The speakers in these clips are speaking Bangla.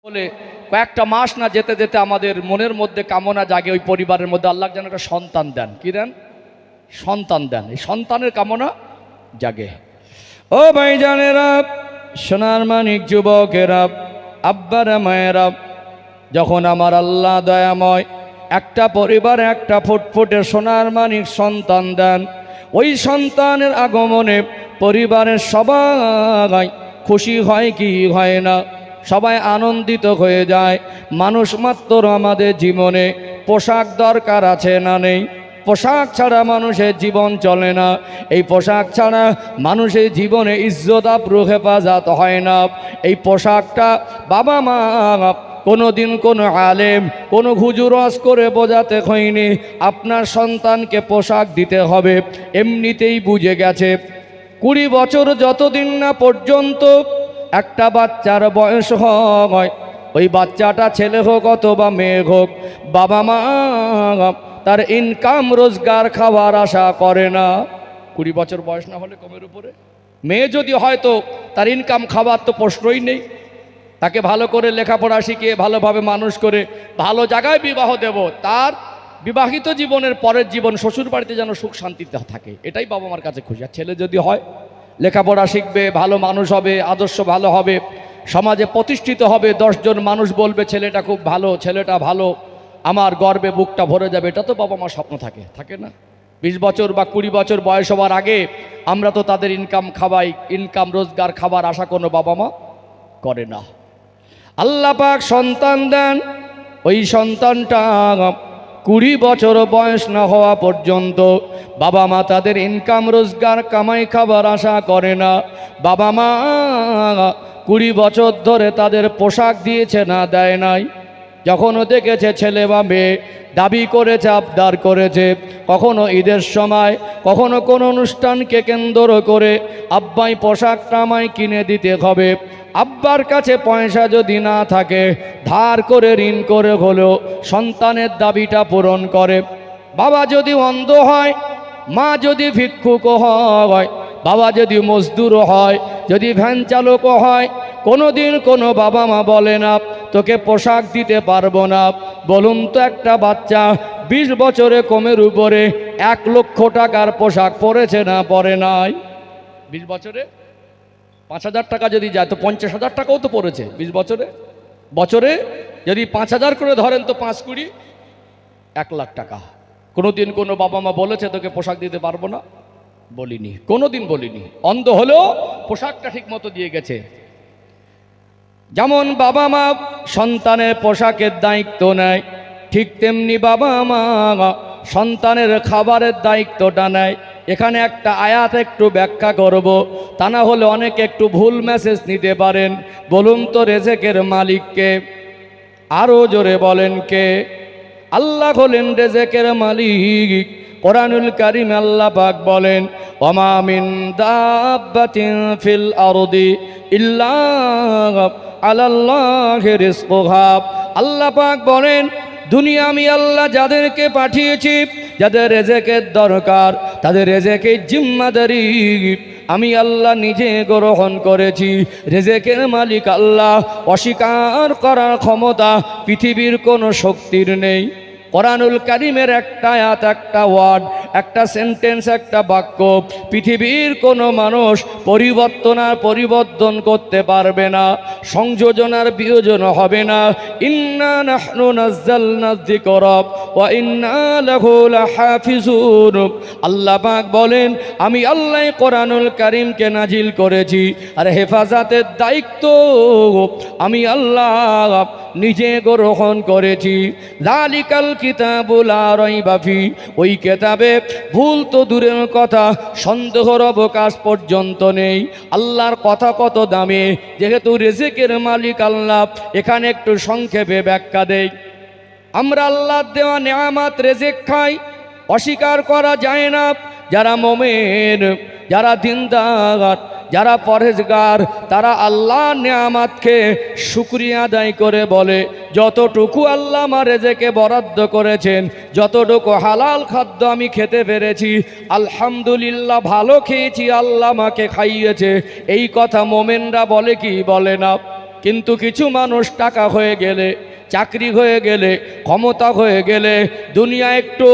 বলে কয়েকটা মাস না যেতে যেতে আমাদের মনের মধ্যে কামনা জাগে ওই পরিবারের মধ্যে আল্লাহ যেন একটা সন্তান দেন। কি দেন? সন্তান দেন। এই সন্তানের কামনা জাগে। ও ভাইজানেরা, সোনার মানিক যুবকেরা, আব্বারা মায়েরা, যখন আমার আল্লাহ দয়াময় একটা পরিবারে একটা ফুটফুটে সোনার মানিক সন্তান দেন, ওই সন্তানের আগমনে পরিবারের সবাই খুশি হয় কি হয় না? সবাই আনন্দিত হয়ে যায়। মানুষ মাত্র আমাদের জীবনে পোশাক দরকার আছে না নেই? পোশাক ছাড়া মানুষের জীবন চলে না। এই পোশাক ছাড়া মানুষের জীবনে ইজ্জত আবরু হেফাজত হয় না। এই পোশাকটা বাবা মা কোনো দিন কোনো আলেম কোনো হুজুরস করে বোঝাতে হয়নি। আপনার সন্তানকে পোশাক দিতে হবে, এমনিতেই বুঝে গেছে। 20 বছর যতদিন না পর্যন্ত একটা বাচ্চার বয়স হয়, ওই বাচ্চাটা ছেলে হোক অথবা মেয়ে হোক, বাবা মা তার ইনকাম রোজগার খাওয়ার আশা করে না। 20 বছর বয়স না হলে কমের উপরে মেয়ে যদি হয় তো তার ইনকাম খাওয়ার তো প্রশ্নই নেই। তাকে ভালো করে লেখাপড়া শিখিয়ে ভালোভাবে মানুষ করে ভালো জায়গায় বিবাহ দেব, তার বিবাহিত জীবনের পরের জীবন শ্বশুর বাড়িতে যেন সুখ শান্তিতে থাকে, এটাই বাবা মার কাছে খুশি। আর ছেলে যদি হয় লেখাপড়া শিখবে, ভালো মানুষ হবে, আদর্শ ভালো হবে, সমাজে প্রতিষ্ঠিত হবে, 10 জন মানুষ বলবে ছেলেটা খুব ভালো, ছেলেটা ভালো, আমার গর্বে বুকটা ভরে যাবে, এটা তো বাবা মার স্বপ্ন থাকে, থাকে না? 20 বছর বা 20 বছর বয়স হওয়ার আগে আমরা তো তাদের ইনকাম খাওয়াই, ইনকাম রোজগার খাবার আশা কোনো বাবা মা করে না। আল্লাহ পাক সন্তান দেন, ওই সন্তানটা 20 বছর বয়স না হওয়া পর্যন্ত বাবা মা তাদের ইনকাম রোজগার কামাই খাবার আশা করে না। বাবা মা 20 বছর ধরে তাদের পোশাক দিয়েছে না দেয় নাই। যখনও দেখেছে ছেলে বা মেয়ে দাবি করেছে, আবদার করেছে, কখনো ঈদের সময়, কখনো কোনো অনুষ্ঠানকে কেন্দ্র করে আব্বাই পোশাকটা আমায় কিনে দিতে হবে। আব্বার কাছে পয়সা যদি না থাকে ধার করে ঋণ করে হলেও সন্তানের দাবিটা পূরণ করে। বাবা যদি অন্ধ হয়, মা যদি ভিক্ষুক হয়, বাবা যদি মজদুর হয়, যদি ভ্যান চালকও হয়, কোনো দিন কোনো বাবা মা বলে না তোকে পোশাক দিতে পারবো না। বলুন তো একটা বাচ্চা 20 বছরে কমের উপরে 1 লক্ষ টাকার পোশাক পরেছে না পরে নাই? 20 বছরে 5,000 টাকা যদি যায় তো 50,000 টাকাও তো পড়েছে 20 বছরে। বছরে যদি 5,000 করে ধরেন তো 5 কোটি 1 লাখ টাকা। কোনো দিন কোনো বাবা মা বলেছে তোকে পোশাক দিতে পারবো না? বলিনি, কোনো দিন বলিনি। অন্ধ হলেও পোশাকটা ঠিক মতো দিয়ে গেছে। যেমন বাবা মা সন্তানের পোশাকের দায়িত্ব নেয়, ঠিক তেমনি বাবা মা সন্তানের খাবারের দায়িত্বটা নেয়। এখানে একটা আয়াত একটু ব্যাখ্যা করব, তা না হলে অনেকে একটু ভুল মেসেজ নিতে পারেন। বলুন তো রেজেকের মালিককে? আরো জোরে বলেন কে? আল্লাহ হলেন রেজেকের মালিক। কোরআনুল কারীমে আল্লাহ পাক বলেন ওমা মিন দাব্বাতিন ফিল আরদি ইল্লা আলাল্লাহি রিজকুহা। আল্লাহ পাক বলেন দুনিয়া আমি আল্লাহ যাদেরকে পাঠিয়েছি, যাদের রেজেকের দরকার, তাদের রেজেকের জিম্মাদারি আমি আল্লাহ নিজে গ্রহণ করেছি। রেজেকের মালিক আল্লাহ, অস্বীকার করার ক্ষমতা পৃথিবীর কোনো শক্তির নেই। কোরআনুল কারীমের একটা আয়াত, একটা ওয়ার্ড, একটা সেন্টেন্স, একটা বাক্য পৃথিবীর কোনো মানুষ পরিবর্তন করতে পারবে না, সংযোজন আর বিয়োজন হবে না। ইন্না নাহনু নাযালনা যিকরা ওয়া ইন্না লাহু লাহাফিজুন। আল্লাহ পাক বলেন আমি আল্লাহ কোরআনুল কারীমকে নাজিল করেছি, আর হেফাজতের দায়িত্ব আমি আল্লাহ নিজে গ্রহণ করেছি। যালিকাল কিতাবুল লা রাইবা ফি, ওই কিতাবে ভুল তো দূরের কথা, সন্দেহর অবকাশ পর্যন্ত নেই। আল্লাহর কথা কত দামি, যেহেতু রিজিকের মালিক আল্লাহ। এখানে একটু সংক্ষেপে ব্যাখ্যা দেই। আমরা আল্লাহর দেওয়া নেয়ামত রিজিক খাই, অস্বীকার করা যায় না। যারা মুমিন, যারা দিনদার, যারা পরহেজগার, তারা আল্লাহর নেয়ামতকে শুকরিয়া আদায় করে বলে যতটুকু আল্লাহ আমার রেজেকে বরাদ্দ করেছেন, যতটুকু হালাল খাদ্য আমি খেতে পেরেছি, আলহামদুলিল্লাহ ভালো খেয়েছি, আল্লাহ আমাকে খাইয়েছে। এই কথা মোমেনরা বলে কি বলে না? কিন্তু কিছু মানুষ টাকা হয়ে গেলে, চাকরি হয়ে গেলে, ক্ষমতা হয়ে গেলে, দুনিয়া একটু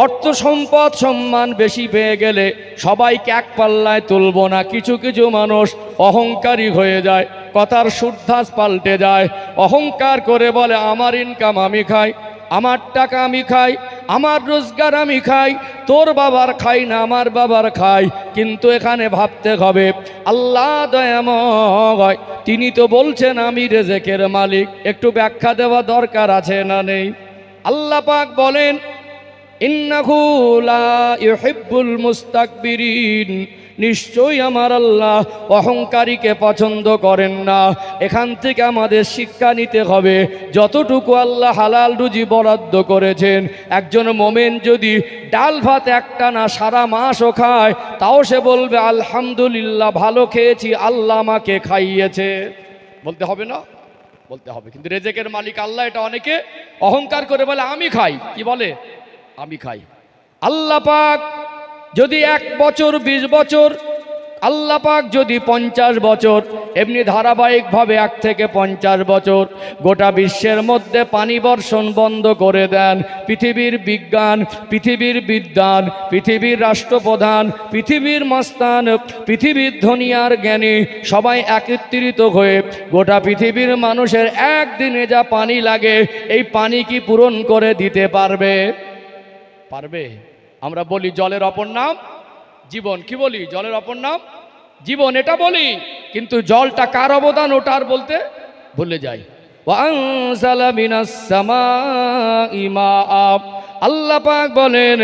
অর্থ সম্পদ সম্মান বেশি পেয়ে গেলে সবাইকে এক পাল্লায় তুলব না। কিছু কিছু মানুষ অহংকারী হয়ে যায়, কথার শুদ্ধাস পাল্টে যায়, অহংকার করে বলে আমার ইনকাম আমি খাই, আমার টাকা আমি খাই, আমার রোজগার আমি খাই, তোর বাবার খাই না আমার বাবার খাই। কিন্তু এখানে ভাবতে হবে আল্লাহ দয়াময়, তিনি তো বলছেন আমি রেজেকের মালিক। একটু ব্যাখ্যা দেওয়া দরকার আছে না নেই? আল্লাহ পাক বলেন ইন্নাহু লা ইউহিব্বুল মুস্তাকবিরিন, নিশ্চয়ই আমার আল্লাহ অহংকারীকে পছন্দ করেন না। এখান থেকে আমাদের শিক্ষা নিতে হবে, যতটুকু আল্লাহ হালাল রুজি বরাদ্দ করেছেন, একজন মোমেন যদি ডাল ভাত একটা না সারা মাসও খায়, তাও সে বলবে আলহামদুলিল্লাহ, ভালো খেয়েছি, আল্লাহ আমাকে খাইয়েছে। বলতে হবে না? বলতে হবে। কিন্তু রেজেকের মালিক আল্লাহ, এটা অনেকে অহংকার করে বলে আমি খাই। কি বলে? আমি খাই। আল্লাহ পাক যদি 1 বছর 20 বছর, আল্লাহ পাক যদি 50 বছর, এমনি ধারাবাহিকভাবে 1 থেকে 50 বছর গোটা বিশ্বের মধ্যে পানি বর্ষণ বন্ধ করে দেন, পৃথিবীর বিজ্ঞান, পৃথিবীর বিদ্বান, পৃথিবীর রাষ্ট্রপ্রধান, পৃথিবীর মস্তান, পৃথিবীর ধনী আর জ্ঞানী সবাই একত্রিত হয়ে গোটা পৃথিবীর মানুষের একদিনে যা পানি লাগে, এই পানি কি পূরণ করে দিতে পারবে? পারবে? আমরা বলি জলের অপর নাম জীবন। কি বলি? জলের অপর নাম জীবন, এটা বলি, কিন্তু জলটা কার অবদান ওটা আর বলতে ভুলে যাই। ওয়ানজালা মিনাস সামাই মাআ, আল্লাহ পাক বলেন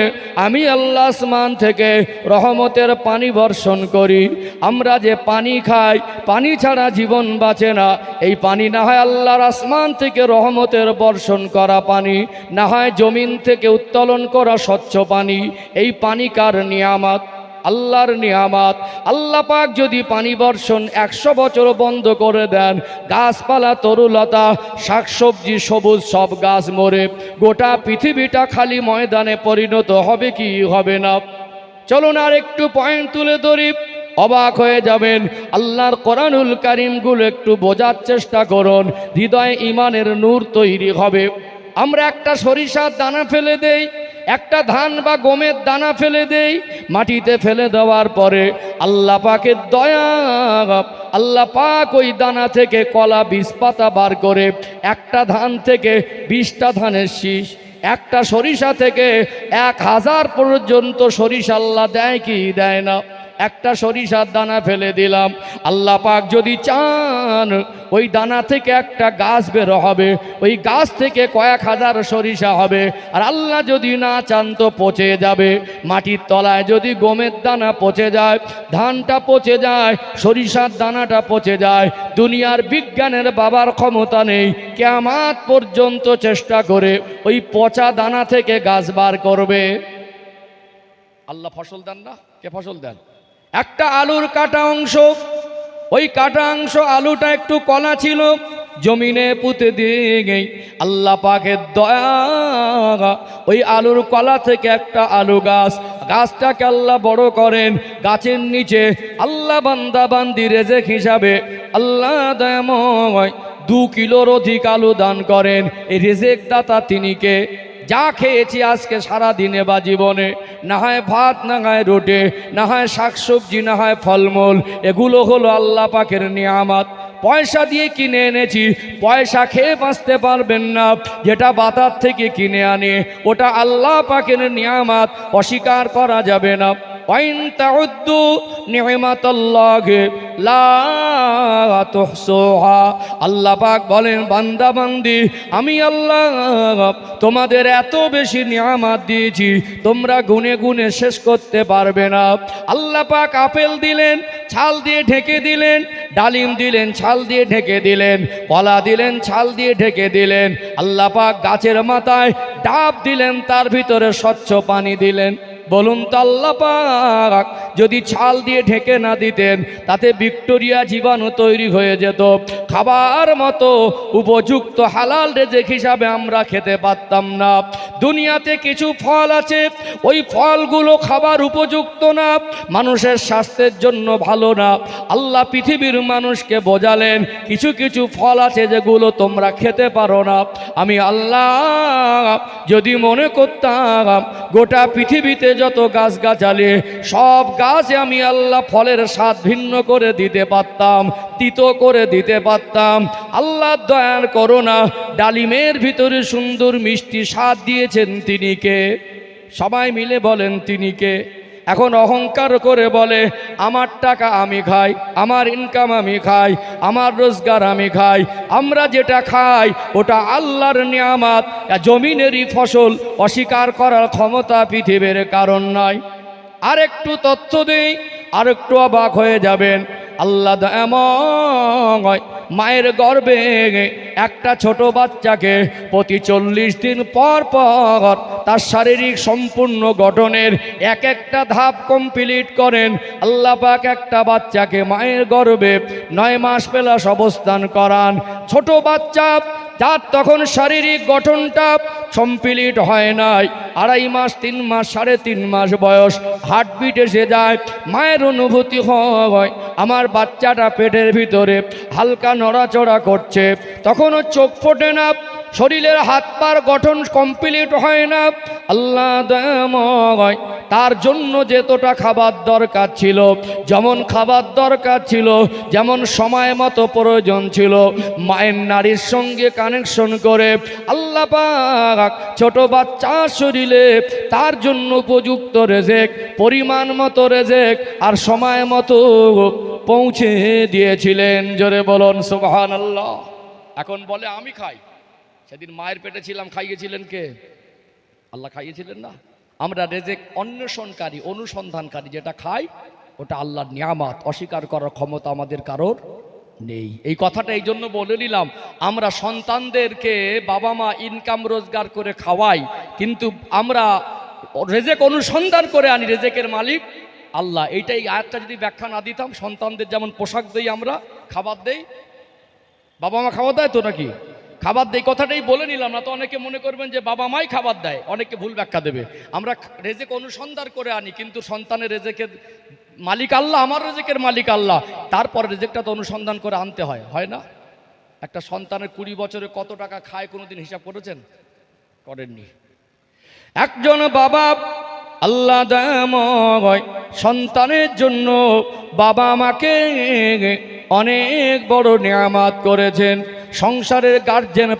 আমি আল্লাহ আসমান থেকে রহমতের পানি বর্ষণ করি। আমরা যে পানি খাই, পানি ছাড়া জীবন বাঁচে না। এই পানি না হয় আল্লাহর আসমান থেকে রহমতের বর্ষণ করা পানি, না হয় জমিন থেকে উত্তোলন করা স্বচ্ছ পানি। এই পানি কার নিয়ামত? আল্লাহর নিয়ামত। আল্লাহ পাক যদি পানি বর্ষণ 100 বছর বন্ধ করে দেন, গাছপালা, তরুলতা, শাকসবজি, সবুজ সব গাছ মরে গোটা পৃথিবীটা খালি ময়দানে পরিণত হবে কি হবে না? চলুন আর একটু পয়েন্ট তুলে ধরি, অবাক হয়ে যাবেন। আল্লাহর কোরআনুল কারীমগুলো একটু বোঝার চেষ্টা করুন, হৃদয়ে ঈমানের নূর তৈরি হবে। আমরা একটা সরিষার দানা ফেলে দেই, একটা ধান বা গমের দানা ফেলে দেই, মাটিতে ফেলে দেওয়ার পরে আল্লাহ পাকের দয়া, আল্লাহ পাক ওই দানা থেকে কলা, বীজ, পাতা বার করে একটা ধান থেকে 20টা ধানের শীষ, একটা সরিষা থেকে 1000 পর্যন্ত সরিষা আল্লাহ দেয় কি দেয় না? একটা সরিষার দানা ফেলে দিলাম, আল্লাহ পাক যদি চান ওই দানা থেকে একটা গাছ বের হবে, ওই গাছ থেকে কয়েক হাজার সরিষা হবে। আর আল্লাহ যদি না চান তো পচে যাবে। মাটির তলায় যদি গমের দানা পচে যায়, ধানটা পচে যায়, সরিষার দানাটা পচে যায়, দুনিয়ার বিজ্ঞানের বাবার ক্ষমতা নেই, কিয়ামত পর্যন্ত চেষ্টা করে ওই পচা দানা থেকে গাছ বার করবে। আল্লাহ ফসল দেন না? কে ফসল দেন? একটা আলুর কাটা অংশ, ওই কাটা অংশ আলুটা একটু কলা ছিল, জমিনে পুঁতে দিয়ে আল্লাহ পাকের দয়া ওই আলুর কলা থেকে একটা আলু গাছ, গাছটাকে আল্লাহ বড় করেন। গাছের নিচে আল্লাহ বান্দা বান্দি রেজেক হিসাবে আল্লাহ দয়াময় 2 কিলোর অধিক আলু দান করেন। এই রেজেক দাতা তিনি কে? যা খেয়েছি আজকে সারা দিনে বা জীবনে, না হয় ভাত, না হয় রুটি, না হয় শাকসবজি, না হয় ফলমূল, এগুলো হলো আল্লাহ পাকের নিয়ামত। পয়সা দিয়ে কিনে এনেছি, পয়সা খেয়ে বাঁচতে পারবেন না। যেটা বাজার থেকে কিনে আনে ওটা আল্লাহ পাকের নিয়ামত, অস্বীকার করা যাবে না। ওয়াইন তাউদ্দু নি'মাতাল্লাহি লা তুহসুহা, আল্লাহ পাক বলেন বান্দা বান্দি আমি আল্লাহ তোমাদের এত বেশি নিয়ামত দিয়েছি, তোমরা গুনে গুনে শেষ করতে পারবে না। আল্লাহ পাক আপেল দিলেন, ছাল দিয়ে ঢেকে দিলেন, ডালিম দিলেন, ছাল দিয়ে ঢেকে দিলেন, কলা দিলেন, ছাল দিয়ে ঢেকে দিলেন। আল্লাহ পাক গাছের মাথায় ডাব দিলেন, তার ভিতরে স্বচ্ছ পানি দিলেন। বলুন তো আল্লাহ পাক যদি ছাল দিয়ে ঢেকে না দিতেন তাতে ভিক্টোরিয়া জীবাণু তৈরি হয়ে যেত, খাবার মতো উপযুক্ত হালাল রেজেক হিসাবে আমরা খেতে পারতাম না। দুনিয়াতে কিছু ফল আছে, ওই ফলগুলো খাবার উপযুক্ত না, মানুষের স্বাস্থ্যের জন্য ভালো না। আল্লাহ পৃথিবীর মানুষকে বোঝালেন কিছু কিছু ফল আছে যেগুলো তোমরা খেতে পারো না। আমি আল্লাহ যদি মনে করতাম গোটা পৃথিবীতে যত গাছগাছালি সব গাছে আমি আল্লাহ ফলের স্বাদ ভিন্ন করে দিতে পারতাম, তিতো করে দিতে পারতাম। আল্লাহ দয়ার করোনা ডালিমের ভিতরে সুন্দর মিষ্টি স্বাদ দিয়েছেন তিনি কে? সবাই মিলে বলেন তিনি কে? এখন অহংকার করে বলে আমার টাকা আমি খাই, আমার ইনকাম আমি খাই, আমার রোজগার আমি খাই। আমরা যেটা খাই ওটা আল্লাহর নিয়ামত, জমিনেরই ফসল। অস্বীকার করার ক্ষমতা পৃথিবীর কারণ নয়। আরেকটু তথ্য দেই, আরেকটু অবাক হয়ে যাবেন। আল্লাহ এমন মায়ের গর্ভে একটা ছোট বাচ্চাকে প্রতি 40 দিন পর পর তার শারীরিক সম্পূর্ণ গঠনের এক একটা ধাপ কমপ্লিট করেন। আল্লাহ পাক একটা বাচ্চাকে মায়ের গর্ভে 9 মাস প্লাস অবস্থান করান। ছোট বাচ্চা যার তখন শারীরিক গঠনটা কমপ্লিট হয় নাই, 2.5 মাস 3 মাস 3.5 মাস বয়স, হার্টবিট এসে যায়, মায়ের অনুভূতি হয় আমার বাচ্চাটা পেটের ভিতরে হালকা নড়াচড়া করছে। তখনও চোখ ফোটে না, শরীরের হাত পার গঠন কমপ্লিট হয় না। আল্লাহ দয়াময় তার জন্য যতটা খাবার দরকার ছিল, যেমন খাবার দরকার ছিল, যেমন সময় মতো প্রয়োজন ছিল, মায়ের নারীর সঙ্গে কানেকশন করে আল্লাহ পাক ছোট বাচ্চার শরীরে তার জন্য উপযুক্ত রেজেক, পরিমাণ মতো রেজেক আর সময় মতো পৌঁছে দিয়েছিলেন। জোরে বলুন সুবহানাল্লাহ। এখন বলে আমি খাই, সেদিন মায়ের পেটে ছিলাম, খাইয়েছিলেন কে? আল্লাহ খাইয়েছিলেন না? আমরা রেজেক অন্বেষণকারী, অনুসন্ধানকারী, যেটা খাই ওটা আল্লাহর নিয়ামত, অস্বীকার করার ক্ষমতা আমাদের কারোর নেই। এই কথাটা এই জন্য বলে নিলাম, আমরা সন্তানদেরকে বাবা মা ইনকাম রোজগার করে খাওয়াই, কিন্তু আমরা রেজেক অনুসন্ধান করে আনি, রেজেকের মালিক আল্লাহ। এইটাই আয়াতটা যদি ব্যাখ্যা না দিতাম, সন্তানদের যেমন পোশাক দেই, আমরা খাবার দেই, বাবা মা খাবার দেয় তো নাকি? খাবার দেই কথাটাই বলে নিলাম, না তো অনেকে মনে করবেন যে বাবা মাই খাবার দেয়, অনেকে ভুল ব্যাখ্যা দেবে। আমরা রেজেক অনুসন্ধান করে আনি, কিন্তু সন্তানের রেজেকের মালিক আল্লাহ, আমার রেজেকের মালিক আল্লাহ। তারপর রেজেকটা তো অনুসন্ধান করে আনতে হয়, হয় না? একটা সন্তানের 20 বছরে কত টাকা খায় কোনোদিন হিসাব করেছেন? করেননি। একজন বাবা আল্লাহ দয়াময় সন্তানের জন্য বাবা মাকে অনেক বড় নিয়ামত করেছেন। সংসারের গার্জেন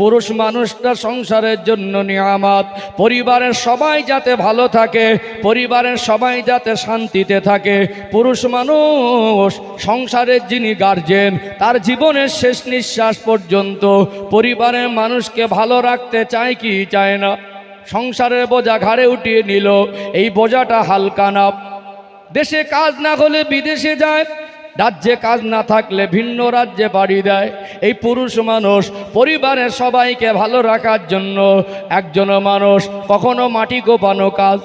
পুরুষ মানুষটা সংসারের জন্য নিয়ামত। পরিবারের সবাই যাতে ভালো থাকে, পরিবারের সবাই যাতে শান্তিতে থাকে, পুরুষ মানুষ সংসারের যিনি গার্জেন তার জীবনের শেষ নিঃশ্বাস পর্যন্ত পরিবারের মানুষকে ভালো রাখতে চায় কি চায় না? সংসারের বোঝা ঘাড়ে উঠিয়ে নিল, এই বোঝাটা হালকা না। দেশে কাজ না হলে বিদেশে যায়, রাজ্যে কাজ না থাকলে ভিন্ন রাজ্যে বাড়ি দেয়। এই পুরুষ মানুষ পরিবারের সবাইকে ভালো রাখার জন্য একজন মানুষ কখনো মাটি কোপানো কাজ,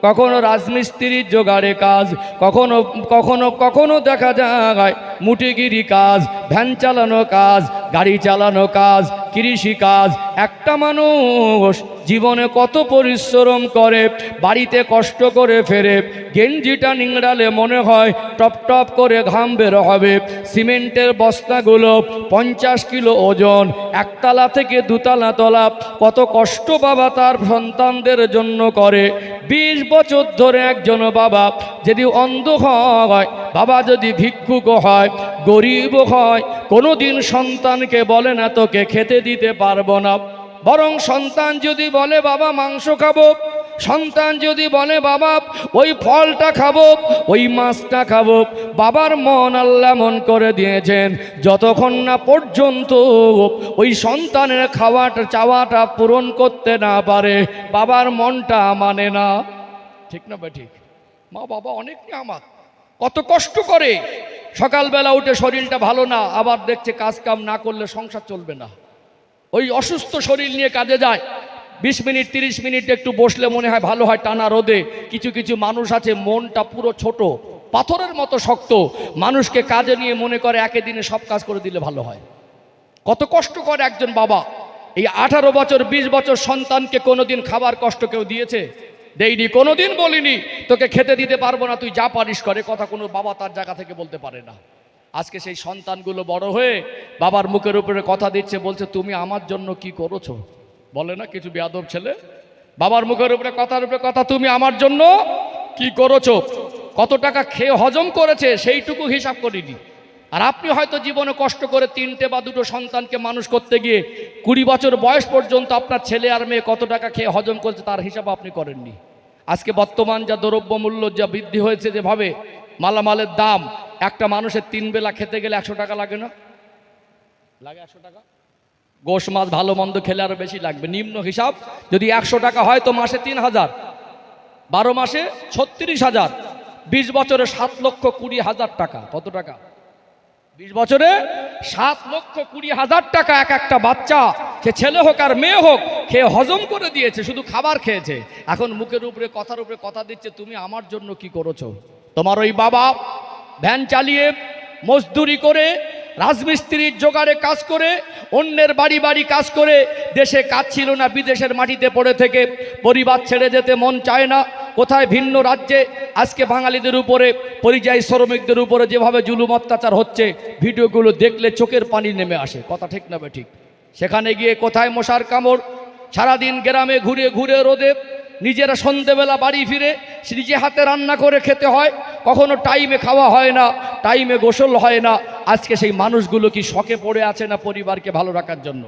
কখনো রাজমিস্ত্রির জোগাড়ে কাজ, কখনো কখনো কখনো দেখা যায় মুটিগিরি কাজ, ভ্যান চালানো কাজ, গাড়ি চালানো কাজ, কৃষি কাজ। একটা মানুষ জীবনে কত পরিশ্রম করে, বাড়িতে কষ্ট করে ফেরে, গেঞ্জিটা নিংড়ালে মনে হয় টপ টপ করে ঘাম বের হবে। সিমেন্টের বস্তাগুলো 50 কিলো ওজন, একতলা থেকে 2 তলা তলা, কত কষ্ট বাবা তার সন্তানদের জন্য করে। 20 বছর ধরে একজন বাবা যদি অন্ধ হয়, বাবা যদি ভিক্ষুক হয়, গরিব হয়, কোনোদিন সন্তানকে বলে না তোকে খেতে দিতে পারবো না। বরং সন্তান যদি বলে বাবা মাংস খাবো, সন্তান যদি বলে বাবা ওই ফলটা খাবো, ওই মাছটা খাবো, বাবার মন আল্লাহ মন করে দিয়েছেন যতক্ষণ না পর্যন্ত ওই সন্তানের খাওয়াটা চাওয়াটা পূরণ করতে না পারে, বাবার মনটা মানে না। ঠিক না বা ঠিক? মা বাবা অনেক নিয়ামত, কত কষ্ট করে, সকালবেলা উঠে শরীরটা ভালো না, আবার দেখছে কাজ কাম না করলে সংসার চলবে না, ওই অসুস্থ শরীর নিয়ে কাজে যায়, 20 মিনিট 30 মিনিট একটু বসলে মনে হয় ভালো হয় টানা রোদে। কিছু কিছু মানুষ আছে মনটা পুরো ছোট, পাথরের মতো শক্ত, মানুষকে কাজে নিয়ে মনে করে একে দিনে সব কাজ করে দিলে ভালো হয়। কত কষ্ট করে একজন বাবা। এই 18 বছর 20 বছর সন্তানকে কোনোদিন খাবার কষ্ট কেউ দিয়েছে? দেইনি। কোনোদিন বলিনি তোকে খেতে দিতে পারবো না, তুই যা পারিস করে, কথা কোনো বাবা তার জায়গা থেকে বলতে পারে না। আজকে সেই সন্তানগুলো বড় হয়ে বাবার মুখের উপরে কথা দিচ্ছে, বলছে তুমি আমার জন্য কি করেছো? বলে না কিছু বেয়াদব ছেলে, বাবার মুখের উপরে কথার উপরে কথা, তুমি আমার জন্য কি করেছো, কত টাকা খেয়ে হজম করেছে সেইটুকু হিসাব করিনি। আর আপনি হয়তো জীবনে কষ্ট করে 3টে বা 2টো সন্তানকে মানুষ করতে গিয়ে 20 বছর বয়স পর্যন্ত আপনার ছেলে আর মেয়ে কত টাকা খেয়ে হজম করেছে তার হিসাব আপনি করেননি। আজকে বর্তমান যা দ্রব্যমূল্য যা বৃদ্ধি হয়েছে, যেভাবে মালামালের দাম, একটা মানুষের 3 বেলা খেতে গেলে 100 টাকা লাগে না? লাগে 100 টাকা? গোশ মাছ ভালো মন্দ খেলে আরো বেশি লাগবে। নিম্ন হিসাব যদি 100 টাকা হয় তো মাসে 3000, 12 মাসে 36,000, 20 বছরে 7,20,000 টাকা। কত টাকা? 20 বছরে 7,20,000 টাকা এক একটা বাচ্চা, সে ছেলে হোক আর মেয়ে হোক, খেয়ে হজম করে দিয়েছে, শুধু খাবার খেয়েছে। এখন মুখের উপরে কথার উপরে কথা দিচ্ছে, তুমি আমার জন্য কি করেছো? তোমার ওই বাবা ভ্যান চালিয়ে, মজদুরি করে, রাজমিস্ত্রির জোগাড়ে কাজ করে, অন্যের বাড়ি বাড়ি কাজ করে, দেশে কাজ ছিল না, বিদেশের মাটিতে পড়ে থেকে পরিবার ছেড়ে যেতে মন চায় না। কোথায় ভিন্ন রাজ্যে আজকে বাঙালিদের উপরে, পরিযায়ী শ্রমিকদের উপরে যেভাবে জুলুম অত্যাচার হচ্ছে, ভিডিওগুলো দেখলে চোখের পানি নেমে আসে। কথা ঠিক না ঠিক? সেখানে গিয়ে কোথায় মশার কামড়, সারাদিন গ্রামে ঘুরে ঘুরে রোদে, নিজেরা সন্ধেবেলা বাড়ি ফিরে নিজে হাতে রান্না করে খেতে হয়, কখনো টাইমে খাওয়া হয় না, টাইমে গোসল হয় না। আজকে সেই মানুষগুলো কি শখে পড়ে আছে না পরিবারকে ভালো রাখার জন্য?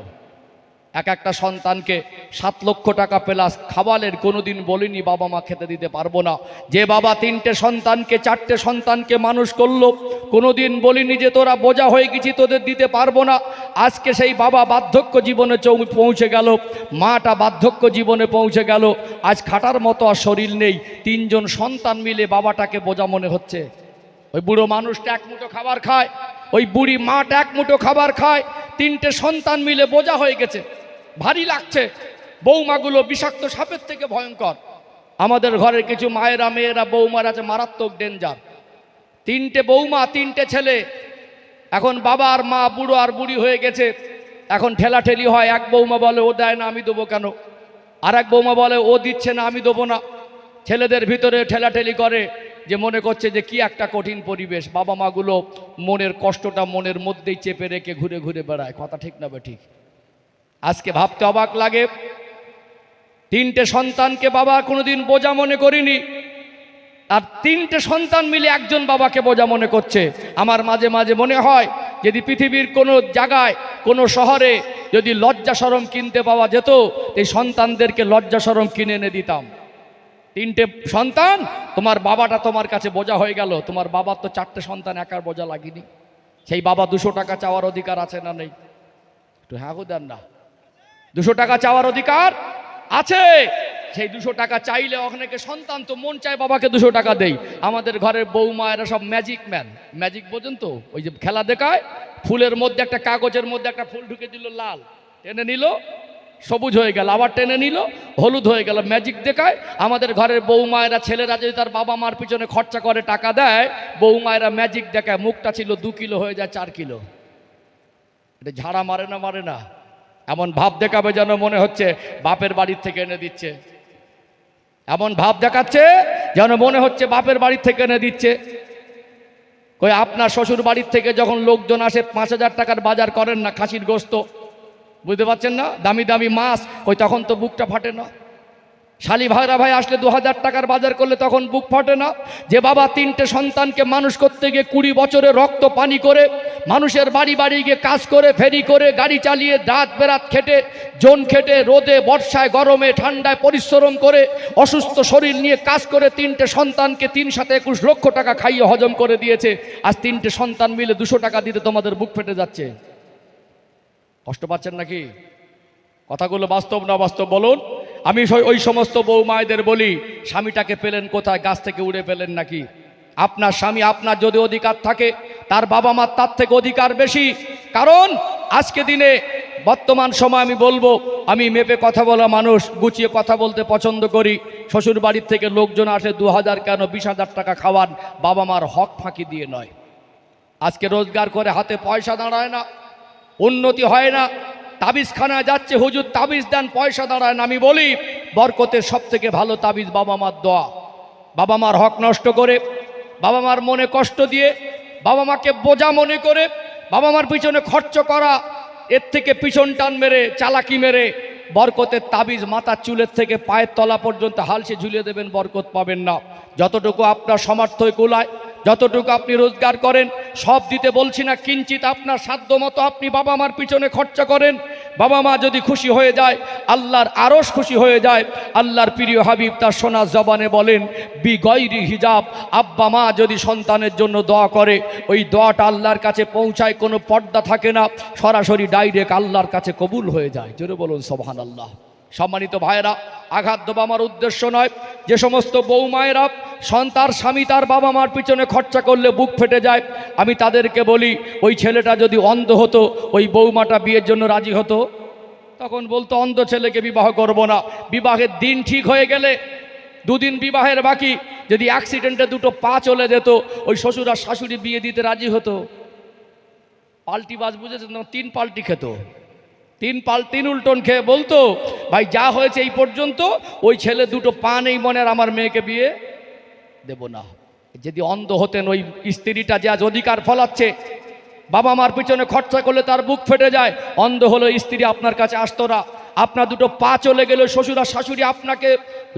এক একটা সন্তানকে 7 লক্ষ টাকা প্লাস খাওয়ালের, কোনোদিন বলিনি বাবা মা খেতে দিতে পারবো না। যে বাবা 3টে সন্তানকে 4টে সন্তানকে মানুষ করলো, কোনোদিন বলিনি যে তোরা বোঝা হয়ে গেছি তোদের দিতে পারবো না। আজকে সেই বাবা বার্ধক্য জীবনে পৌঁছে গেল, মাটা বার্ধক্য জীবনে পৌঁছে গেল, আজ খাটার মতো আর শরীর নেই। 3 জন সন্তান মিলে বাবাটাকে বোঝা মনে হচ্ছে। ওই বুড়ো মানুষটা এক মুঠো খাবার খায়, ওই বুড়ি মাটা এক মুঠো খাবার খায়, 3টে সন্তান মিলে বোঝা হয়ে গেছে, ভারী লাগছে। বৌমাগুলো বিষাক্ত সাপের থেকে ভয়ঙ্কর। আমাদের ঘরের কিছু মায়েরা মেয়েরা বৌমার আছে মারাত্মক ডেঞ্জার। 3টে বৌমা 3টে ছেলে। এখন বাবা আর মা বুড়ো আর বুড়ি হয়ে গেছে, এখন ঠেলাঠেলি হয়। এক বৌমা বলে ও দেয় না আমি দেবো কেন, আর এক বৌমা বলে ও দিচ্ছে না আমি দেবো না। ছেলেদের ভিতরে ঠেলাঠেলি করে, যে মনে করছে যে কি একটা কঠিন পরিবেশ। বাবা মাগুলো মনের কষ্টটা মনের মধ্যেই চেপে রেখে ঘুরে ঘুরে বেড়ায়। কথা ঠিক না ঠিক? আজকে ভাবতে অবাক লাগে, 3টে সন্তানকে বাবা কোনোদিন বোঝা মনে করিনি, আর 3টে সন্তান মিলে একজন বাবাকে বোঝা মনে করছে। আমার মাঝে মাঝে মনে হয় যদি পৃথিবীর কোনো জায়গায়, কোনো শহরে যদি লজ্জা শরম কিনতে পাওয়া যেত, এই সন্তানদেরকে লজ্জা শরম কিনে এনে দিতাম। 3টে সন্তান, তোমার বাবাটা তোমার কাছে বোঝা হয়ে গেল। তোমার বাবার তো 4টে সন্তান একার বোঝা লাগেনি। সেই বাবা 200 টাকা চাওয়ার অধিকার আছে না নেই? একটু হ্যাঁ দেন না। 200 টাকা চাওয়ার অধিকার আছে। সেই 200 টাকা চাইলে অনেকে সন্তান তো মন চায় বাবাকে 200 টাকা দেই। আমাদের ঘরের বৌমা এরা সব ম্যাজিক ম্যান। ম্যাজিক বোঝেন তো? ওই যে খেলা দেখায়, ফুলের মধ্যে একটা কাগজের মধ্যে একটা ফুল ঢুকে দিল, লাল টেনে নিল, সবুজ হয়ে গেল, আবার টেনে নিল, হলুদ হয়ে গেল, ম্যাজিক দেখায়। আমাদের ঘরের বৌমায়েরা, ছেলেরা যদি তার বাবা মার পিছনে খরচা করে টাকা দেয়, বৌমায়েরা ম্যাজিক দেখায়, মুখটা ছিল 2 কিলো হয়ে যায় 4 কিলো। এটা ঝাড়া মারে না? মারে না? এমন ভাব দেখাবে যেন মনে হচ্ছে বাপের বাড়ির থেকে এনে দিচ্ছে। এমন ভাব দেখাচ্ছে যেন মনে হচ্ছে বাপের বাড়ির থেকে এনে দিচ্ছে। কই আপনার শ্বশুর বাড়ির থেকে যখন লোকজন আসে 5,000 টাকার বাজার করেন না খাসির গোস্ত, বুঝতে পারছেন না? দামি দামি মাছ, কই তখন তো বুকটা ফাটে না? শালি ভাইরা ভাই আসলে 2000 টাকার বাজার করলে তখন বুক ফাটে না? যে বাবা 3টে সন্তানকে মানুষ করতে গিয়ে 20 বছরে রক্ত পানি করে, মানুষের বাড়ি বাড়ি গিয়ে কাজ করে, ফেরি করে, গাড়ি চালিয়ে, রাত বেরাত খেটে, জন খেটে, রোদে বর্ষায় গরমে ঠান্ডায় পরিশ্রম করে, অসুস্থ শরীর নিয়ে কাজ করে 3টে সন্তানকে 3 × 21 লক্ষ টাকা খাইয়ে হজম করে দিয়েছে। আজ 3টে সন্তান মিলে 200 টাকা দিতে তোমাদের বুক ফেটে যাচ্ছে। কষ্ট পাচ্ছেন নাকি? কথাগুলো বাস্তব না বাস্তব বলুন? আমি ওই সমস্ত বউ মায়েদের বলি, স্বামীটাকে পেলেন কোথায়? গাছ থেকে উড়ে পেলেন নাকি? আপনার স্বামী, আপনার যদি অধিকার থাকে, তার বাবা মার তার থেকে অধিকার বেশি। কারণ আজকে দিনে বর্তমান সময় আমি বলবো, আমি মেপে কথা বলা মানুষ, গুছিয়ে কথা বলতে পছন্দ করি। শ্বশুর বাড়ির থেকে লোকজন আসে 2000 কেন 20,000 টাকা খাওয়ান, বাবা মার হক ফাঁকি দিয়ে নয়। আজকে রোজগার করে হাতে পয়সা দাঁড়ায় না, উন্নতি হয় না, তাবিজখানা যাচ্ছে, হুজুর তাবিজ দেন, পয়সা দাঁড়ায় না। আমি বলি বরকতের সব থেকে ভালো তাবিজ বাবা মার দোয়া। বাবা মার হক নষ্ট করে, বাবা মার মনে কষ্ট দিয়ে, বাবা মাকে বোঝা মনে করে বাবা মার পিছনে খরচ করা, এর থেকে পিছন টান মেরে চালাকি মেরে বরকতের তাবিজ মাথার চুলের থেকে পায়ের তলা পর্যন্ত হালসে ঝুলিয়ে দেবেন, বরকত পাবেন না। যতটুকু আপনার সামর্থ্য কুলায়, যতটুকু আপনি রোজগার করেন সব দিতে বলছি না, কিঞ্চিত আপনার সাধ্য মতো আপনি বাবা মার পিছনে খরচা করেন। বাবা মা যদি খুশি হয়ে যায়, আল্লাহর আরশ খুশি হয়ে যায়। আল্লাহর প্রিয় হাবিব তার সোনা জবানে বলেন, বিগয়রি হিজাব, আব্বা মা যদি সন্তানের জন্য দোয়া করে, ওই দোয়াটা আল্লাহর কাছে পৌঁছায়, কোনো পর্দা থাকে না, সরাসরি ডাইরেক্ট আল্লাহর কাছে কবুল হয়ে যায়। জোরে বলুন সুবহানাল্লাহ। সম্মানিত ভাইরা, আঘাত দেওয়া আমার উদ্দেশ্য নয়। যে সমস্ত বউ মায়েরা সন্তান স্বামী তার বাবা মার পিছনে খরচা করলে বুক ফেটে যায়, আমি তাদেরকে বলি, ওই ছেলেটা যদি অন্ধ হতো, ওই বৌমাটা বিয়ের জন্য রাজি হতো? তখন বলতো অন্ধ ছেলেকে বিবাহ করব না। বিবাহের দিন ঠিক হয়ে গেলে, দুদিন বিবাহের বাকি, যদি অ্যাক্সিডেন্টে দুটো পা চলে যেত, ওই শ্বশুর আর শাশুড়ি বিয়ে দিতে রাজি হতো? পাল্টি বাজ বুঝেছেন, 3 পাল্টি খেত, 3 উল্টন খেয়ে বলতো, ভাই যা হয়েছে এই পর্যন্ত, ওই ছেলে দুটো পা নেই মনে, আর আমার মেয়েকে বিয়ে দেব না। যদি অন্ধ হতেন, ওই স্ত্রীটা যে আজ অধিকার ফলাচ্ছে, বাবা মার পিছনে খরচা করলে তার বুক ফেটে যায়, অন্ধ হলো স্ত্রী আপনার কাছে আসতো না। আপনার দুটো পা চলে গেল, শ্বশুর আর শাশুড়ি আপনাকে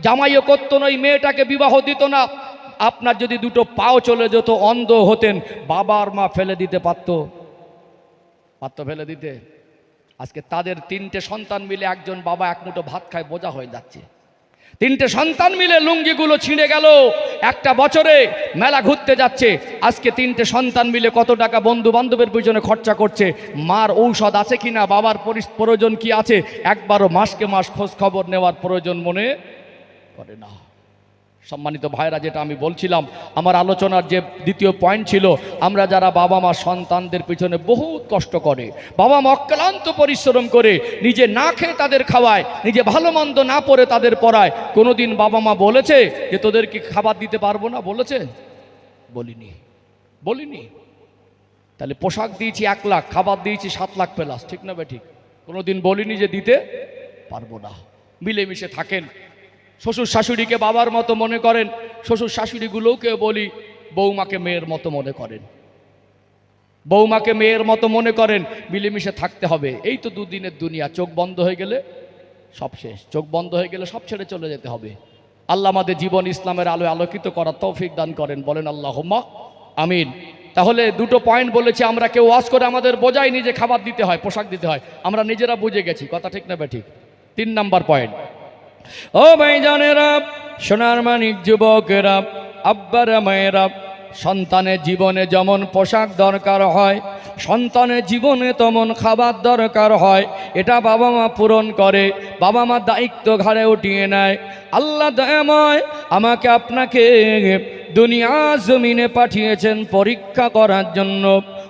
জামাইও করতো না, ওই মেয়েটাকে বিবাহ দিত না। আপনার যদি দুটো পাও চলে যেত, অন্ধ হতেন, বাবার মা ফেলে দিতে পারতো ফেলে দিতে। আজকে তাদের 3টে সন্তান মিলে একজন বাবা এক মুঠো ভাত খায়, বোঝা হয়ে যাচ্ছে। 3টে সন্তান মিলে লুঙ্গিগুলো ছিঁড়ে গেল, একটা বছরে মেলা ঘুরতে যাচ্ছে। আজকে 3টে সন্তান মিলে কত টাকা বন্ধু বান্ধবের পিছনে খরচা করছে। মার ঔষধ আছে কিনা, বাবার প্রয়োজন কি আছে, একবারও মাসকে মাস খোঁজ খবর নেওয়ার প্রয়োজন মনে করে না। সম্মানিত ভাইরা, যেটা আমি বলছিলাম, আমার আলোচনার যে দ্বিতীয় পয়েন্ট ছিল, আমরা যারা বাবা মা সন্তানদের পিছনে বহুত কষ্ট করে, বাবা মা অক্লান্ত পরিশ্রম করে, নিজে না খেয়ে তাদের খাওয়ায়, নিজে ভালো মন্দ না পড়ে তাদের পড়ায়, কোনোদিন বাবা মা বলেছে যে তোদেরকে খাবার দিতে পারবো না? বলেছে? বলিনি। তাহলে পোশাক দিয়েছি 1 লাখ, খাবার দিয়েছি 7 লাখ প্লাস, ঠিক না ঠিক? কোনোদিন বলিনি যে দিতে পারবো না। মিলেমিশে থাকেন। শ্বশুর শাশুড়িকে বাবার মতো মনে করেন, শ্বশুর শাশুড়িগুলোকে বলি বৌমাকে মেয়ের মতো মনে করেন, বৌমাকে মেয়ের মতো মনে করেন। মিলেমিশে থাকতে হবে। এই তো দুদিনের দুনিয়া, চোখ বন্ধ হয়ে গেলে সব শেষ, চোখ বন্ধ হয়ে গেলে সব ছেড়ে চলে যেতে হবে। আল্লাহ আমাদের জীবন ইসলামের আলোয় আলোকিত করার তৌফিক দান করেন, বলেন আল্লাহুম্মা আমিন। তাহলে 2টো পয়েন্ট বলেছি, আমরা কেউ ওয়াজ করে আমাদের বোঝাই নিজে খাবার দিতে হয়, পোশাক দিতে হয়, আমরা নিজেরা বুঝে গেছি, কথা ঠিক না ঠিক? 3 নাম্বার পয়েন্ট, ও ভাইজানেরা, সোনার মানিক যুবকেরা, আব্বারা মায়েরা, সন্তানের জীবনে যেমন পোশাক দরকার হয়, সন্তানের জীবনে তেমন খাবার দরকার হয়। এটা বাবা মা পূরণ করে, বাবা মা দায়িত্ব ঘাড়ে উঠিয়ে নেয়। আল্লাহ দয়াময় আমাকে আপনাকে দুনিয়া জমিনে পাঠিয়েছেন পরীক্ষা করার জন্য।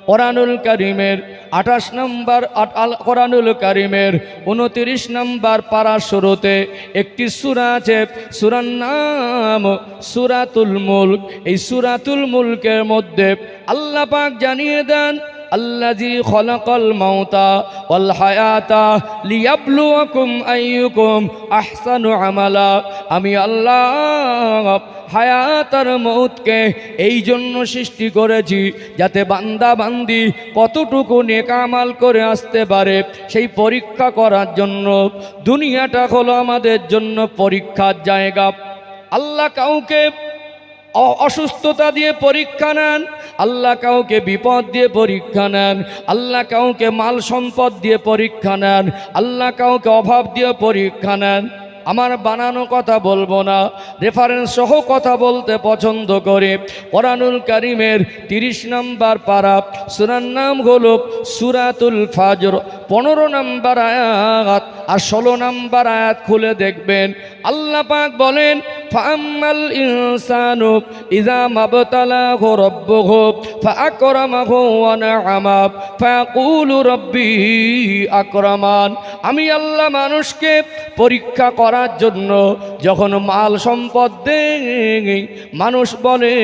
কোরআনুল কারীমের 28 নম্বর কোরআনুল কারীমের 29 নম্বর পারা শুরুতে একটি সূরা আছে, সূরার নাম সূরাতুল মুলক। এই সূরাতুল মুলকের মধ্যে আল্লাহ পাক জানিয়ে দেন, আল্লাযী খলাকাল মাউতা ওয়াল হায়াতা লিয়াবলুয়াকুম আইয়ুকুম আহসানু আমালা। আমি আল্লাহ হায়াত আর মৌতকে এই জন্য সৃষ্টি করেছি, যাতে বান্দা বান্দি কতটুকু নেক আমাল করে আসতে পারে, সেই পরীক্ষা করার জন্য। দুনিয়াটা হলো আমাদের জন্য পরীক্ষার জায়গা। আল্লাহ কাউকে অসুস্থতা দিয়ে পরীক্ষা নেন, আল্লাহ কাউকে বিপদ দিয়ে পরীক্ষা নেন, আল্লাহ কাউকে মাল সম্পদ দিয়ে পরীক্ষা নেন, আল্লাহ কাউকে অভাব দিয়ে পরীক্ষা নেন। আমার বানানো কথা বলবো না, রেফারেন্স সহ কথা বলতে পছন্দ করে। কোরআনুল কারীমের 30 নম্বর পারা, সূরার নাম হলো সূরাতুল ফাজর। 15 নম্বর আয়াত আর 16 নম্বর আয়াত খুলে দেখবেন, আল্লাহ পাক বলেন, ফাআম্মাল ইনসানু ইযা মাবতালাহু রাব্বুহু ফাআকরামাহু ওয়া না'আমা ফায়াকুলু রাব্বি আকরামান। আমি আল্লাহ মানুষকে পরীক্ষা করার জন্য যখন মাল সম্পদ দেই, মানুষ বলে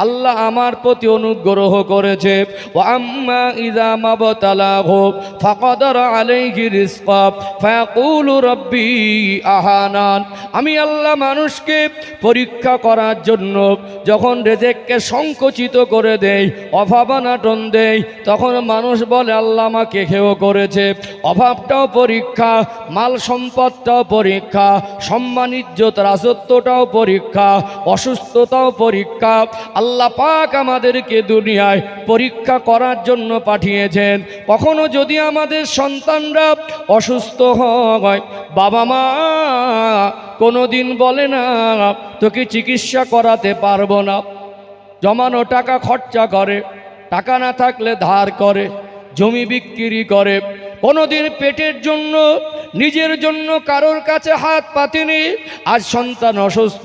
আল্লাহ আমার প্রতি অনুগ্রহ করেছে। ওয়া আম্মা ইযা মাবতালাহু ফাকাদারা আলাইহি রিজকা ফায়াকুলু রাব্বি আহানান। আমি আল্লাহ মানুষকে পরীক্ষা করার জন্য যখন রিজিককে সংকুচিত করে দেই, অভাব অনাটন দেই, তখন মানুষ বলে আল্লাহ আমাকে হেয় করেছে। অভাবটাও পরীক্ষা, মাল সম্পদটাও পরীক্ষা, সম্মান ইজ্জত রাজত্বটাও পরীক্ষা, অসুস্থতাও পরীক্ষা। আল্লাহ পাক আমাদেরকে দুনিয়ায় পরীক্ষা করার জন্য পাঠিয়েছেন। কখনো যদি আমাদের সন্তানরা অসুস্থ হয়, বাবা মা কোনোদিন বলে না তোকে চিকিৎসা করাতে পারবো না, জমানো টাকা খরচা করে, টাকা না থাকলে ধার করে, জমি বিক্রি করে। কোনোদিন পেটের জন্য, নিজের জন্য কারোর কাছে হাত পাতেনি। আজ সন্তান অসুস্থ,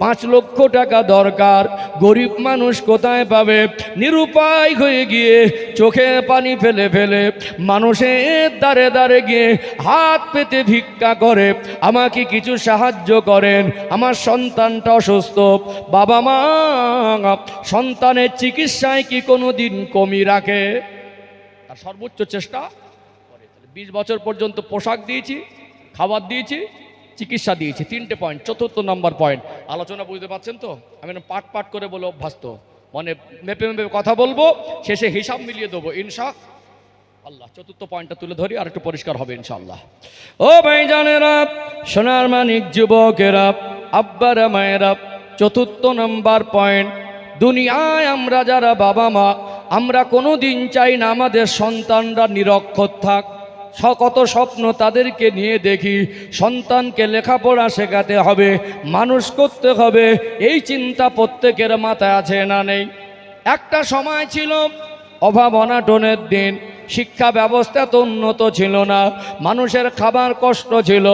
5 লক্ষ টাকা দরকার, গরিব মানুষ কোথায় পাবে? নিরুপায় হয়ে গিয়ে চোখে পানি ফেলে ফেলে মানুষের দ্বারে দ্বারে গিয়ে হাত পেতে ভিক্ষা করে, আমাকে কিছু সাহায্য করেন, আমার সন্তানটা অসুস্থ। বাবা মা সন্তানের চিকিৎসায় কি কোনো দিন কমি রাখে? আর সর্বোচ্চ চেষ্টা করে। 20 বছর পর্যন্ত পোশাক দিয়েছি, খাবার দিয়েছি, চিকিৎসা দিয়েছি। 3টে পয়েন্ট। 4th নম্বর পয়েন্ট, আলোচনা বুঝতে পারছেন তো? আমি পাট পাট করে বলে অভ্যাস, তো মানে মেপে মেপে কথা বলবো, শেষে হিসাব মিলিয়ে দেবো ইনশাআল্লাহ। 4th পয়েন্টটা তুলে ধরি, আর একটু পরিষ্কার হবে ইনশাআল্লাহ। ও ভাইজানেরা, সোনার মানিক যুবকেরা, আব্বারা মায়েরা, 4th নম্বর পয়েন্ট, দুনিয়ায় আমরা যারা বাবা মা, আমরা কোনো দিন চাই না আমাদের সন্তানরা নিরক্ষর থাক। কত স্বপ্ন তাদেরকে নিয়ে দেখি, সন্তানকে লেখাপড়া শেখাতে হবে, মানুষ করতে হবে, এই চিন্তা প্রত্যেকের মাথায় আছে না নেই? একটা সময় ছিল অভাব অনাটনের দিন, শিক্ষা ব্যবস্থা তো উন্নত ছিল না, মানুষের খাবার কষ্ট ছিল।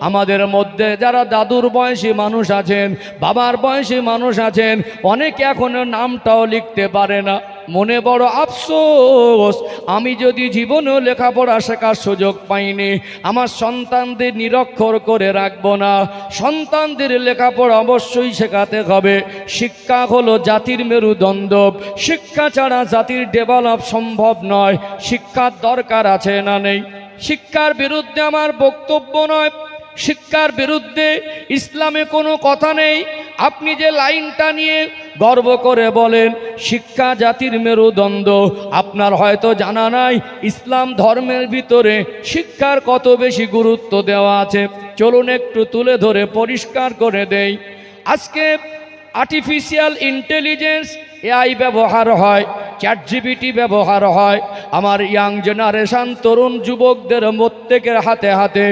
আমাদের মধ্যে যারা দাদুর বয়সী মানুষ আছেন, বাবার বয়সী মানুষ আছেন, অনেকে এখনো নামটাও লিখতে পারে না। মনে বড় আফসোস, আমি যদি জীবনেও লেখাপড়া শেখার সুযোগ পাইনি, আমার সন্তানদের নিরক্ষর করে রাখবো না। সন্তানদের লেখাপড়া অবশ্যই শেখাতে হবে। শিক্ষা হলো জাতির মেরুদণ্ড, শিক্ষা ছাড়া জাতির ডেভেলপ সম্ভব নয়। শিক্ষার দরকার আছে না নেই? শিক্ষার বিরুদ্ধে আমার বক্তব্য নয়, শিক্ষার বিরুদ্ধে ইসলামে কোনো কথা নেই। আপনি যে লাইনটা নিয়ে গর্ব করে বলেন শিক্ষা জাতির মেরুদণ্ড, আপনার হয়তো জানা নাই ইসলাম ধর্মের ভিতরে শিক্ষার কত বেশি গুরুত্ব দেওয়া আছে। চলুন একটু তুলে ধরে পরিষ্কার করে দেই। আজকে আর্টিফিশিয়াল ইন্টেলিজেন্স এআই ব্যবহার হয়, চ্যাটজিপিটি ব্যবহার হয়। আমার ইয়াং জেনারেশন তরুণ যুবকদের প্রত্যেকের হাতে হাতে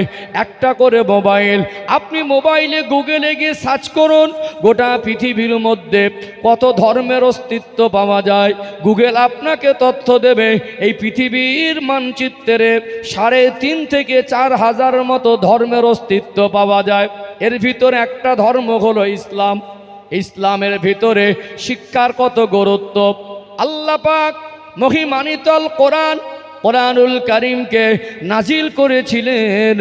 একটা করে মোবাইল। আপনি মোবাইলে গুগলে গিয়ে সার্চ করুন, গোটা পৃথিবীর মধ্যে কত ধর্মের অস্তিত্ব পাওয়া যায়। গুগল আপনাকে তথ্য দেবে এই পৃথিবীর মানচিত্রে 3.5 থেকে 4 হাজার মতো ধর্মের অস্তিত্ব পাওয়া যায়। এর ভিতরে একটা ধর্ম হলো ইসলাম। ইসলামের ভিতরে শিক্ষার কত গুরুত্ব! আল্লাহ পাক মহিমান্বিত কোরআনুল কারীমকে নাজিল করেছিলেন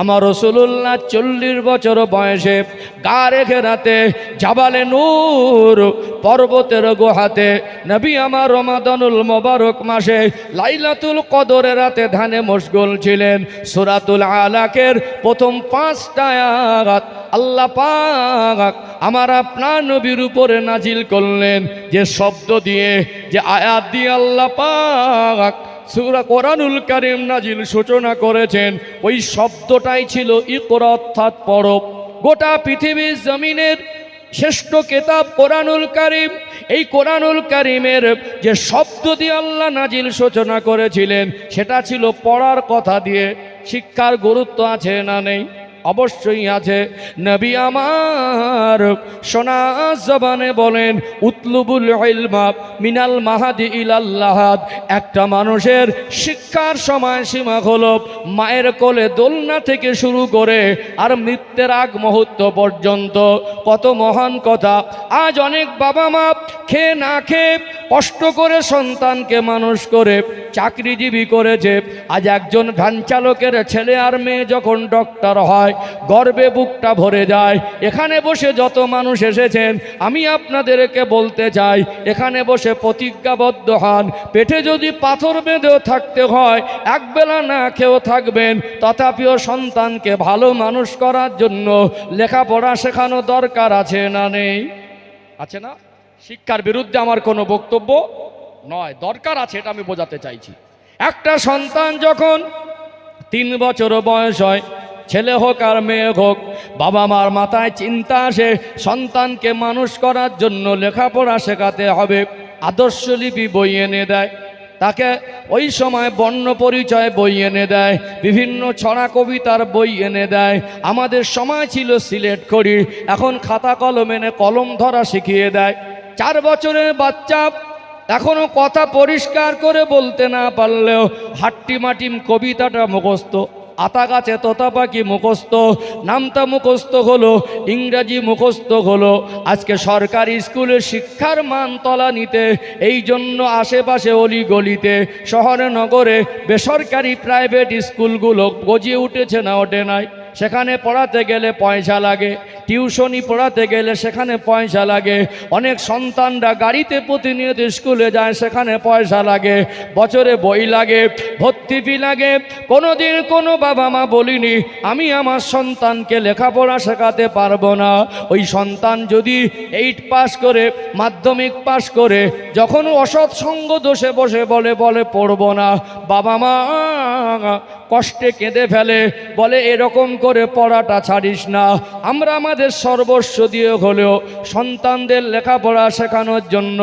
আমার রাসূলুল্লাহ 40 বছর বয়সে, গারে ঘেরাতে, জাবালে নূর পর্বতের গুহাতে। নবী আমার রমাদানুল মোবারক মাসে লাইলাতুল কদরের রাতে ধ্যানে মশগুল ছিলেন। সূরাতুল আলাকের প্রথম 5টা আয়াত আল্লাহ পাক আমার আপনার নবীর উপরে নাজিল করলেন। যে শব্দ দিয়ে, যে আয়াত দিয়ে আল্লাহ পাক সূরা কোরআনুল কারীম নাজিল সূচনা করেছেন, ওই শব্দটাই ছিল ইকরা, অর্থাৎ পড়ো। গোটা পৃথিবীর জমিনের শ্রেষ্ঠ কিতাব কোরআনুল কারীম, এই কোরআনুল কারীমের যে শব্দ দিয়ে আল্লাহ নাজিল সূচনা করেছিলেন সেটা ছিল পড়ার কথা দিয়ে। শিক্ষার গুরুত্ব আছে না নেই? অবশ্যই আছে। নবী আমার সোনা জবানে বলেন, উতলুবুল ইলমা মিনাল মাহাদি ইলাল লাহাদ। একটা মানুষের শিক্ষার সময়সীমা হলো মায়ের কোলে দোলনা থেকে শুরু করে আর মৃত্যুর আগ মুহূর্ত পর্যন্ত। কত মহান কথা। আজ অনেক বাবা মা খেয়ে না খেয়ে কষ্ট করে সন্তানকে মানুষ করে চাকরিজীবী করেছে। আজ একজন ভ্যান চালকের ছেলে আর মেয়ে যখন ডক্টর হয়, গর্বে বুকটা ভরে যায়। এখানে বসে যত মানুষ এসেছেন, আমি আপনাদেরকে বলতে চাই, এখানে বসে প্রতিজ্ঞাবদ্ধ হন, পেটে যদি পাথর বেঁধেও থাকতে হয়, একবেলা না খেয়েও থাকবেন, তথাপিও সন্তানকে ভালো মানুষ করার জন্য লেখাপড়া শেখানো দরকার আছে না নেই? আছে না? শিক্ষার বিরুদ্ধে আমার কোনো বক্তব্য নয়, দরকার আছে, এটা আমি বোঝাতে চাইছি। একটা সন্তান যখন 3 বছর বয়স হয়, ছেলে হোক আর মেয়ে হোক, বাবা মার মাথায় চিন্তা আসে সন্তানকে মানুষ করার জন্য লেখাপড়া শেখাতে হবে। আদর্শলিপি বই এনে দেয় তাকে, ওই সময় বর্ণ পরিচয় বই এনে দেয়, বিভিন্ন ছড়া কবিতার বই এনে দেয়। আমাদের সময় ছিল সিলেট খড়ি, এখন খাতা কলম এনে কলম ধরা শিখিয়ে দেয়। 4 বছরের বাচ্চা এখনো কথা পরিষ্কার করে বলতে না পারলেও হাট্টিমাটিম কবিতাটা মুখস্থ, আতা গাছে তোতা পাখি মুখস্থ, নামতা মুখস্থ হলো, ইংরাজি মুখস্থ হলো। আজকে সরকারি স্কুলের শিক্ষার মান তলানিতে, এই জন্য আশেপাশে অলিগলিতে শহরে নগরে বেসরকারি প্রাইভেট স্কুলগুলো গজিয়ে উঠেছে না ওঠে নাই? সেখানে পড়াতে গেলে পয়সা লাগে, টিউশনি পড়াতে গেলে সেখানে পয়সা লাগে। অনেক সন্তানরা গাড়িতে প্রতিনিয়ত স্কুলে যায়, সেখানে পয়সা লাগে, বছরে বই লাগে, ভর্তি ফি লাগে। কোনোদিন কোনো বাবা মা বলিনি আমি আমার সন্তানকে লেখাপড়া শেখাতে পারবো না। ওই সন্তান যদি 8 পাস করে, মাধ্যমিক পাস করে, যখন অসৎ সঙ্গ দোষে বসে বলে পড়বো না, বাবা মা কষ্টে কেঁদে ফেলে, বলে এরকম করে পড়াটা ছাড়িস না। আমরা আমাদের সর্বস্ব দিয়ে হলেও সন্তানদের লেখাপড়া শেখানোর জন্য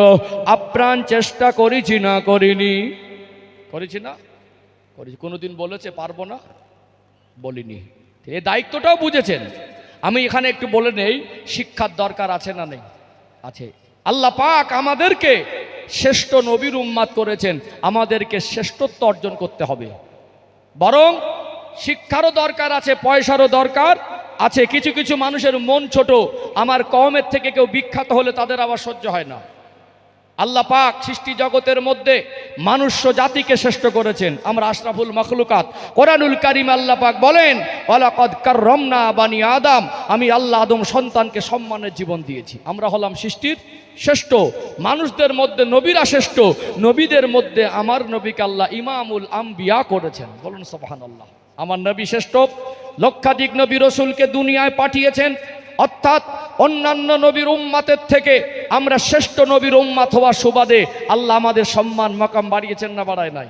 আপ্রাণ চেষ্টা করেছি না করিনি? করেছি না? করেছি। কোনোদিন বলেছে পারবো না? বলিনি। এই দায়িত্বটাও বুঝেছেন। আমি এখানে একটু বলে নেই, শিক্ষার দরকার আছে না নেই? আছে। আল্লাহ পাক আমাদেরকে শ্রেষ্ঠ নবীর উম্মাত করেছেন, আমাদেরকে শ্রেষ্ঠত্ব অর্জন করতে হবে। বরং শিক্ষারও দরকার আছে, পয়সারও দরকার আছে। কিছু কিছু মানুষের মন ছোট, আমার কওমের থেকে কেউ বিখ্যাত হলে তাদের আবার সহ্য হয় না। আল্লাহ পাক সৃষ্টি জগতের মধ্যে মানুষ্য জাতিকে শ্রেষ্ঠ করেছেন। আমরা আশরাফুল মাখলুকাত। কোরআনুল কারীম আল্লাহ পাক বলেন, ওয়ালাকাদ কাররামনা বানি আদম, আমি আল্লাহ আদম সন্তানকে সম্মানের জীবন দিয়েছি। আমরা হলাম সৃষ্টির শ্রেষ্ঠ। মানুষদের মধ্যে নবীরা শ্রেষ্ঠ, নবীদের মধ্যে আমার নবীকে আল্লাহ ইমামুল আম্বিয়া করেছেন। বলুন সুবহানাল্লাহ। আমার নবী শ্রেষ্ঠ। লক্ষাধিক নবী রসুলকে দুনিয়ায় পাঠিয়েছেন, অর্থাৎ অন্যান্য নবীর উম্মাতের থেকে আমরা শ্রেষ্ঠ নবীর উম্মাত হওয়ার সুবাদে আল্লাহ আমাদের সম্মান মাকাম বাড়িয়েছেন না বাড়ায় নাই?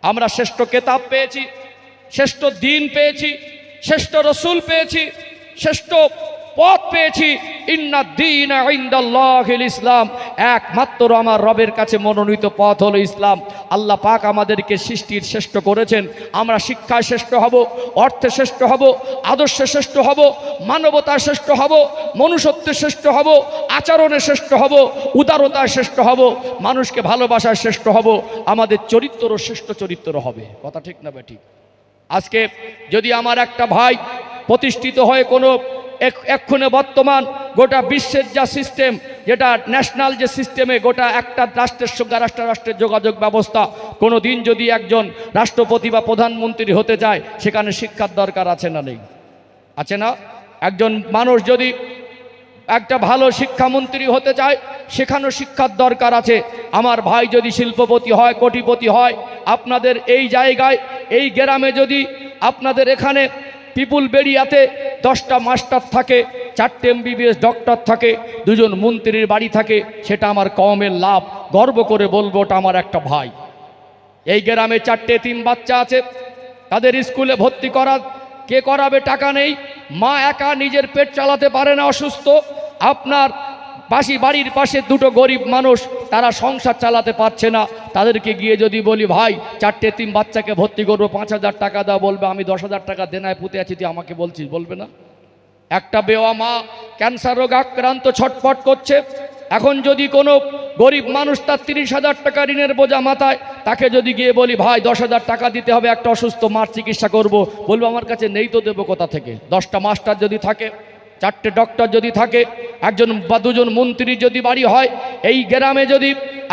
আমরা শ্রেষ্ঠ কেতাব পেয়েছি, শ্রেষ্ঠ দিন পেয়েছি, শ্রেষ্ঠ রসুল পেয়েছি, শ্রেষ্ঠ পথ পেয়েছি। ইন্না দীনা ইনদাল্লাহিল ইসলাম, একমাত্র আমার রবের কাছে মনোনীত পথ হলো ইসলাম। আল্লাহ পাক আমাদেরকে সৃষ্টির শ্রেষ্ঠ করেছেন। আমরা শিক্ষায় শ্রেষ্ঠ হব, অর্থে শ্রেষ্ঠ হব, আদর্শে শ্রেষ্ঠ হব, মানবতায় শ্রেষ্ঠ হব, মনুষ্যত্বে শ্রেষ্ঠ হব, আচরণে শ্রেষ্ঠ হব, উদারতায় শ্রেষ্ঠ হব, মানুষকে ভালোবাসায় শ্রেষ্ঠ হব, আমাদের চরিত্রও শ্রেষ্ঠ চরিত্র হবে। কথা ঠিক না বেঠিক? আজকে যদি আমার একটা ভাই প্রতিষ্ঠিত হয়ে কোনো এক্ষণে বর্তমান গোটা বিশ্বের যা সিস্টেম, যেটা ন্যাশনাল যে সিস্টেমে গোটা একটা রাষ্ট্রের সঙ্গে রাষ্ট্রের যোগাযোগ ব্যবস্থা, কোনো দিন যদি একজন রাষ্ট্রপতি বা প্রধানমন্ত্রী হতে চায়, সেখানে শিক্ষার দরকার আছে না নেই? আছে না? একজন মানুষ যদি একটা ভালো শিক্ষামন্ত্রী হতে চায়, সেখানেও শিক্ষার দরকার আছে। আমার ভাই যদি শিল্পপতি হয়, কোটিপতি হয়, আপনাদের এই জায়গায় এই গ্রামে যদি আপনাদের এখানে পিপুল বেরিয়াতে 10টা মাস্টার থাকে, 4টে MBBS ডক্টর থাকে, 2 জন মন্ত্রীর বাড়ি থাকে, সেটা আমার কওমের লাভ। গর্ব করে বলবো ওটা আমার একটা ভাই। এই গ্রামে 4টে এতিম বাচ্চা আছে, তাদের স্কুলে ভর্তি কে করাবে? টাকা নেই, মা একা নিজের পেট চালাতে পারে না, অসুস্থ। আপনার বাড়ির পাশে দুটো গরিব মানুষ, তারা সংসার চালাতে পারছে না, তাদেরকে গিয়ে যদি বলি ভাই 4টে এতিম বাচ্চাকে ভর্তি করবো, 5,000 টাকা দাও, বলবে আমি 10,000 টাকা দেনায় পুঁতে আছি, তুই আমাকে বলছিস, বলবে না? একটা বেওয়া মা ক্যান্সার রোগ আক্রান্ত, ছটফট করছে, এখন যদি কোনো গরিব মানুষ তার 30,000 টাকা ঋণের বোঝা মাথায়, তাকে যদি গিয়ে বলি ভাই 10,000 টাকা দিতে হবে, একটা অসুস্থ মার চিকিৎসা করব, বলবো আমার কাছে নেই তো দেবো কোথা থেকে? 10টা মাস্টার যদি থাকে, 4টে ডক্টর যদি থাকে, একজন বা দুজন মন্ত্রী যদি বাড়ি হয়, এই গ্রামে যদি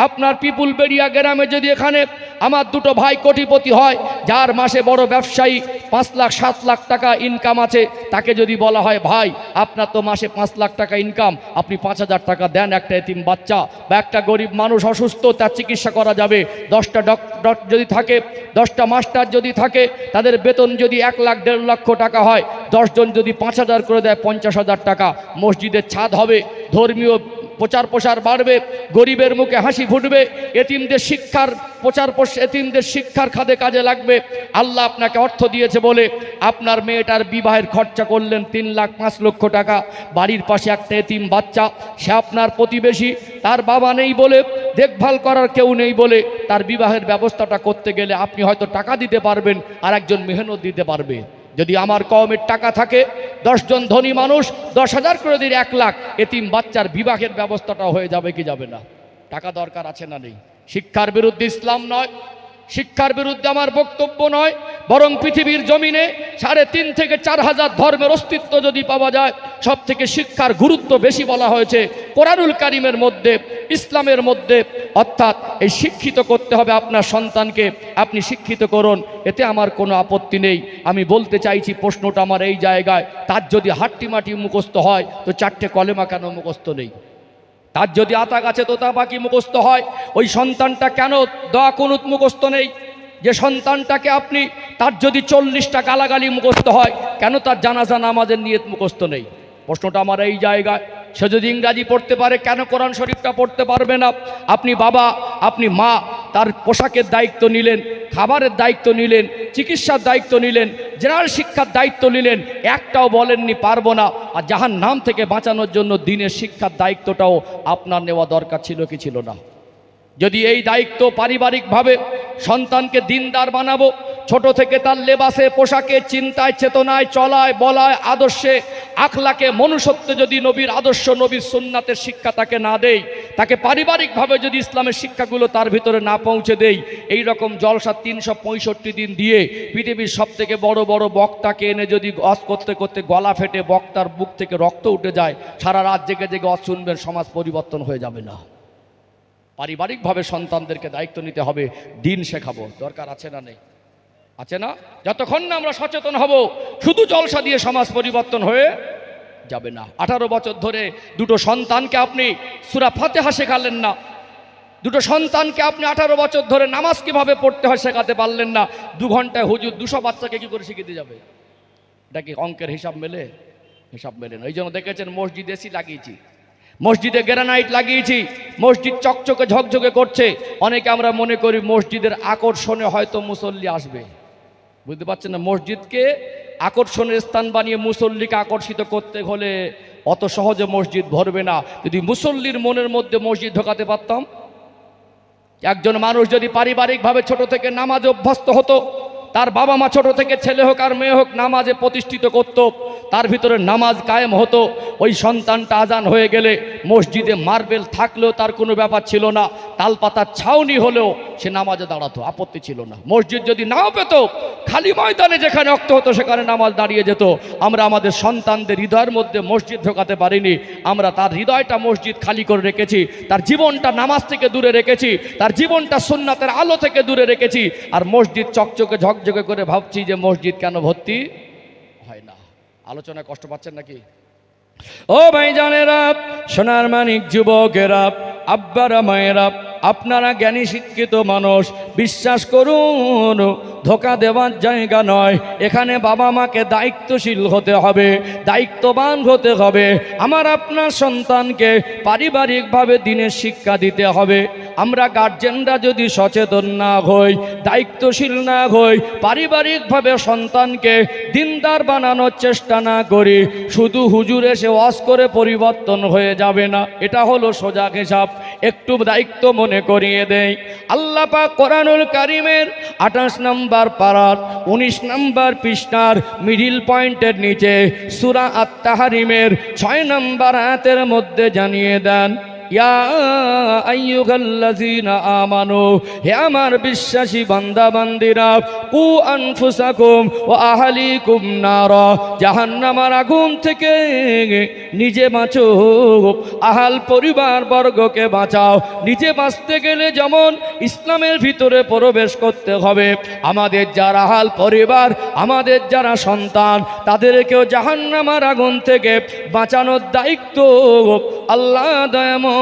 আপনার পিপুল বেরিয়া গ্রামে যদি এখানে আমার দুটো ভাই কোটিপতি হয়, যার মাসে বড় ব্যবসায়ী 5 লাখ 7 লাখ টাকা ইনকাম আছে, তাকে যদি বলা হয় ভাই আপনার তো মাসে 5 লাখ টাকা ইনকাম, আপনি 5,000 টাকা দেন, একটা এতিম বাচ্চা বা একটা গরিব মানুষ অসুস্থ, তার চিকিৎসা করা যাবে। 10টা ডক্টর যদি থাকে, 10টা মাস্টার যদি থাকে, তাদের বেতন যদি 1 লাখ 1.5 লক্ষ টাকা হয়, 10 জন যদি 5,000 করে দেয়, 50,000 টাকা। মসজিদের ছাদ হবে, ধর্মীয় প্রচার প্রসার বাড়বে, গরিবের মুখে হাসি ফুটবে, এতিমদের শিক্ষার প্রচার এতিমদের শিক্ষার খাদে কাজে লাগবে। আল্লাহ আপনাকে অর্থ দিয়েছে বলে আপনার মেয়েটার বিবাহের খরচা করলেন 3 লাখ 5 লক্ষ টাকা, বাড়ির পাশে একটা এতিম বাচ্চা, সে আপনার প্রতিবেশী, তার বাবা নেই বলে, দেখভাল করার কেউ নেই বলে, তার বিবাহের ব্যবস্থাটা করতে গেলে আপনি হয়তো টাকা দিতে পারবেন, আর একজন মেহনত দিতে পারবে। যদি আমার কওমের টাকা থাকে, 10 জন ধনী মানুষ 10,000 করে দিন, 1 লাখ, এতিম বাচ্চার বিবাহের ব্যবস্থাটা হয়ে যাবে কি যাবে না? টাকা দরকার আছে না নেই? শিক্ষার বিরুদ্ধে ইসলাম নয়, শিক্ষার বিরুদ্ধে আমার বক্তব্য নয়, বরং পৃথিবীর জমিনে 3.5 থেকে 4,000 ধর্মের অস্তিত্ব যদি পাওয়া যায়, সব থেকে শিক্ষার গুরুত্ব বেশি বলা হয়েছে কোরআনুল কারীমের মধ্যে, ইসলামের মধ্যে। অর্থাৎ এই শিক্ষিত করতে হবে আপনার সন্তানকে, আপনি শিক্ষিত করুন, এতে আমার কোনো আপত্তি নেই। আমি বলতে চাইছি, প্রশ্নটা আমার এই জায়গায়, তার যদি হাট্টি মাটি মুখস্থ হয়, তো 4টে কলেমা কেন মুখস্থ নেই? তার যদি আতা গাছে তোতা পাখি মুখস্থ হয়, ওই সন্তানটা কেন দোয়া কুনুত মুখস্থ নেই? যে সন্তানটাকে আপনি, তার যদি 40টা গালাগালি মুখস্থ হয়, কেন তার জানাজা নামাজের নিয়ত মুখস্থ নেই? প্রশ্নটা আমার এই জায়গায়। সে যদি ইংরাজি পড়তে পারে, কেন কোরআন শরীফটা পড়তে পারবে না? আপনি বাবা, আপনি মা, তার পোশাকের দায়িত্ব নিলেন, খাবারের দায়িত্ব নিলেন, চিকিৎসার দায়িত্ব নিলেন, জেনারেল শিক্ষার দায়িত্ব নিলেন, একটাও বলেননি পারবো না। আর জাহান্নাম থেকে বাঁচানোর জন্য দিনের শিক্ষার দায়িত্বটাও আপনার নেওয়া দরকার ছিল কি ছিল না? যদি এই দায়িত্ব পারিবারিকভাবে সন্তানকে দিনদার বানাবো, ছোট থেকে তার লেবাসে, পোশাকে, চিন্তায়, চেতনায়, চলায়, বলায়, আদর্শে, আখলাকে, মনুষ্যত্বে যদি নবীর আদর্শ, নবীর সুন্নাতের শিক্ষা তাকে না দেই, তাকে পারিবারিকভাবে যদি ইসলামের শিক্ষাগুলো তার ভিতরে না পৌঁছে দেই, এই রকম জলসা 365 দিন দিয়ে পৃথিবীর সবথেকে বড় বড় বক্তাকে এনে যদি ওয়াজ করতে করতে গলা ফেটে বক্তার বুক থেকে রক্ত উঠে যায়, সারা রাত জেগে জেগে ওয়াজ শুনবেন, সমাজ পরিবর্তন হয়ে যাবে না। পারিবারিকভাবে সন্তানদেরকে দায়িত্ব নিতে হবে, দিন শেখাবো, দরকার আছে না নেই? আছে না? যতক্ষণ না আমরা সচেতন হব, শুধু জলসা দিয়ে সমাজ পরিবর্তন হয়ে যাবে না। 18 বছর ধরে দুটো সন্তানকে আপনি সূরা ফাতিহা শেখালেন না, দুটো সন্তানকে আপনি 18 বছর ধরে নামাজ কিভাবে পড়তে হয় শেখাতে পারলেন না, 2 ঘন্টায় হুজুর 200 বাচ্চাকে কি করে শিখিয়ে যাবে? এটা কি অঙ্কের হিসাব মেলে? হিসাব মেলে না। এই জন্য দেখেছেন মসজিদ এসি লাগিয়েছি, মসজিদে গ্রানাইট লাগিয়েছি, মসজিদ চকচকে ঝকঝকে করছে। অনেকে আমরা মনে করি মসজিদের আকর্ষণে হয়তো মুসল্লি আসবে, বুঝতে পারছেন না? মসজিদকে আকর্ষণের স্থান বানিয়ে মুসল্লিকে আকর্ষিত করতে হলে অত সহজে মসজিদ ভরবে না। যদি মুসল্লির মনের মধ্যে মসজিদ ঢোকাতে পারতাম, একজন মানুষ যদি পারিবারিকভাবে ছোট থেকে নামাজে অভ্যস্ত হতো, তার বাবা মা ছোট থেকে ছেলে হোক আর মেয়ে হোক নামাজে প্রতিষ্ঠিত করত, তার ভিতরে নামাজ কায়েম হতো, ওই সন্তানটা আজান হয়ে গেলে মসজিদে মার্বেল থাকলেও তার কোনো ব্যাপার ছিল না, তালপাতার ছাউনি হলেও সে নামাজে দাঁড়াতো, আপত্তি ছিল না। মসজিদ যদি নাও পেত, খালি ময়দানে যেখানে রক্ত হতো সেখানে নামাজ দাঁড়িয়ে যেত। আমরা আমাদের সন্তানদের হৃদয়ের মধ্যে মসজিদ ঢোকাতে পারিনি, আমরা তার হৃদয়টা মসজিদ খালি করে রেখেছি, তার জীবনটা নামাজ থেকে দূরে রেখেছি, তার জীবনটা সুন্নাতের আলো থেকে দূরে রেখেছি, আর মসজিদ চকচকে ঝকঝকে করে ভাবছি যে মসজিদ কেন ভর্তি হয় না। আলোচনায় কষ্ট পাচ্ছেন নাকি? ও ভাইজানেরা, সোনার মানিক যুবকেরা, আব্বারা, মায়েরা, আপনারা জ্ঞানী শিক্ষিত মানুষ, বিশ্বাস করুন ধোঁকা দেওয়ার জায়গা নয়। এখানে বাবা মাকে দায়িত্বশীল হতে হবে, দায়িত্ববান হতে হবে। আমার আপনার সন্তানকে পারিবারিকভাবে দিনের শিক্ষা দিতে হবে। আমরা গার্জেনরা যদি সচেতন না হই, দায়িত্বশীল না হই, পারিবারিকভাবে সন্তানকে দিনদার বানানোর চেষ্টা না করি, শুধু হুজুর এসে ওয়াজ করে পরিবর্তন হয়ে যাবে না। এটা হলো সোজা হিসাব। একটু দায়িত্ব মনে করিয়ে দেই। আল্লাহ পাক কোরআনুল কারীমের 28 নম্বর পারার 19 নম্বর পৃষ্ঠার মিডিল পয়েন্টের নিচে সূরা আত-তাহরিমের 6 নম্বর আয়াতের মধ্যে জানিয়ে দেন, ইয়া আইয়ুহাল্লাযীনা আমানু, হে আমার বিশ্বাসী বান্দা বান্দিরা, কু আনফুসাকুম ওয়া আহলিকুম নারা, জাহান্নামের আগুন থেকে নিজে বাঁচো, আহাল পরিবার বর্গকে বাঁচাও। নিজে বাঁচতে গেলে যেমন ইসলামের ভিতরে প্রবেশ করতে হবে, আমাদের যারা আহাল পরিবার, আমাদের যারা সন্তান, তাদেরকেও জাহান্নামের আগুন থেকে বাঁচানোর দায়িত্ব আল্লাহ দয়াময়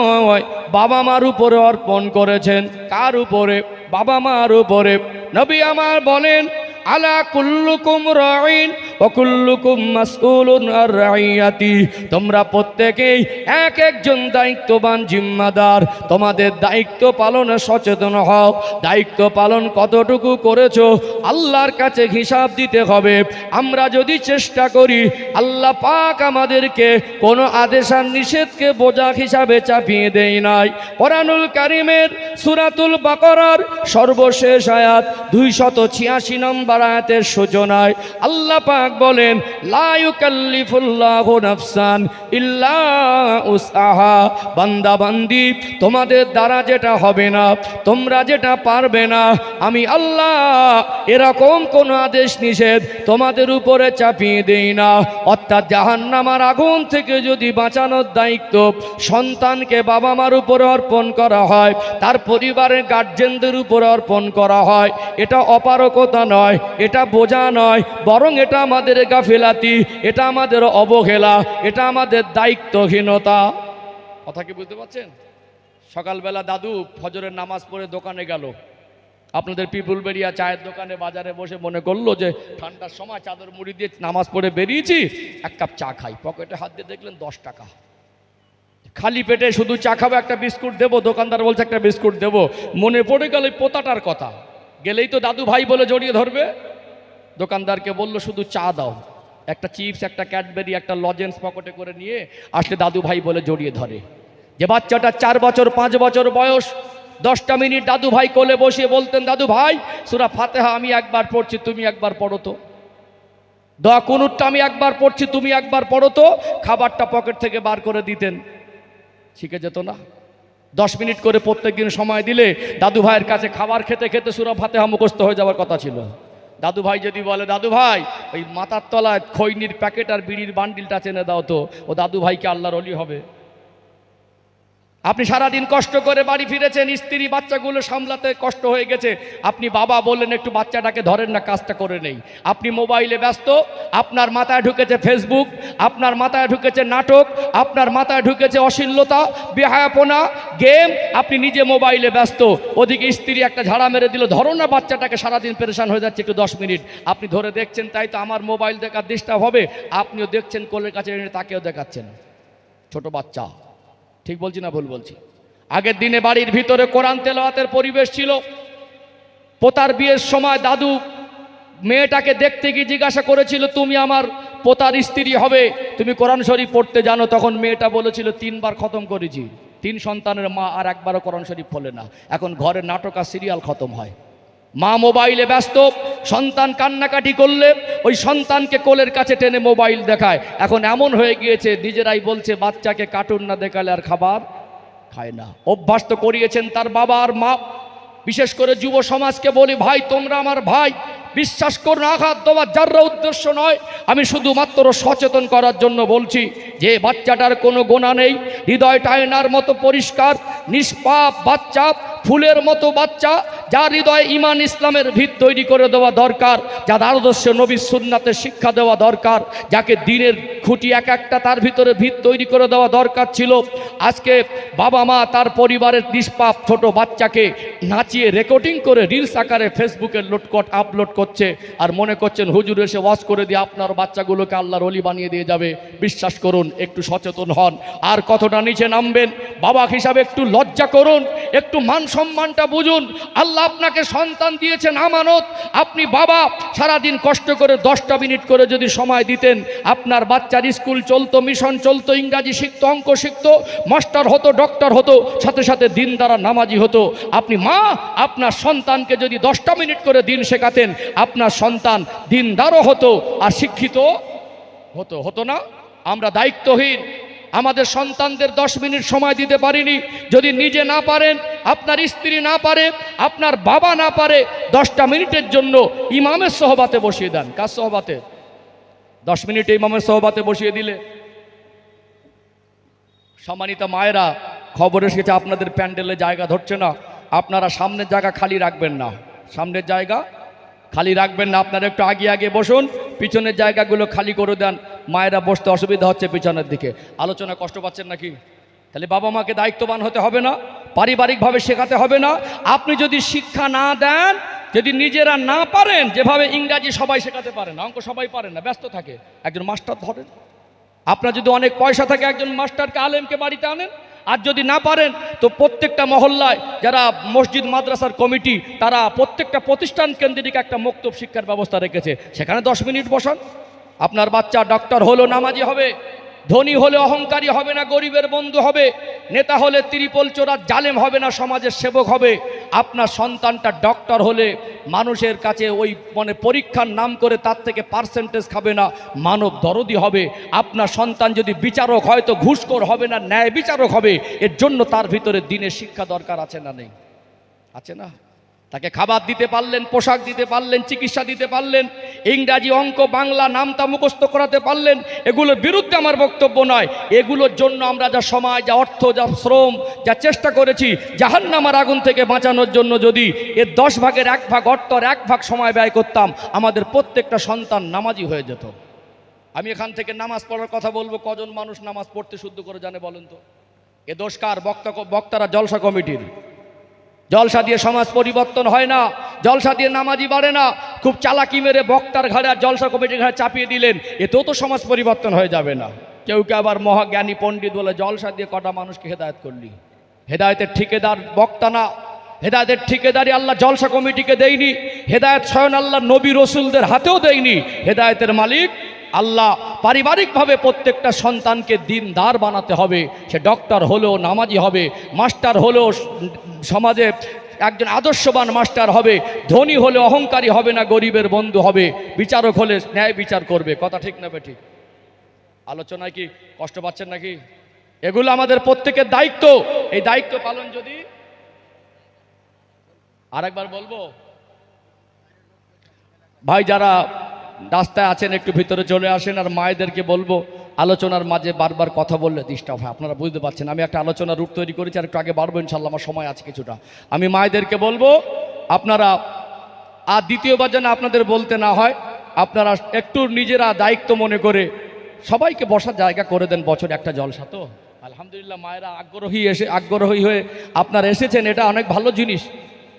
বাবা মার উপরে অর্পণ করেছেন। কার উপরে? বাবা মার উপরে। নবী আমার বলেন, আলা কুল্লুকুম রাঈন ওয়া কুল্লুকুম মাসউলুন আর রাইয়াতি, তোমরা প্রত্যেকেই এক একজন দায়িত্ববান জিম্মাদার। তোমাদের দায়িত্ব পালনে সচেতন হও। দায়িত্ব পালন কতটুকু করেছো আল্লাহর কাছে হিসাব দিতে হবে। আমরা যদি চেষ্টা করি, আল্লাহ পাক আমাদেরকে কোনো আদেশ আর নিষেধকে বোঝা হিসাবে চাপিয়ে দেয় নাই। কোরআনুল কারীমের সূরাতুল বাকারার সর্বশেষ আয়াত 286 নম্বর আয়াতের সূচনায় আল্লাহ পাক বলেন, লা ইউকাল্লিফুল্লাহু নাফসান ইল্লা উসআহা, বান্দা বান্দি তোমাদের দ্বারা যেটা হবে না, তোমরা যেটা পারবে না, আমি আল্লাহ এরকম কোনো আদেশ নিষেধ তোমাদের উপরে চাপিয়ে দেই না। অর্থাৎ জাহান্নামের আগুন থেকে যদি বাঁচানোর দায়িত্ব সন্তানকে বাবা মার উপরে অর্পণ করা হয়, তার পরিবারের গার্জেনদের উপরে অর্পণ করা হয়, এটা অপারগতা নয়, এটা বোঝা নয়, বরং এটা আমাদের গাফিলাতি, এটা আমাদের অবহেলা, এটা আমাদের দায়িত্বহীনতা। কথা কি বুঝতে পারছেন? সকালবেলা দাদু ফজরের নামাজ পড়ে দোকানে গেল, আপনাদের পিপুলবেড়িয়া চায়ের দোকানে বাজারে বসে মনে করলো যে ঠান্ডার সময় চাদর মুড়ি দিয়ে নামাজ পড়ে বেরিয়েছি, এক কাপ চা খাই। পকেটে হাত দিয়ে দেখলেন 10 টাকা। খালি পেটে শুধু চা খাবো, একটা বিস্কুট দেবো, দোকানদার বলছে একটা বিস্কুট দেবো। মনে পড়ে গেল এই পোতাটার কথা। গেলেই তো দাদু ভাই বলে জড়িয়ে ধরবে। দোকানদারকে বলল শুধু চা দাও। একটা চিপস, একটা ক্যাডবেরি, একটা লজেন্স পকেটে করে নিয়ে আসলে দাদু ভাই বলে জড়িয়ে ধরে। যে বাচ্চাটা 4 বছর 5 বছর বয়স, 10টা মিনিট দাদু ভাই কোলে বসিয়ে বলতেন, দাদু ভাই সূরা ফাতিহা আমি একবার পড়ছি, তুমি একবার পড়ো তো। দোয়া কুনুতটা আমি একবার পড়ছি, তুমি একবার পড়ো তো। খাবারটা পকেট থেকে বার করে দিতেন, শিখে যেত না? 10 মিনিট করে প্রত্যেকদিন সময় দিলে দাদু ভাইয়ের কাছে খাবার খেতে খেতে সূরা ফাতিহা মুখস্থ হয়ে যাওয়ার কথা ছিল। দাদু ভাই যদি বলে, দাদু ভাই ওই মাথার তলায় খৈনির প্যাকেট আর বিড়ির বান্ডিলটা চেনে দাও তো, ও দাদু ভাইকে আল্লাহর ওলি হবে। আপনি সারাদিন কষ্ট করে বাড়ি ফিরেছেন, স্ত্রী বাচ্চাগুলো সামলাতে কষ্ট হয়ে গেছে, আপনি বাবা বললেন একটু বাচ্চাটাকে ধরেন না, কাজটা করে নেই। আপনি মোবাইলে ব্যস্ত, আপনার মাথায় ঢুকেছে ফেসবুক, আপনার মাথায় ঢুকেছে নাটক, আপনার মাথায় ঢুকেছে অশ্লীলতা, বেহায়াপনা, গেম, আপনি নিজে মোবাইলে ব্যস্ত। ওদিকে স্ত্রী একটা ঝাড়া মেরে দিল, ধরো না বাচ্চাটাকে, সারাদিন পেরেশান হয়ে যাচ্ছে, একটু 10 মিনিট। আপনি ধরে দেখছেন, তাই তো আমার মোবাইল দেখার ডিস্টার্ব হবে, আপনিও দেখছেন, কোলের কাছে এনে তাকেও দেখাচ্ছেন। ছোট বাচ্চা, ঠিক বলছি না ভুল বলছি? আগের দিনে বাড়ির ভিতরে কোরআন তেলাওয়াতের পরিবেশ ছিল। পোতার বিয়ের সময় দাদু মেয়েটাকে দেখতে গিয়ে জিজ্ঞাসা করেছিল, তুমি আমার পোতার স্ত্রী হবে, তুমি কোরআন শরীফ পড়তে জানো? তখন মেয়েটা বলেছিল 3 বার খতম করেছি। 3 সন্তানের মা আর একবারও কোরআন শরীফ পড়ে না। এখন ঘরে নাটক আর সিরিয়াল খতম হয়। মা মোবাইলে ব্যস্ত, সন্তান কান্নাকাটি করলে ওই সন্তানকে কোলের কাছে টেনে মোবাইল দেখায়। এখন এমন হয়ে গিয়েছে, নিজেরাই বলছে বাচ্চাকে কার্টুন না দেখালে আর খাবার খায় না। অভ্যাস তো করিয়েছেন তার বাবা আর মা। বিশেষ করে যুব সমাজকে বলি, ভাই তোমরা আমার ভাই, বিশ্বাস করুন আঘাত দেওয়ার যারা উদ্দেশ্য নয়, আমি শুধুমাত্র সচেতন করার জন্য বলছি যে বাচ্চাটার কোনো গোনা নেই, হৃদয়টা আয়নার মতো পরিষ্কার, নিষ্পাপ বাচ্চা, ফুলের মতো বাচ্চা, যার হৃদয়ে ঈমান ইসলামের ভিত তৈরি করে দেওয়া দরকার, যার আদর্শ নবী সুন্নাতের শিক্ষা দেওয়া দরকার, যাকে দিনের খুঁটি এক একটা তার ভিতরে ভিত তৈরি করে দেওয়া দরকার ছিল। আজকে বাবা মা তার পরিবারের নিষ্পাপ ছোট বাচ্চাকে নাচিয়ে রেকর্ডিং করে রিলস আকারে ফেসবুকে আপলোড করছে, আর মনে করছেন হুজুর এসে ওয়াজ করে দিয়ে আপনার বাচ্চাগুলোকে আল্লাহর ওলি বানিয়ে দিয়ে যাবে। বিশ্বাস করুন, একটু সচেতন হন, আর কতটা নিচে নামবেন। বাবা হিসাবে একটু লজ্জা করুন, একটু মান সম্মানটা বুঝুন। আল্লাহ আপনাকে সন্তান দিয়েছেন আমানত। আপনি বাবা সারাদিন কষ্ট করে 10টা মিনিট করে যদি সময় দিতেন, আপনার বাচ্চার স্কুল চলতো, মিশন চলতো, ইংরাজি শিখতো, অঙ্ক শিখতো, মাস্টার হতো, ডক্টর হতো, সাথে সাথে দিন দ্বারা নামাজি হতো। আপনি মা আপনার সন্তানকে যদি 10টা মিনিট করে দিন শেখাতেন, আপনার সন্তান দিনদারও হতো আর শিক্ষিত হতো না? আমরা দায়িত্বহীন, আমাদের সন্তানদের 10 মিনিট সময় দিতে পারিনি। যদি নিজে না পারেন, আপনার স্ত্রী না পারে, আপনার বাবা না পারে, 10টা মিনিটের জন্য ইমামের সোহবাতে বসিয়ে দেন। কার সোহবাতে? 10 মিনিটে ইমামের সোহবাতে বসিয়ে দিলে। সম্মানিত মায়েরা, খবর এসেছে আপনাদের প্যান্ডেলে জায়গা ধরছে না। আপনারা সামনের জায়গা খালি রাখবেন না, সামনের জায়গা খালি রাখবেন না। আপনারা একটু আগে বসুন, পিছনের জায়গাগুলো খালি করে দেন। মায়েরা বসতে অসুবিধা হচ্ছে পিছনের দিকে। আলোচনা কষ্ট পাচ্ছেন নাকি? তাহলে বাবা মাকে দায়িত্ববান হতে হবে না? পারিবারিকভাবে শেখাতে হবে না? আপনি যদি শিক্ষা না দেন, যদি নিজেরা না পারেন, যেভাবে ইংরাজি সবাই শেখাতে পারেন, অঙ্ক সবাই পারেন না, ব্যস্ত থাকে, একজন মাস্টার ধরেন। আপনার যদি অনেক পয়সা থাকে, একজন মাস্টারকে আলেমকে বাড়িতে আনেন। আর যদি না পারেন তো প্রত্যেকটা মহল্লায় যারা মসজিদ মাদ্রাসার কমিটি, তারা প্রত্যেকটা প্রতিষ্ঠান কেন্দ্রিক একটা মুক্তব শিক্ষার ব্যবস্থা রেখেছে, সেখানে 10 মিনিট বসান। আপনার বাচ্চা ডক্টর হলো নামাজি হবে, ধনী হলে অহংকারী হবে না, গরিবের বন্ধু হবে, নেতা হলে ত্রিপল চোরা জালেম হবে না, সমাজের সেবক হবে। আপনার সন্তানটা ডক্টর হলে মানুষের কাছে ওই পরীক্ষার নাম করে তার থেকে পার্সেন্টেজ খাবে না, মানব দরদি হবে। আপনার সন্তান যদি বিচারক হয় তো ঘুষখোর হবে না, ন্যায় বিচারক হবে। এর জন্য তার ভিতরে দিনের শিক্ষা দরকার আছে না নেই? আছে না? তাকে খাবার দিতে পারলেন, পোশাক দিতে পারলেন, চিকিৎসা দিতে পারলেন, ইংরাজি, অঙ্ক, বাংলা নামতা মুখস্থ করাতে পারলেন। এগুলোর বিরুদ্ধে আমার বক্তব্য নয়। এগুলোর জন্য আমরা যা সময়, যা অর্থ, যা শ্রম, যা চেষ্টা করেছি জাহান্নামের আগুন থেকে বাঁচানোর জন্য, যদি এর 10 ভাগের 1 ভাগ অর্থ আর 1 ভাগ সময় ব্যয় করতাম, আমাদের প্রত্যেকটা সন্তান নামাজি হয়ে যেত। আমি এখান থেকে নামাজ পড়ার কথা বলবো, কজন মানুষ নামাজ পড়তে শুদ্ধ করে জানে বলেন তো? এ দোষ কার? বক্তারা, জলসা কমিটির। জলসা দিয়ে সমাজ পরিবর্তন হয় না, জলসা দিয়ে নামাজি বাড়ে না। খুব চালাকি মেরে বক্তার ঘাড়ে আর জলসা কমিটির ঘাড়ে চাপিয়ে দিলেন, এতেও তো সমাজ পরিবর্তন হয়ে যাবে না। কেউ আবার মহাজ্ঞানী পণ্ডিত বলে জলসা দিয়ে কটা মানুষকে হেদায়েত করলি। হেদায়েতের ঠিকাদার বক্তা না, হেদায়েতের ঠিকাদারি আল্লাহ জলসা কমিটিকে দেয়নি, হেদায়েত স্বয়ং আল্লাহ নবী রসুলদের হাতেও দেয়নি। হেদায়েতের মালিক আল্লাহ। পারিবারিকভাবে প্রত্যেকটা সন্তানকে দিনদার বানাতে হবে। সে ডক্টর হলেও নামাজি হবে, মাস্টার হলেও সমাজে একজন আদর্শবান মাস্টার হবে, ধনী হলে অহংকারী হবে না, গরিবের বন্ধু হবে, বিচারক হলে ন্যায় বিচার করবে। কথা ঠিক না বেঠিক? আলোচনায় কি কষ্ট পাচ্ছেন নাকি? এগুলো আমাদের প্রত্যেকের দায়িত্ব। এই দায়িত্ব পালন যদি, আরেকবার বলবো ভাই যারা রাস্তায় আছেন একটু ভিতরে চলে আসেন। আর মায়েদেরকে বলবো, আলোচনার মাঝে বারবার কথা বললে ডিস্টার্ব হয়, আপনারা বুঝতে পারছেন। আমি একটা আলোচনার রূপ তৈরি করেছি, আর একটু আগে বাড়বো ইনশাল্লাহ, আমার সময় আছে কিছুটা। আমি মায়েদেরকে বলবো, আপনারা আর দ্বিতীয়বার যেন আপনাদের বলতে না হয়, আপনারা একটু নিজেরা দায়িত্ব মনে করে সবাইকে বসার জায়গা করে দেন। বছর একটা জলসা তো আলহামদুলিল্লাহ, মায়েরা আগ্রহী হয়ে আপনারা এসেছেন, এটা অনেক ভালো জিনিস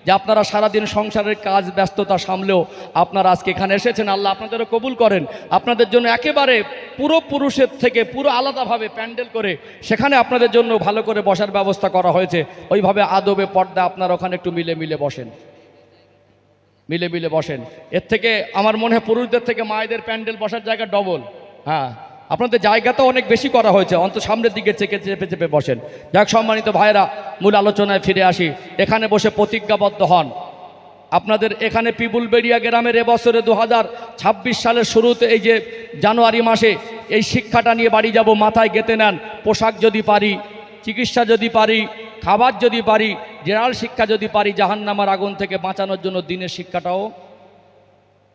যে আপনারা সারাদিন সংসারের কাজ ব্যস্ততা সামলেও আপনারা আজকে এখানে এসেছেন। আল্লাহ আপনাদেরও কবুল করেন। আপনাদের জন্য একেবারে পুরো পুরুষের থেকে পুরো আলাদাভাবে প্যান্ডেল করে সেখানে আপনাদের জন্য ভালো করে বসার ব্যবস্থা করা হয়েছে। ওইভাবে আদবে পর্দা আপনারা ওখানে একটু মিলে বসেন। এর থেকে আমার মনে হয় পুরুষদের থেকে মায়েদের প্যান্ডেল বসার জায়গা ডবল। হ্যাঁ, আপনাদের জায়গা তো অনেক বেশি করা হয়েছে, অন্তত সামনের দিকে চেপে বসেন। যাক সম্মানিত ভাইরা, মূল আলোচনায় ফিরে আসি। এখানে বসে প্রতিজ্ঞাবদ্ধ হন। আপনাদের এখানে পিপুলবেড়িয়া গ্রামের এবছরে 2026 সালের শুরুতে, এই যে জানুয়ারি মাসে এই শিক্ষাটা নিয়ে বাড়ি যাব, মাথায় গেঁথে নেন। পোশাক যদি পারি, চিকিৎসা যদি পারি, খাবার যদি পারি, জেনারেল শিক্ষা যদি পারি, জাহান্নামের আগুন থেকে বাঁচানোর জন্য দিনের শিক্ষাটাও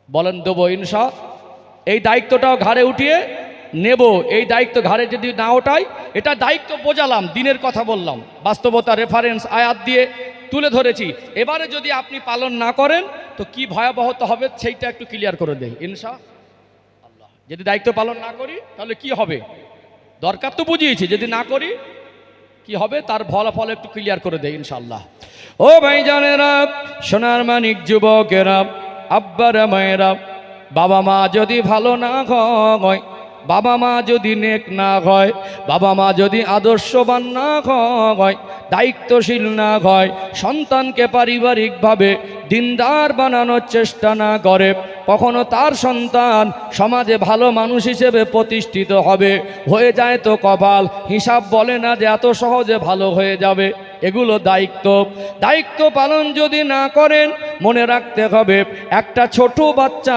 বলেন দেবো ইনশা। এই দায়িত্বটাও ঘাড়ে উঠিয়ে নেব। এই দায়িত্ব ঘাড়ে যদি না ওঠাই, এটা দায়িত্ব বোঝালাম, দিনের কথা বললাম, বাস্তবতা রেফারেন্স আয়াত দিয়ে তুলে ধরেছি। এবারে যদি আপনি পালন না করেন তো কি ভয়াবহতা হবে সেইটা একটু ক্লিয়ার করে দেই ইনশাআল্লাহ। যদি দায়িত্ব পালন না করি তাহলে কি হবে, দরকার তো বুঝিয়েছি, যদি না করি কি হবে তার ফলাফল একটু ক্লিয়ার করে দেয় ইনশাআল্লাহ। ও ভাইজানেরা, সোনার মানিক যুবকেরা, আব্বারা মায়েরা, বাবা মা যদি ভালো না হয়, বাবা মা যদি নেক না হয়, বাবা মা যদি আদর্শবান না হয়, দায়িত্বশীল না হয়, সন্তানকে পারিবারিকভাবে দিনদার বানানোর চেষ্টা না করে, কখনো তার সন্তান সমাজে ভালো মানুষ হিসেবে প্রতিষ্ঠিত হবে, হয়ে যায় তো কপাল, হিসাব বলে না যে এত সহজে ভালো হয়ে যাবে। এগুলো দায়িত্ব পালন যদি না করেন, মনে রাখতে হবে একটা ছোট বাচ্চা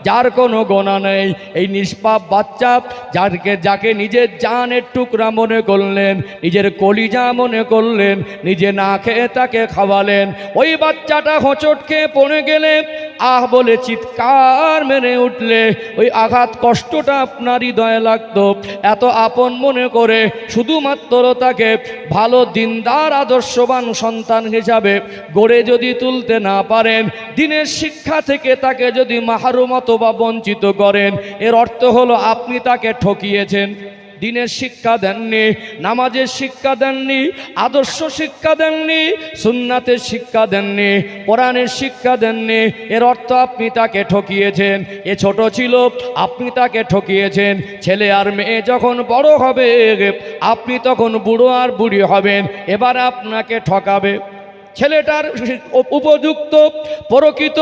যার কোনো গোনা নেই, এই নিষ্পাপ বাচ্চা যাকে নিজের জানের টুকরা মনে করলেন, নিজের কলিজা মনে করলেন, নিজে না খেয়ে তাকে খাওয়ালেন, ওই বাচ্চাটা হোঁচট খেয়ে পড়ে গেলে আহ বলে চিৎকার মেরে উঠলে ওই আঘাত কষ্টটা আপনার হৃদয়ে লাগতো। এত আপন মনে করে শুধুমাত্র তাকে ভালো দিনদার আদর্শবান সন্তান হিসাবে গড়ে যদি তুলতে না পারেন, দিনের শিক্ষা থেকে তাকে যদি মাহরুম অথবা বঞ্চিত করেন, এর অর্থ হলো আপনি তাকে ঠকিয়েছেন। দিনের শিক্ষা দেননি, নামাজের শিক্ষা দেননি, আদর্শ শিক্ষা দেননি, সুন্নাতের শিক্ষা দেননি, কোরআনের শিক্ষা দেননি, এর অর্থ আপনি তাকে ঠকিয়েছেন। এ ছোট ছিল, আপনি তাকে ঠকিয়েছেন। ছেলে আর মেয়ে যখন বড় হবে, আপনি তখন বুড়ো আর বুড়ি হবেন, এবার আপনাকে ঠকাবে। ছেলেটার উপযুক্ত প্রকৃত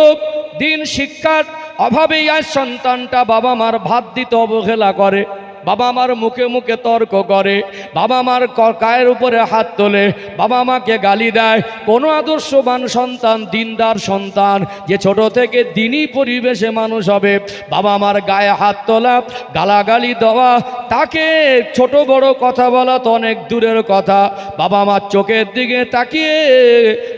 দিন শিক্ষার অভাবেই আজ সন্তানটা বাবা মার ভাত দিতে অবহেলা করে, বাবা মার মুখে মুখে তর্ক করে, বাবা মার গায়ের উপরে হাত তোলে, বাবা মাকে গালি দেয়। কোনো আদর্শবান সন্তান, দিনদার সন্তান যে ছোট থেকে দিনই পরিবেশে মানুষ হবে, বাবা মার গায়ে হাত তোলা, গালাগালি দেওয়া, তাকে ছোট বড় কথা বলা তো অনেক দূরের কথা, বাবা মার চোখের দিকে তাকিয়ে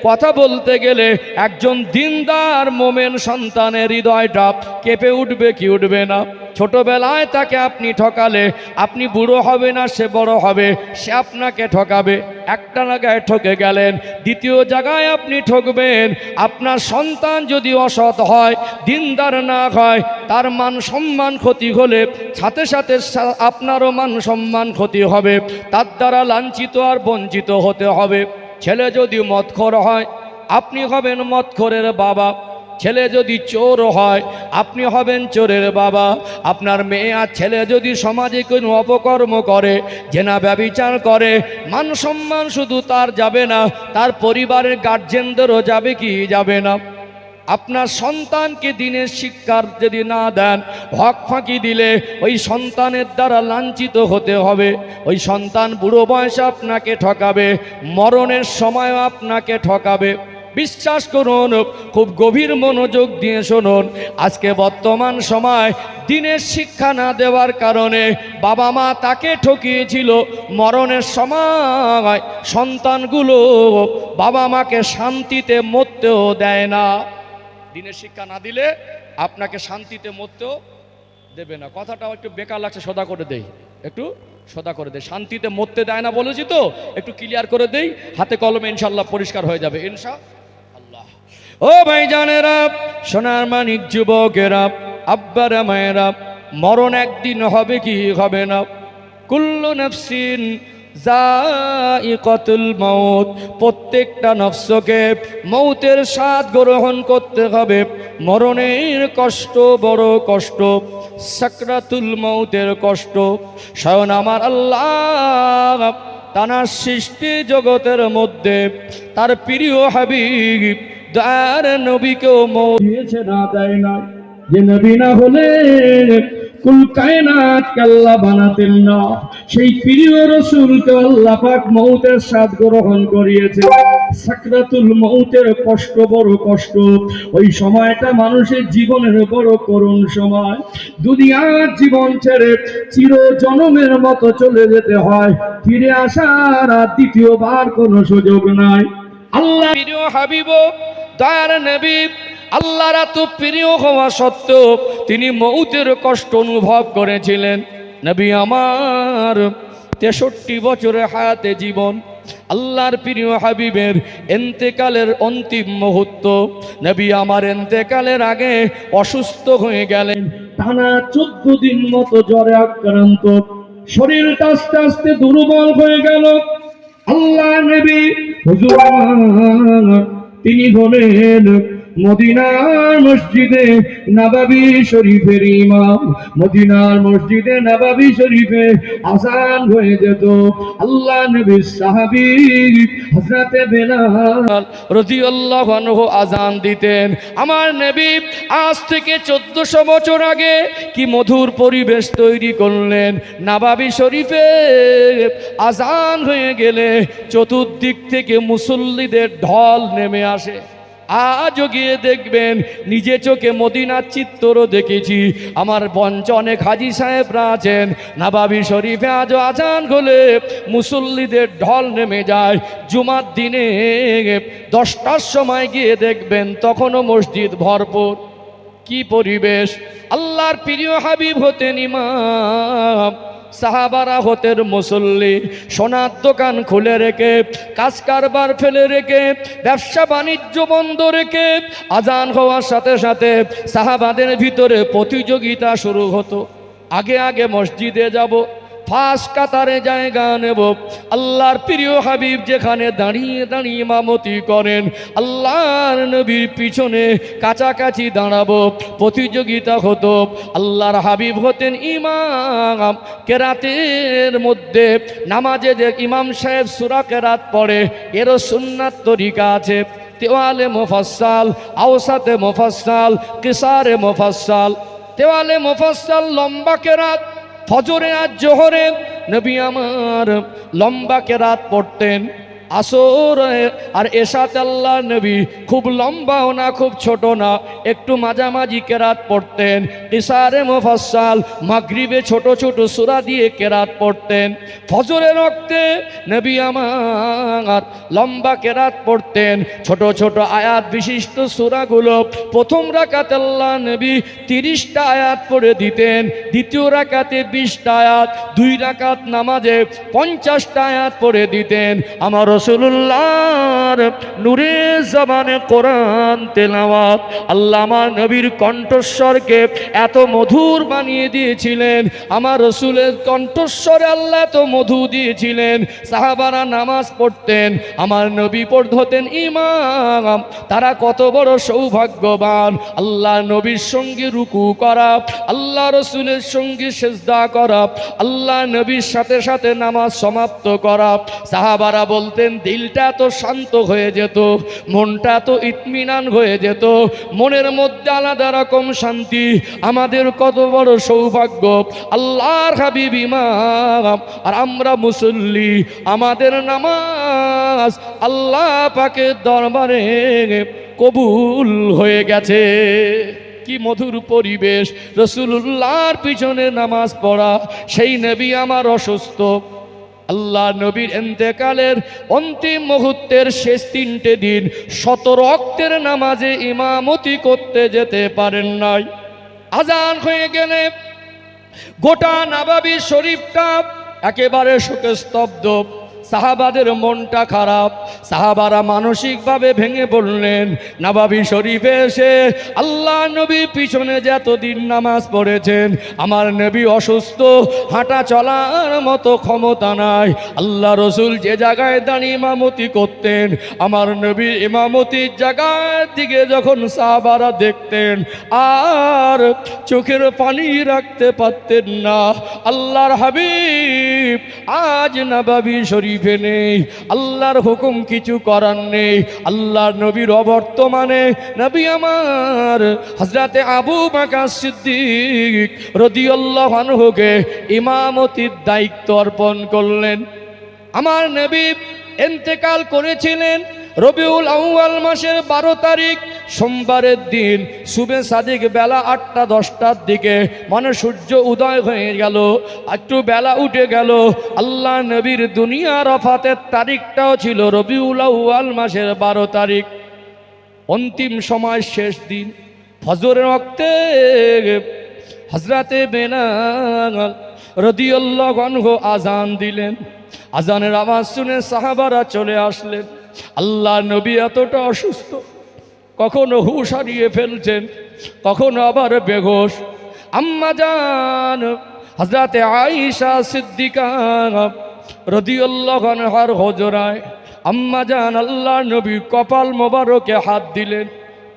কথা বলতে গেলে একজন দিনদার মোমেন সন্তানের হৃদয়টা কেঁপে উঠবে কি উঠবে না? ছোটবেলায় তাকে আপনি ঠকালে, আপনি বুড়ো হবে না, সে বড় হবে, সে আপনাকে ঠকাবে। একটা জায়গায় ঠকে গেলেন, দ্বিতীয় জায়গায় আপনি ঠকবেন। আপনার সন্তান যদি অসৎ হয়, দিনদার না হয়, তার মান সম্মান ক্ষতি হলে সাথে সাথে আপনারও মান সম্মান ক্ষতি হবে, তার দ্বারা লাঞ্ছিত আর বঞ্চিত হতে হবে। ছেলে যদি মদখোর হয়, আপনি হবেন মদখোরের বাবা। ছেলে যদি চোর হয়, আপনি হবেন চোরের বাবা। আপনার মেয়ে আর ছেলে যদি সমাজে কোনো অপকর্ম করে, জেনা ব্যভিচার করে, মান সম্মান শুধু তার যাবে না, তার পরিবারের গার্জেনদেরও যাবে কি যাবে না? আপনার সন্তানকে দিনের শিক্ষার যদি না দেন, হক ফাঁকি দিলে ওই সন্তানের দ্বারা লাঞ্ছিত হতে হবে। ওই সন্তান বুড়ো বয়সে আপনাকে ঠকাবে, মরণের সময়ও আপনাকে ঠকাবে। বিশ্বাস করুন, খুব গভীর মনোযোগ দিয়ে শুনুন, আজকে বর্তমান সময় দিনের শিক্ষা না দেওয়ার কারণে বাবা মা তাকে ঠকিয়েছিল, মরণের সময় সন্তানগুলো বাবা মাকে শান্তিতে মরতেও দেয় না। দিনের শিক্ষা না দিলে আপনাকে শান্তিতে মরতেও দেবে না। কথাটাও একটু বেকার লাগছে, সোজা করে দেই, একটু সোজা করে দেয়। শান্তিতে মরতে দেয় না বলেছি তো, একটু ক্লিয়ার করে দেই, হাতে কলমে ইনশাল্লাহ পরিষ্কার হয়ে যাবে ইনশাআল্লাহ। ও ভাইজানেরা, সোনার মানিক যুবকেরা, আব্বারা মায়েরা, মরণ একদিন হবে কি হবে না? কুল্লু নাফসিন যায়িকাতুল মাউত, প্রত্যেকটা নফসকে মৌতের স্বাদ গ্রহণ করতে হবে। মরণের কষ্ট বড় কষ্ট, সাকরাতুল মৌতের কষ্ট স্বয়ং আমার আল্লাহ তার সৃষ্টি জগতের মধ্যে তার প্রিয় হাবিব দয়ার নবীকেও মৌত দিয়েছে, না দেয় না। যে নবী না হলে কুল কায়নাতকে আল্লাহ বানাতেন না। সেই প্রিয় রাসূলকে আল্লাহ পাক মৌতের স্বাদ গ্রহণ করিয়েছে। সাকরাতুল মৌতের কষ্ট বড় কষ্ট। ওই সময়টা মানুষের জীবনের বড় করুণ সময়। দুনিয়ার জীবন ছেড়ে চির জনমের মতো চলে যেতে হয়, ফিরে আসার আর দ্বিতীয়বার কোনো সুযোগ নাই। আল্লাহ প্রিয় হাবিব দয়ার নবী, আল্লাহর এত প্রিয় হওয়া সত্ত্বেও তিনি মৌতের কষ্ট অনুভব করেছিলেন। নবী আমার 63 বছরের হায়াতে জীবন, আল্লাহর প্রিয় হাবিবের ইন্তেকালের অন্তিম মুহূর্ত, নবী আমার ইন্তেকালের আগে অসুস্থ হয়ে গেলেন। টানা 14 দিন মতো জ্বরে আক্রান্ত, শরীরটা আস্তে আস্তে দুর্বল হয়ে গেল। আল্লাহ নবী হুজুর তিনি হলেন মদিনার মসজিদে নববী শরীফের ইমাম। মদিনার মসজিদে নববী শরীফে আযান হয়ে যেত। আল্লাহ নবীর সাহাবী হযরতে বেলাল রাদিয়াল্লাহু আনহু আযান দিতেন। আমার নবী আজ থেকে 1400 বছর আগে কি মধুর পরিবেশ তৈরি করলেন। নববী শরীফে আযান হয়ে গেলে চতুর্দিক থেকে মুসল্লিদের ঢল নেমে আসে। আজও গিয়ে দেখবেন, নিজে চোখে মদিনার চিত্র দেখেছি। আমার বঞ্চ অনেক হাজি সাহেবরা আছেন, নববী শরীফে আজও আযান হলে মুসল্লিদের ঢল নেমে যায়। জুমার দিনে 10টার সময় গিয়ে দেখবেন তখনও মসজিদ ভরপুর। কি পরিবেশ! আল্লাহর প্রিয় হাবিব হতেন ইমাম, সাহাবারা হতেন মুসল্লি। সোনার দোকান খুলে রেখে, কাজ কারবার ফেলে রেখে, ব্যবসা বাণিজ্য বন্ধ রেখে আযান হওয়ার সাথে সাথে সাহাবাদের ভিতরে প্রতিযোগিতা শুরু হতো। আগে আগে মসজিদে যাব, ফার্স্ট কাতারে জায়গা নেব। আল্লাহর প্রিয় হাবিব যেখানে দাঁড়িয়ে দাঁড়িয়ে ইমামতি করেন, আল্লাহর নবীর পিছনে কাছাকাছি দাঁড়াবো, প্রতিযোগিতা হতো। আল্লাহর হাবিব হতেন ইমাম। কেরাতের মধ্যে নামাজে যে ইমাম সাহেব সূরা কেরাত পড়ে, এরও সুন্নাত তরিকা আছে। তেওয়ালে মুফাসসাল, আওসাতে মুফাসসাল, কিসারে মুফাসসাল। তেওয়ালে মুফাসসাল লম্বা কেরাত, ফজরে আর জোহরে নবী আমার লম্বা কেরাত পড়তেন। আসর আর এশাতে আল্লাহ নবী খুব লম্বাও না খুব ছোট না, একটু মাঝামাঝি কেরাত পড়তেন। ইশারে মুফাসসাল মাগরিবে ছোট ছোট সূরা দিয়ে কেরাত পড়তেন। ফজরের ওয়াক্তে নবী আমার লম্বা কেরাত পড়তেন। ছোট ছোট আয়াত বিশিষ্ট সূরাগুলো প্রথম রাকাতে আল্লাহ নবী 30টা আয়াত পড়ে দিতেন, দ্বিতীয় রাকাতে 20টা আয়াত, 2 রাকাত নামাজে 50টা আয়াত পড়ে দিতেন। আমার রাসূলুল্লাহর নূরে জবানে কোরআন তেলাওয়াত আল্লাহ আমার নবীর কণ্ঠস্বরকে এত মধুর বানিয়ে দিয়েছিলেন। আমার রাসূলের কণ্ঠস্বরে আল্লাহ এত মধু দিয়েছিলেন। সাহাবারা নামাজ পড়তেন, আমার নবী পড়তেন ইমাম। তারা কত বড় সৌভাগ্যবান! আল্লাহ নবীর সঙ্গে রুকু করা, আল্লাহ রাসূলের সঙ্গে সিজদা করা, আল্লাহ নবীর সাথে সাথে নামাজ সমাপ্ত করা। সাহাবারা বলতেন দিলটা তো শান্ত হয়ে যেত, মনটা তো ইতমিনান হয়ে যেত, মনের মধ্যে আলাদা রকম শান্তি। আমাদের কত বড় সৌভাগ্য! আল্লাহর হাবিব ইমাম আর আমরা মুসল্লি। আমাদের নামাজ আল্লাহ পাকের দরবারে কবুল হয়ে গেছে। কি মধুর পরিবেশ! রাসূলুল্লাহর পিছনে নামাজ পড়া। সেই নবী আমার অসুস্থ, আল্লাহ নবীর ইন্তেকালের অন্তিম মুহূর্তের শেষ 3টে দিন 17 ওয়াক্তের নামাজে ইমামতি করতে যেতে পারেন নাই। আযান হয়ে গেলে গোটা নববী শরীফটা একেবারে শোকে স্তব্ধ। সাহাবাদের মনটা খারাপ, সাহাবারা মানসিকভাবে ভেঙে পড়লেন। নববী শরীফে এসে আল্লাহ নবী পিছনে যে এতদিন নামাজ পড়েছেন, আমার নবী অসুস্থ, হাঁটা চলার মতো ক্ষমতা নাই। আল্লাহ রসুল যে জায়গায় দাঁড়িয়ে ইমামতি করতেন, আমার নবী ইমামতির জায়গার দিকে যখন সাহাবারা দেখতেন আর চোখের পানি রাখতে পারতেন না। আল্লাহর হাবিব আজ নববী শরীফ নেই, আল্লাহর হুকুম কিছু করার নেই। আল্লাহর নবীর অবর্তমানে নবী আমার হযরতে আবু বকর সিদ্দিক রাদিয়াল্লাহু আনহুকে ইমামতির দায়িত্ব অর্পণ করলেন। আমার নবী ইন্তেকাল করেছিলেন রবিউল আউয়াল মাসের 12 তারিখ সোমবারের দিন সুবে সাদিক বেলা 8টা-10টার দিকে, মানে সূর্য উদয় হয়ে গেল, একটু বেলা উঠে গেল। আল্লাহ নবীর দুনিয়ার ওফাতের তারিখটাও ছিল রবিউল আউয়াল মাসের 12 তারিখ। অন্তিম সময় শেষ দিন ফজরের ওয়াক্তে হযরতে বেলাল রাদিয়াল্লাহু আনহু আযান দিলেন। আজানের আওয়াজ শুনে সাহাবারা চলে আসলেন। আল্লাহ নবী এতটা অসুস্থ, কখনো হুঁশ হারিয়ে ফেলছেন, কখনো আবার বেঘোষ। আম্মা জান হযরতে আয়েশা সিদ্দিকা রাদিয়াল্লাহু আনহার হুজরায় আম্মা জান আল্লাহ নবী কপাল মোবারকে হাত দিলেন।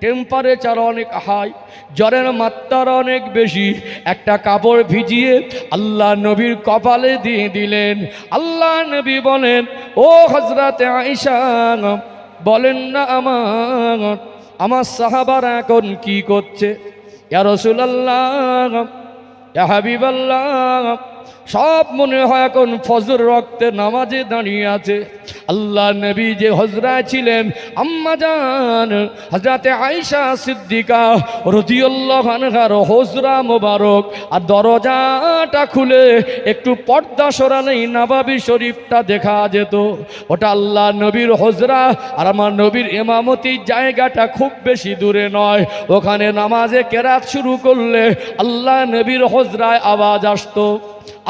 টেম্পারেচার অনেক হাই, জ্বরের মাত্রা অনেক বেশি। একটা কাপড় ভিজিয়ে আল্লাহ নবীর কপালে দিয়ে দিলেন। আল্লাহ নবী বলেন, ও হযরতে আয়েশা, বলেন না আমার সাহাবারা এখন কি করছে? ইয়া রাসূলুল্লাহ, ইয়া হাবিবাল্লাহ, সব মনে হয় এখন ফজর রক্তে নামাজে দাঁড়িয়ে আছে। আল্লাহ নবী যে হজরায় ছিলেন আম্মা জান হযরতে আয়েশা সিদ্দিকা রাদিয়াল্লাহু আনহার হজরা মোবারক, আর দরজাটা খুলে একটু পর্দা সরালেই নববী শরীফটা দেখা যেত। ওটা আল্লাহ নবীর হজরা, আর আমার নবীর ইমামতির জায়গাটা খুব বেশি দূরে নয়। ওখানে নামাজে কেরাত শুরু করলে আল্লাহ নবীর হজরায় আওয়াজ আসতো।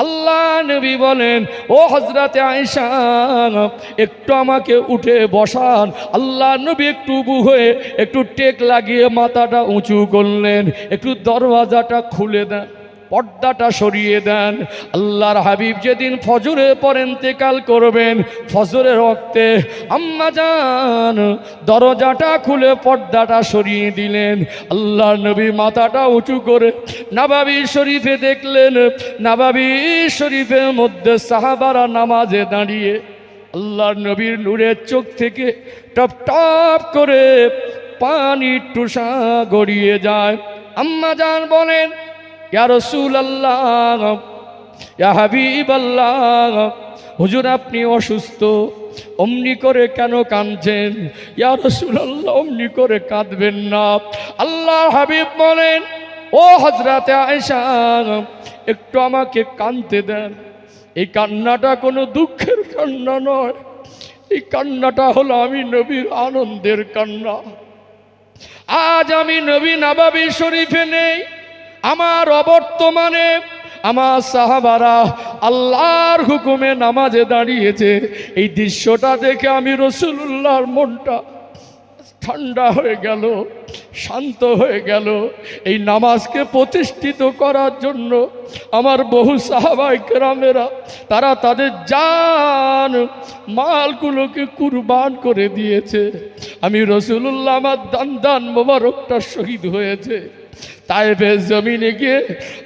আল্লাহ নবী বলেন, ও হযরতে আয়েশা, একটু আমাকে উঠে বসান। আল্লাহ নবী একটু হয়ে একটু টেক লাগিয়ে মাথাটা উঁচু করলেন, একটু দরওয়াজাটা খুলে দেন, পর্দাটা সরিয়ে দেন। আল্লাহর হাবিব যেদিন ফজরে পর ইন্তেকাল করবেন, ফজরের ওয়াক্তে আম্মা জান দরজাটা খুলে পর্দাটা সরিয়ে দিলেন। আল্লাহ নবী মাথাটা উঁচু করে নববী শরীফে দেখলেন, নববী শরীফের মধ্যে সাহাবারা নামাজে দাঁড়িয়ে আল্লাহর নবীর নূরের চোখ থেকে টপ টপ করে পানি টুসা গড়িয়ে যায়। আম্মা জান বলেন, ইয়া রাসূলুল্লাহ, ইয়া হাবিবাল্লাহ, হুজুর আপনি অসুস্থ, অমনি করে কেন কাঁদছেন? ইয়া রাসূলুল্লাহ, অমনি করে কাঁদবেন না। আল্লাহ হাবিব বলেন, ও হযরতে আয়েশা, একটু আমাকে কাঁদতে দেন। এই কান্নাটা কোনো দুঃখের কান্না নয়, এই কান্নাটা হলো আমি নবীর আনন্দের কান্না। আজ আমি নবী নববী শরীফে নেই, আমার অবর্তমানে আমার সাহাবারা আল্লাহর হুকুমে নামাজে দাঁড়িয়েছে। এই দৃশ্যটা দেখে আমি রাসূলুল্লাহর মনটা ঠান্ডা হয়ে গেল, শান্ত হয়ে গেল। এই নামাজকে প্রতিষ্ঠিত করার জন্য আমার বহু সাহাবায়ে কেরামেরা তারা তাদের জান মালগুলোকে কুরবান করে দিয়েছে। আমি রাসূলুল্লাহ আমার দান মোবারকটা শহীদ হয়েছে। তায়েফের জমিনে গিয়ে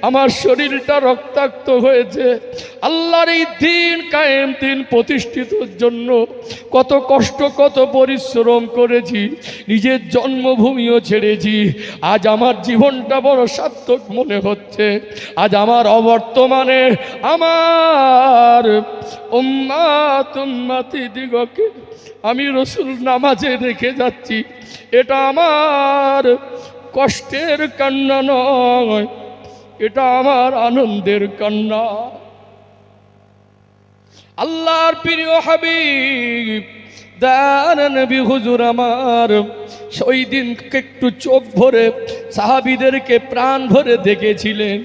আমার শরীরটা রক্তাক্ত হয়েছে। আল্লাহর এই দিন কায়েম, দিন প্রতিষ্ঠিতর জন্য কত কষ্ট, কত পরিশ্রম করেছি, নিজের জন্মভূমিও ছেড়েছি। আজ আমার জীবনটা বড় সার্থক মনে হচ্ছে। আজ আমার অবর্তমানে আমার উম্মাতি দিগকে আমি রাসূল নামাজে রেখে যাচ্ছি। এটা আমার কষ্টের কান্না নয়, এটা আমার আনন্দের কান্না। আল্লাহর প্রিয় হাবিব দান নবী হুজুর আমার ওই দিন একটু চোখ ভরে সাহাবীদেরকে প্রাণ ভরে দেখেছিলেন।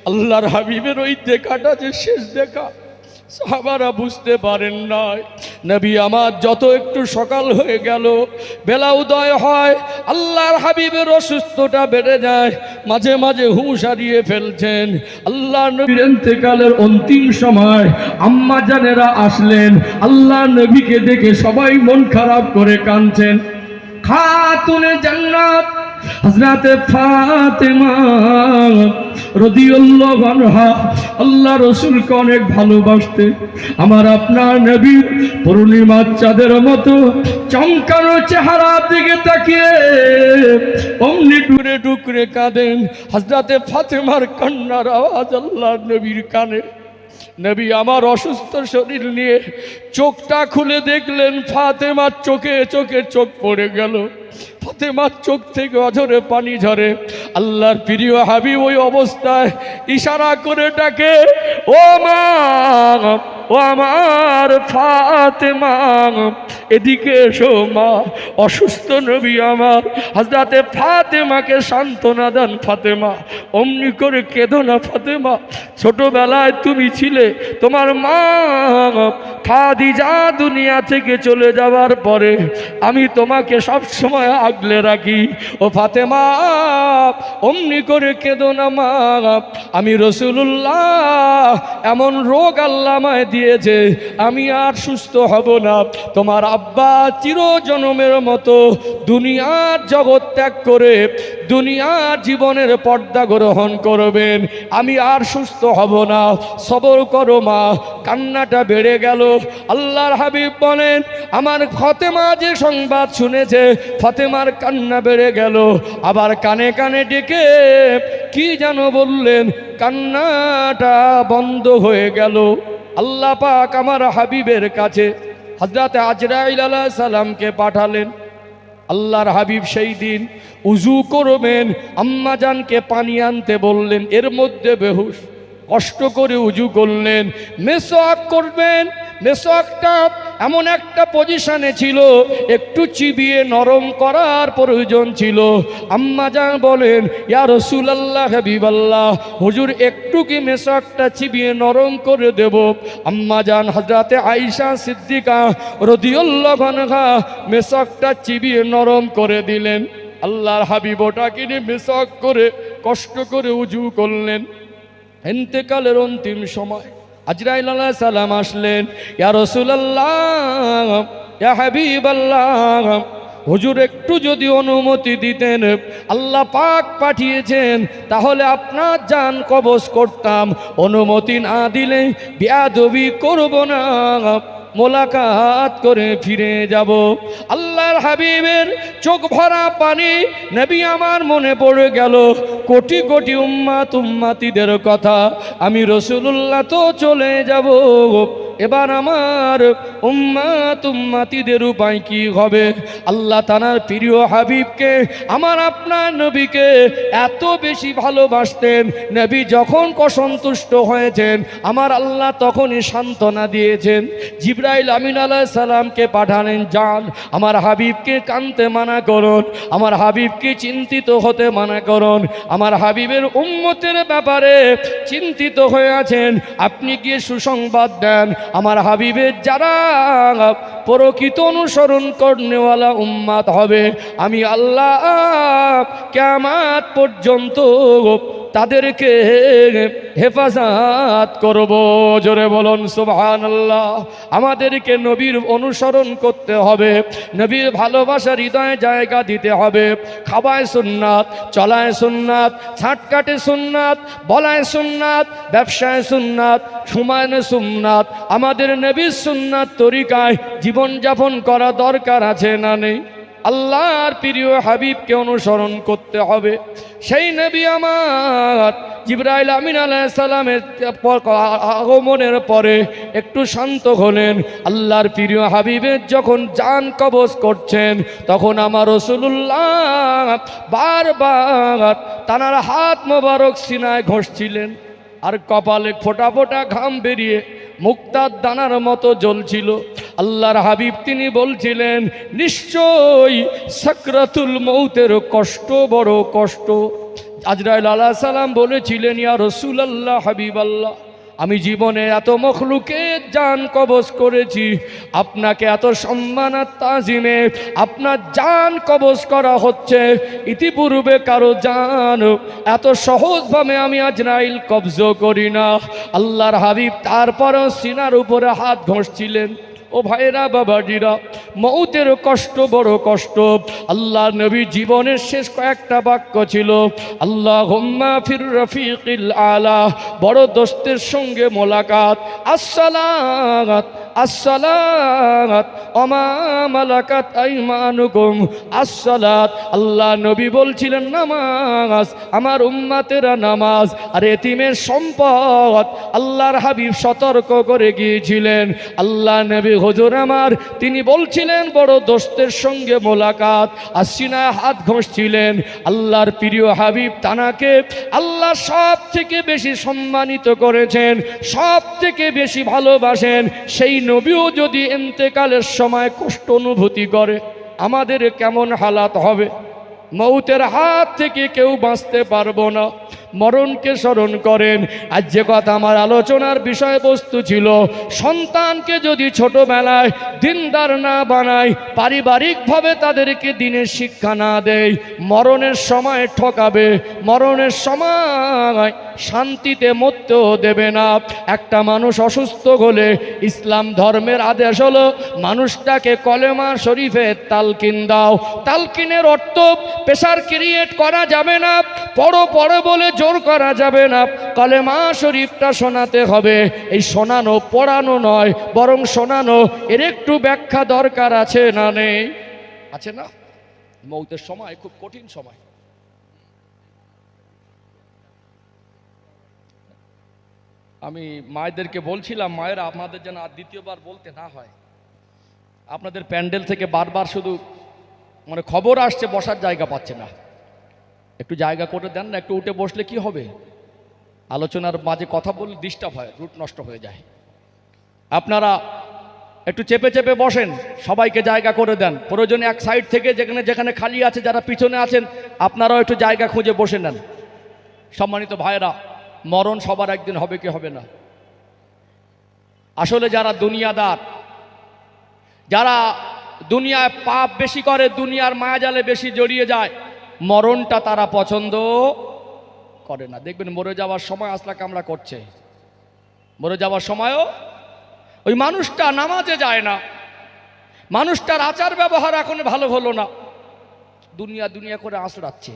আল্লাহর হাবিবের ওই দেখাটা যে শেষ দেখা, সাহাবারা বুঝতে পারেন নাই। নবী আমার যত একটু সকাল হয়ে গেল, বেলা উদয় হয়, আল্লাহর হাবিবের অসুস্থতা বেড়ে যায়, মাঝে মাঝে হুঁশ হারিয়ে ফেলছেন। আল্লাহ নবীর ইন্তেকালের অন্তিম সময় আম্মা জানেরা আসলেন। আল্লাহ নবীকে দেখে সবাই মন খারাপ করে কাঁদছেন। খাতুনে জান্নাত হযরতে ফাতেমা রাদিয়াল্লাহু আনহা আল্লাহ রাসূলকে অনেক ভালোবাসতেন। আমার আপনার নবীর পূর্ণিমার চাঁদের মতো চমকানো চেহারার দিকে তাকিয়ে অমনি টুকরে টুকরে কাঁদেন। হযরতে ফাতেমার কান্নার আওয়াজ আল্লাহর নবীর কানে। নবী আমার অসুস্থ শরীর নিয়ে চোখটা খুলে দেখলেন, ফাতেমার চোখে চোখে চোখ পড়ে গেল। ফাতেমার চোখ থেকে অঝরে পানি ঝরে। আল্লাহর প্রিয় হাবিব ওই অবস্থায় ইশারা করে ডাকে, ও মা, ও আমার ফাতেমা এদিকে এসো মা, অসুস্থ নবী আমার হযরতে ফাতেমাকে সান্ত্বনা দেন। ফাতেমা অমনি করে কেঁদো না ফাতেমা, ছোটবেলায় তুমি ছিলে, তোমার মা খাদিজা দুনিয়া থেকে চলে যাওয়ার পরে আমি তোমাকে সব সময় আগলে রাখি। ও ফাতেমা অমনি করে কেঁদো না মা, আমি রাসূলুল্লাহ এমন রোগ আল্লাহ আমায় দিয়েছে, আমি আর সুস্থ হব না। তোমার আব্বা চিরজনমের মতো দুনিয়ার জগৎ ত্যাগ করে দুনিয়ার জীবনের পর্দা গ্রহণ করবেন, আমি আর সুস্থ হব না, সবর করো মা। কান্নাটা বেড়ে গেল। আল্লাহর হাবিব বলেন, আমার ফাতেমা যে সংবাদ শুনেছে, ফাতেমার কান্না বেড়ে গেল। আবার কানে কানে ডেকে কি যেন বললেন, কান্নাটা বন্ধ হয়ে গেল। আল্লাহ পাক আমার হাবিবের কাছে হযরত আজরাইল আলাইহিস সালামকে পাঠালেন। আল্লাহর হাবিব সেই দিন উজু করবেন, আম্মাজানকে পানি আনতে বললেন, এর মধ্যে বেহুশ। কষ্ট করে উজু করলেন, মেসওয়াক করবেন, মেসওয়াকটা এমন একটা পজিশনে ছিল একটু চিবিয়ে নরম করার প্রয়োজন ছিল। আম্মাজান বলেন, ইয়া রাসূলুল্লাহ হাবিবাল্লাহ, হুজুর একটু কি মেসওয়াকটা চিবিয়ে নরম করে দেব? আম্মাজান হযরতে আয়েশা সিদ্দিকা রাদিয়াল্লাহু আনহা মেসওয়াকটা চিবিয়ে নরম করে দিলেন। আল্লাহর হাবিব ওটাকে নিয়ে মেসওয়াক করে কষ্ট করে উজু করলেন। ইন্তেকালের অন্তিম সময় আজরাইল আলাইহিস সালাম আসলেন, ইয়া রাসূলুল্লাহ, ইয়া হাবিবাল্লাহ, হুজুর একটু যদি অনুমতি দিতেন, আল্লাহ পাক পাঠিয়েছেন, তাহলে আপনার জান কবজ করতাম। অনুমতি না দিলে বেয়াদবি করব না, মোলাকাত করে ফিরে যাব। আল্লাহর হাবিবের চোখ ভরা পানি। নবী আমার মনে পড়ে গেল কোটি কোটি উম্মাতিদের কথা। আমি রাসূলুল্লাহ তো চলে যাব, এবার আমার উম্মাতিদের উপায় কি হবে? আল্লাহ তাআলার প্রিয় হাবিবকে, আমার আপনার নবীকে এত বেশি ভালোবাসতেন। নবী যখন অসন্তুষ্ট হয়েছেন, আমার আল্লাহ তখনই সান্ত্বনা দিয়েছেন। জিবরাইল আমিন আলাইহিস সালামকে পাঠালেন, যান আমার হাবিবকে কাঁদতে মানা করুন, আমার হাবিবকে চিন্তিত হতে মানা করুন, আমার হাবিবের উম্মতের ব্যাপারে চিন্তিত হয়ে আছেন, আপনি গিয়ে সুসংবাদ দেন। আমার হাবিবের যারা প্রকৃত অনুসরণ করনেওয়ালা উম্মাত হবে, আমি আল্লাহ কিয়ামত পর্যন্ত তাদেরকে হেফাজত করব। জোরে বলুন সুবহানাল্লাহ। আমাদেরকে নবীর অনুসরণ করতে হবে, নবীর ভালোবাসা হৃদয়ে জায়গা দিতে হবে। খাওয়ায় সুন্নাত, চলায় সুন্নাত, ছাটকাটে সুন্নাত, বলায় সুন্নাত, ব্যবসায় সুন্নাত, সুমানে সুন্নাত। আমাদের নবীর সুন্নাত তরিকায় জীবনযাপন করা দরকার আছে না নেই? আল্লাহর প্রিয় হাবিবকে অনুসরণ করতে হবে। সেই নবী আমার জিবরাইল আমিন আলাইহিস সালামের আগমনের পরে একটু শান্ত হলেন। আল্লাহর প্রিয় হাবিবের যখন জান কবজ করছেন, তখন আমার রাসূলুল্লাহ বারবার তানার হাত মোবারক সিনায় ঘষছিলেন, আর কপালে ফোঁটা ফোঁটা ঘাম বেরিয়ে মুক্তার দানার মতো জ্বলছিল। আল্লাহর হাবিব তিনি বলছিলেন, নিশ্চয়ই সাকরাতুল মৌতের কষ্ট বড় কষ্ট। আজরাইল আলাইহিস সালাম বলেছিলেন, ইয়া রাসূলুল্লাহ হাবিবাল্লাহ, আমি জীবনে এত মখলুকের জান কবজ করেছি, আপনাকে এত সম্মান আর তাজিমে আপনার জান কবজ করা হচ্ছে। ইতিপূর্বে কারো জান এত সহজভাবে আমি আজরাইল কবজ করি না। আল্লাহর হাবিব তারপরও সিনার উপরে হাত ঘষছিলেন। ও ভাইরা বাবাজিরা, মৌতের কষ্ট বড় কষ্ট। আল্লাহ নবী জীবনের শেষ কয়েকটা বাক্য ছিল, আল্লাহুম্মা ফির রফিকিল আলা, বড় দোস্তের সঙ্গে মোলাকাত, আসসালাত আসসালাত ওমা মালাকাত আইমানুকুম আসসালাত। আল্লাহ নবী বলছিলেন নামাজ, আমার উম্মতেরা নামাজ। আর এতিমের সম্পদ আল্লাহর হাবিব সতর্ক করে গিয়েছিলেন। আল্লাহ নবী হুজুর আমার তিনি বলছিলেন বড় দোস্তের সঙ্গে মোলাকাত, আর সিনায় হাত ঘষছিলেন। আল্লাহর প্রিয় হাবিব তানাকে আল্লাহ সব থেকে বেশি সম্মানিত করেছেন, সব থেকে বেশি ভালোবাসেন। সেই নবীও যদি ইন্তেকালের সময় কষ্ট অনুভূতি করে, আমাদের কেমন হালাত হবে? মৌতের হাত থেকে কেউ বাঁচতে পারবো না, মরণকে স্মরণ করেন। আজ যে কথা আমার আলোচনার বিষয়বস্তু ছিল, সন্তানকে যদি ছোটবেলায় দিনদার না বানায়, পারিবারিকভাবে তাদেরকে দিনের শিক্ষা না দেয়, মরণের সময় ঠকাবে, মরণের সময় শান্তিতে মরতেও দেবে না। একটা মানুষ অসুস্থ হলে ইসলাম ধর্মের আদেশ হলো মানুষটাকে কলেমা শরীফের তালকিন দাও। তালকিনের অর্থ প্রেশার ক্রিয়েট করা যাবে না, পড়ো পড়ো বলে জোর করা যাবে না, কলেমা শরীফটা শোনাতে হবে। এই শোনানো পড়ানো নয়, বরং শোনানো। এর একটু ব্যাখ্যা দরকার আছে না নেই? আছে না? মৌতের সময় খুব কঠিন সময়। আমি মায়েদেরকে বলছিলাম, মায়েরা আপনাদের যেন আর দ্বিতীয়বার বলতে না হয়। আপনাদের প্যান্ডেল থেকে বারবার শুধু মানে খবর আসছে বসার জায়গা পাচ্ছে না, একটু জায়গা করে দেন না। একটু উঠে বসলে কি হবে? আলোচনার মাঝে কথা বললে ডিস্টার্ব হয়, রুট নষ্ট হয়ে যায়। আপনারা একটু চেপে চেপে বসেন, সবাইকে জায়গা করে দেন। প্রয়োজনে এক সাইড থেকে যেখানে যেখানে খালি আছে, যারা পিছনে আছেন আপনারাও একটু জায়গা খুঁজে বসে নেন। সম্মানিত ভাইয়েরা, মরণ সবার একদিন হবে কি হবে না? আসলে যারা দুনিয়াদার, যারা দুনিয়ায় পাপ বেশি করে, দুনিয়ার মায়াজালে বেশি জড়িয়ে যায়, মরণটা তারা পছন্দ করে না। দেখবেন মরে যাওয়ার সময় আসলা কামড়া করছে, মরে যাওয়ার সময়ও ওই মানুষটা নামাজে যায় না, মানুষটার আচার ব্যবহার এখন ভালো হলো না, দুনিয়া দুনিয়া করে আঁচড়াচ্ছে।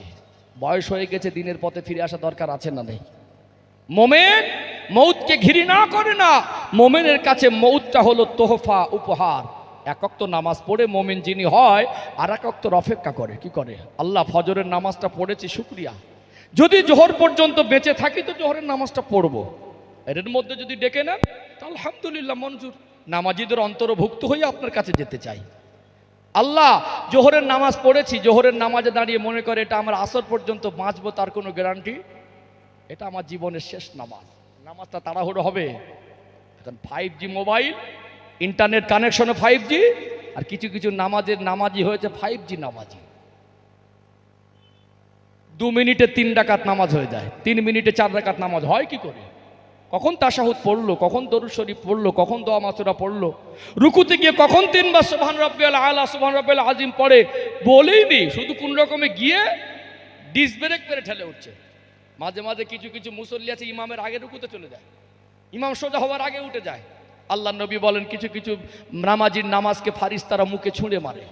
বয়স হয়ে গেছে, দিনের পথে ফিরে আসা দরকার আছে না নেই? মোমেন মৌতকে ঘৃণা করে না, মোমেনের কাছে মৌতটা হলো তোহফা, উপহার। এক ওয়াক্ত নামাজ পড়ে মোমেন যিনি হয়, আর এক ওয়াক্তের অপেক্ষা করে। কি করে? আল্লাহ ফজরের নামাজটা পড়েছি, শুকরিয়া। যদি জোহর পর্যন্ত বেঁচে থাকি তো জোহরের নামাজটা পড়বো। এর মধ্যে যদি ডেকে নেন তা আলহামদুলিল্লাহ, মঞ্জুর। নামাজিদের অন্তর্ভুক্ত হয়ে আপনার কাছে যেতে চাই। আল্লাহ জোহরের নামাজ পড়েছি, জোহরের নামাজে দাঁড়িয়ে মনে করে এটা আমার আসর পর্যন্ত বাঁচবো, তার কোনো গ্যারান্টি? এটা আমার জীবনের শেষ নামাজ। নামাজটা তাড়াহুড়ো হবে। এখন 5G মোবাইল, ইন্টারনেট কানেকশনে 5G, আর কিছু কিছু নামাজি হয়েছে 5G নামাজি। 2 মিনিটে 3 রাকাত নামাজ হয়ে যায়, 3 মিনিটে 4 রাকাত নামাজ হয় কি করে? কখন তাশাহুদ পড়লো, কখন দরুদ শরীফ পড়লো, কখন দোয়া মাসুরা পড়লো, রুকুতে গিয়ে কখন 3 বার সুবহান রাব্বিয়াল আলা সুবহান রাব্বিয়াল আযীম পড়ে বলেই নি, শুধু কোন রকমে গিয়ে ডিস ব্রেক মেরে ঠেলে উঠছে। মাঝে মাঝে কিছু কিছু মুসল্লি আছে ইমামের আগে রুকুতে চলে যায়, ইমাম সোজা হওয়ার আগে উঠে যায়। আল্লাহ নবী বলেন কিছু কিছু নামাজির নামাজকে ফারিস্তারা মুখে ছুঁড়ে মারে।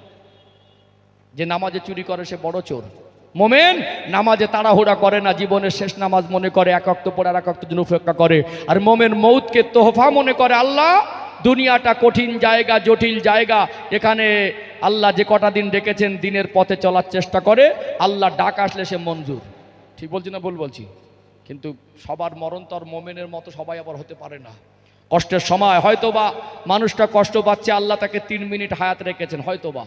যে নামাজে চুরি করে সে বড় চোর। মোমেন নামাজে তাড়াহুড়া করে না, জীবনের শেষ নামাজ মনে করে, এক ওয়াক্ত পড়ে আর এক ওয়াক্ত জন্য উপেক্ষা করে। আর মোমেন মৌতকে তোহফা মনে করে। আল্লাহ দুনিয়াটা কঠিন জায়গা, জটিল জায়গা, এখানে আল্লাহ যে কটা দিন ডেকেছেন দিনের পথে চলার চেষ্টা করে, আল্লাহ ডাক আসলে সে মঞ্জুর। ঠিক বলছি না ভুল বলছি? কিন্তু সবার মরণ তো আর মোমেনের মতো সবাই আবার হতে পারে না। কষ্টের সময় হয়তোবা মানুষটা কষ্ট পাচ্ছে, আল্লাহ তাকে 3 মিনিট হায়াত রেখেছেন, হয়তোবা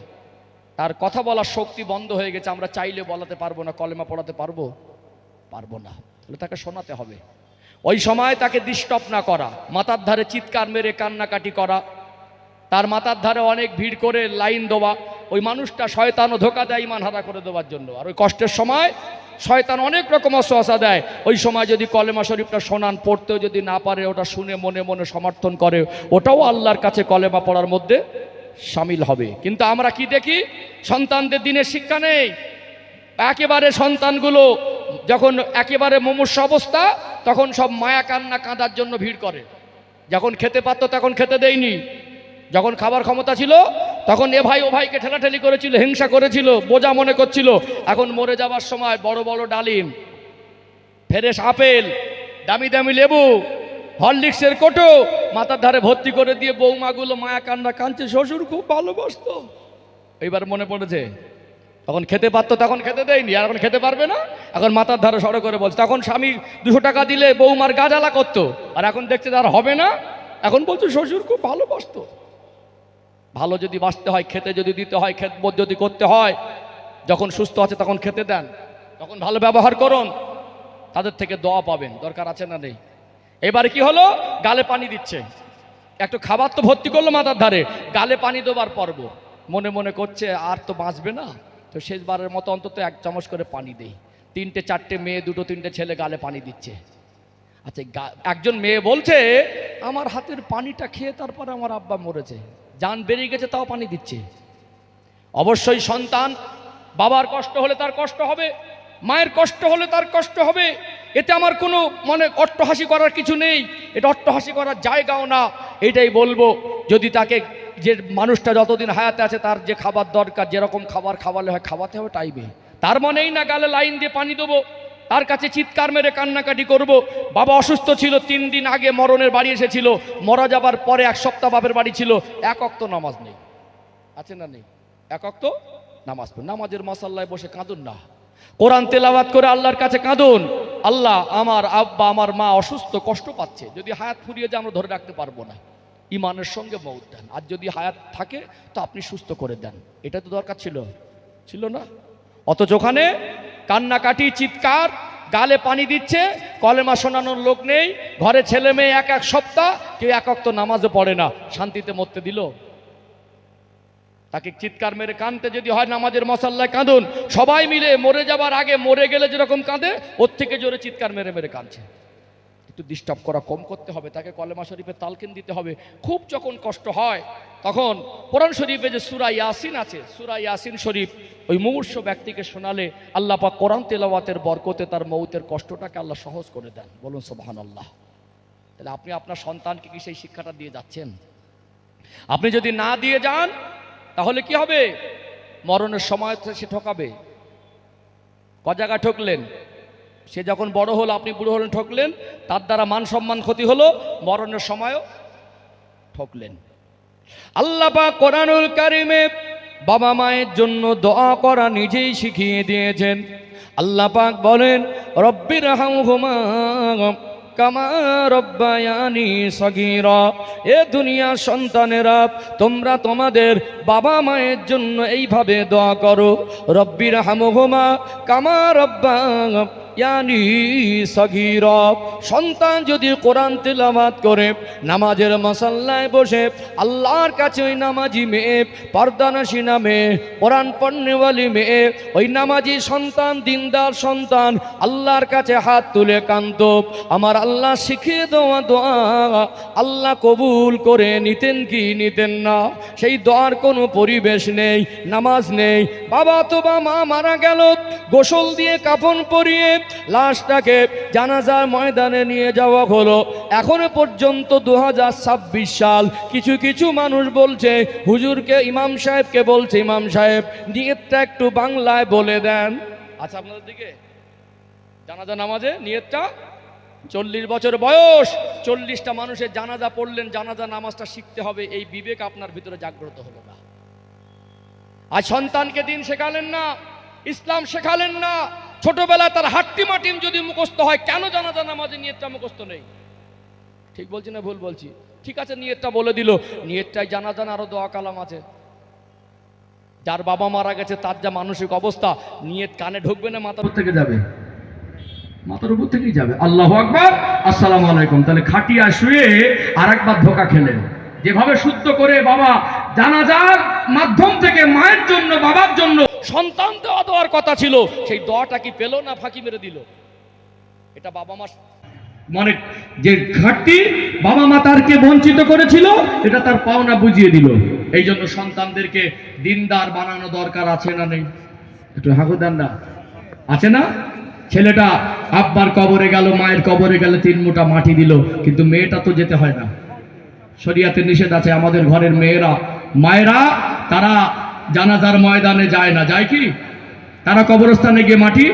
তার কথা বলার শক্তি বন্ধ হয়ে গেছে, আমরা চাইলে বলাতে পারবো না, কলেমা পড়াতে পারবো না, তাহলে তাকে শোনাতে হবে। ওই সময় তাকে ডিস্টার্ব না করা, মাথার ধারে চিৎকার মেরে কান্নাকাটি করা, তার মাথার ধারে অনেক ভিড় করে লাইন দেওয়া, ওই মানুষটা শয়তানও ধোকা দেয় ইমান হারা করে দেওয়ার জন্য। আর ওই কষ্টের সময় শয়তান অনেক রকম ওয়াসওয়াসা দেয়। ওই সময় যদি কলেমা শরীফটা শোনান, পড়তেও যদি না পারে, ওটা শুনে মনে মনে সমর্থন করে, ওটাও আল্লাহর কাছে কলেমা পড়ার মধ্যে শামিল হবে। কিন্তু আমরা কি দেখি, সন্তানদের দিনের শিক্ষা নেই। একেবারে সন্তানগুলো যখন একেবারে মুমূর্ষু অবস্থা, তখন সব মায়া কান্না কাঁদার জন্য ভিড় করে। যখন খেতে পারত তখন খেতে দেয়নি, যখন খাবার ক্ষমতা ছিল তখন এ ভাই ও ভাইকে ঠেলাঠেলি করেছিল, হিংসা করেছিল, বোঝা মনে করছিল। এখন মরে যাওয়ার সময় বড় বড় ডালিম, ফ্রেশ আপেল, দামি দামি লেবু, হরলিক্সের কোটো মাথার ধারে ভর্তি করে দিয়ে বৌমাগুলো মায়া কান্না কাঁদছে, শ্বশুর খুব ভালোবাসতো। এইবার মনে পড়েছে, তখন খেতে পারতো, তখন খেতে দেয়নি, আর এখন খেতে পারবে না, এখন মাথার ধারে সড়ো করে বলছে। তখন স্বামী 200 টাকা দিলে বৌমার গাজালা করতো, আর এখন দেখছে তার হবে না, এখন বলছে শ্বশুর খুব ভালোবাসতো। ভালো যদি বাঁচতে হয়, খেতে যদি দিতে হয়, খেদমত যদি করতে হয়, যখন সুস্থ আছে তখন খেতে দেন, তখন ভালো ব্যবহার করুন, তাদের থেকে দোয়া পাবেন। দরকার আছে না নেই? এবারে কি হলো, গালে পানি দিচ্ছে, একটু খাবার তো ভর্তি করলো মাথার ধারে, গালে পানি দেবার পর্ব, মনে মনে করছে আর তো বাঁচবে না, তো শেষবারের মতো অন্তত 1 চামচ করে পানি দেই। 3টে 4টে মেয়ে, 2টো 3টে ছেলে গালে পানি দিচ্ছে। আচ্ছা, একজন মেয়ে বলছে আমার হাতের পানিটা খেয়ে তারপরে আমার আব্বা মরেছে, জান বেরিয়ে গেছে তাও পানি দিচ্ছে। অবশ্যই সন্তান, বাবার কষ্ট হলে তার কষ্ট হবে, মায়ের কষ্ট হলে তার কষ্ট হবে, এতে আমার কোনো অট্টহাসি করার কিছু নেই, এটা অট্টহাসি করার জায়গাও না। এটাই বলবো, যদি তাকে, যে মানুষটা যতদিন হায়াতে আছে তার যে খাবার দরকার, যেরকম খাবার খাওয়ালে হয় খাওয়াতে হবে টাইমে। তার মনেই না গালে লাইন দিয়ে পানি দেবো, তার কাছে চিৎকার মেরে কান্নাকাটি করব। বাবা অসুস্থ ছিল, 3 দিন আগে মরণের বাড়ি এসেছিল, মরা যাবার পরে 1 সপ্তাহ বাপের বাড়ি ছিল, 1 ওয়াক্ত নামাজ নেই, আছে না নেই? 1 ওয়াক্ত নামাজ পড়ে, নামাজের মাসাল্লায় বসে কাঁদুন না, কোরআন তেলাওয়াত করে আল্লাহর কাছে কাঁদুন, আল্লাহ আমার আব্বা আমার মা অসুস্থ, কষ্ট পাচ্ছে, যদি হায়াত ফুরিয়ে যায় আমরা ধরে রাখতে পারবো না, ইমানের সঙ্গে মউত দেন, আর যদি হায়াত থাকে তো আপনি সুস্থ করে দেন। এটা তো দরকার ছিল না? অথচ ওখানে কান্নাকাটি, চিৎকার, গালে পানি দিচ্ছে, কলেমা শোনানোর লোক নেই, ঘরে ছেলে মেয়ে 1 সপ্তাহ, কেউ 1 ওয়াক্ত নামাজও পড়ে না, শান্তিতে মরতে দিল? তাকে চিৎকার মেরে কাঁদতে যদি হয় নামাজের মশাল্লায় কাঁদুন, সবাই মিলে মরে যাবার আগে, মরে গেলে যেরকম কাঁদে ওর থেকে জোরে চিৎকার মেরে মেরে কাঁদছে। একটু ডিস্টার্ব করা কম করতে হবে, তাকে কলেমা শরীফের তালকিন দিতে হবে। খুব যখন কষ্ট হয় তখন কোরআন শরীফে যে সূরা ইয়াসিন আছে, সূরা ইয়াসিন শরীফ ওই মুমূর্ষ ব্যক্তিকে শোনালে আল্লাহ পাক কোরআন তেলাওয়াতের বরকতে তার মৌতের কষ্টটাকে আল্লাহ সহজ করে দেন। বলুন সুবহানাল্লাহ। তাহলে আপনি আপনার সন্তানকে কি সেই শিক্ষাটা দিয়ে যাচ্ছেন? আপনি যদি না দিয়ে যান তাহলে কি হবে? মরণের সময় সে ঠকাবে। ক জায়গা ঠকলেন? সে যখন বড় হলো, আপনি বুড়ো হলেন, ঠকলেন, তার দ্বারা মান সম্মান ক্ষতি হলো, মরণের সময়ও ঠকলেন। আল্লাহ পাক কোরআনুল কারিমে বাবা মায়ের জন্য দোয়া করা নিজেই শিখিয়ে দিয়েছেন। আল্লাহ পাক বলেন, রব্বির হামহুমা কামা রব্বায়ানি সগীরা। এ দুনিয়ার সন্তানেরা, তোমরা তোমাদের বাবা মায়ের জন্য এইভাবে দোয়া করো, রব্বির হামহুমা কামা রব্বায়ানি সগীরা। সন্তান যদি কোরআন তেলাওয়াত করে নামাজের মাসাল্লায় বসে আল্লাহর কাছে ওই নামাজি মেয়ে, পর্দানশীনা মেয়ে, কোরআন পড়নেওয়ালি মেয়ে, ওই নামাজি সন্তান, দিনদার সন্তান আল্লাহর কাছে হাত তুলে কাঁদতো, আমার আল্লাহ শিখিয়ে দেওয়া দোয়া আল্লাহ কবুল করে নিতেন কি নিতেন না? সেই দোয়ার কোনো পরিবেশ নেই, নামাজ নেই। বাবা তো বা মা মারা গেল, গোসল দিয়ে কাফন পরিয়ে লাশটাকে জানাজার ময়দানে নিয়ে যাওয়া হলো। এখনো পর্যন্ত 2026 সাল, কিছু কিছু মানুষ বলছে হুজুরকে, ইমাম সাহেবকে বলছে, ইমাম সাহেব নিয়তটা একটু বাংলায় বলে দেন। আচ্ছা, আপনাদের দিকে জানাজা নামাজে নিয়তটা 40 বছর বয়স, 40টা মানুষের জানাজা পড়লেন, জানাজা নামাজটা শিখতে হবে, এই বিবেক আপনার ভিতরে জাগ্রত হলো না। আজ সন্তানকে দিন শেখালেন না, ইসলাম শেখালেন না, ছোটবেলা তার হাট্টি মাটিম যদি মুখস্থ হয়, কেন জানাজা নামাজে নিয়তটা মুখস্থ নেই? ঠিক বলছি না ভুল বলছি? ঠিক আছে, নিয়তটা বলে দিল, নিয়তটাই জানাজা না আরো দোয়া কালাম আছে। যার বাবা মারা গেছে তার যা মানসিক অবস্থা, নিয়ত কানে ঢুকবে না, মাথার থেকে যাবে, মাথার উপর থেকেই যাবে। আল্লাহু আকবার, আসসালামু আলাইকুম। তাহলে খাটিয়া শুয়ে আর একবার ধোকা খেলেন। যেভাবে শুদ্ধ করে বাবা জানাজার মাধ্যম থেকে মায়ের জন্য, বাবার জন্য সন্তান দেওয়া দেওয়ার কথা ছিল, সেই দোয়াটা কি পেল না ফাঁকি মেরে দিল? এটা বাবা মা মানে যে ঘাটতি বাবা মা তারকে বঞ্চিত করেছিল, এটা তার পাওনা বুঝিয়ে দিল। এই জন্য সন্তানদেরকে দিনদার বানানো দরকার আছে না নেই? একটু হাঁকু দেন না, আছে না? ছেলেটা আব্বার কবরে গেল, মায়ের কবরে গেলে 3 মুঠা মাটি দিল, কিন্তু মেয়েটা তো যেতে হয় না, শরিয়াতের নিষেধ আছে। আমাদের ঘরের মেয়েরা, মায়েরা, তারা জানাজার ময়দানে যায় না, যায় কি? তারা কবরস্থানে গিয়ে মাটি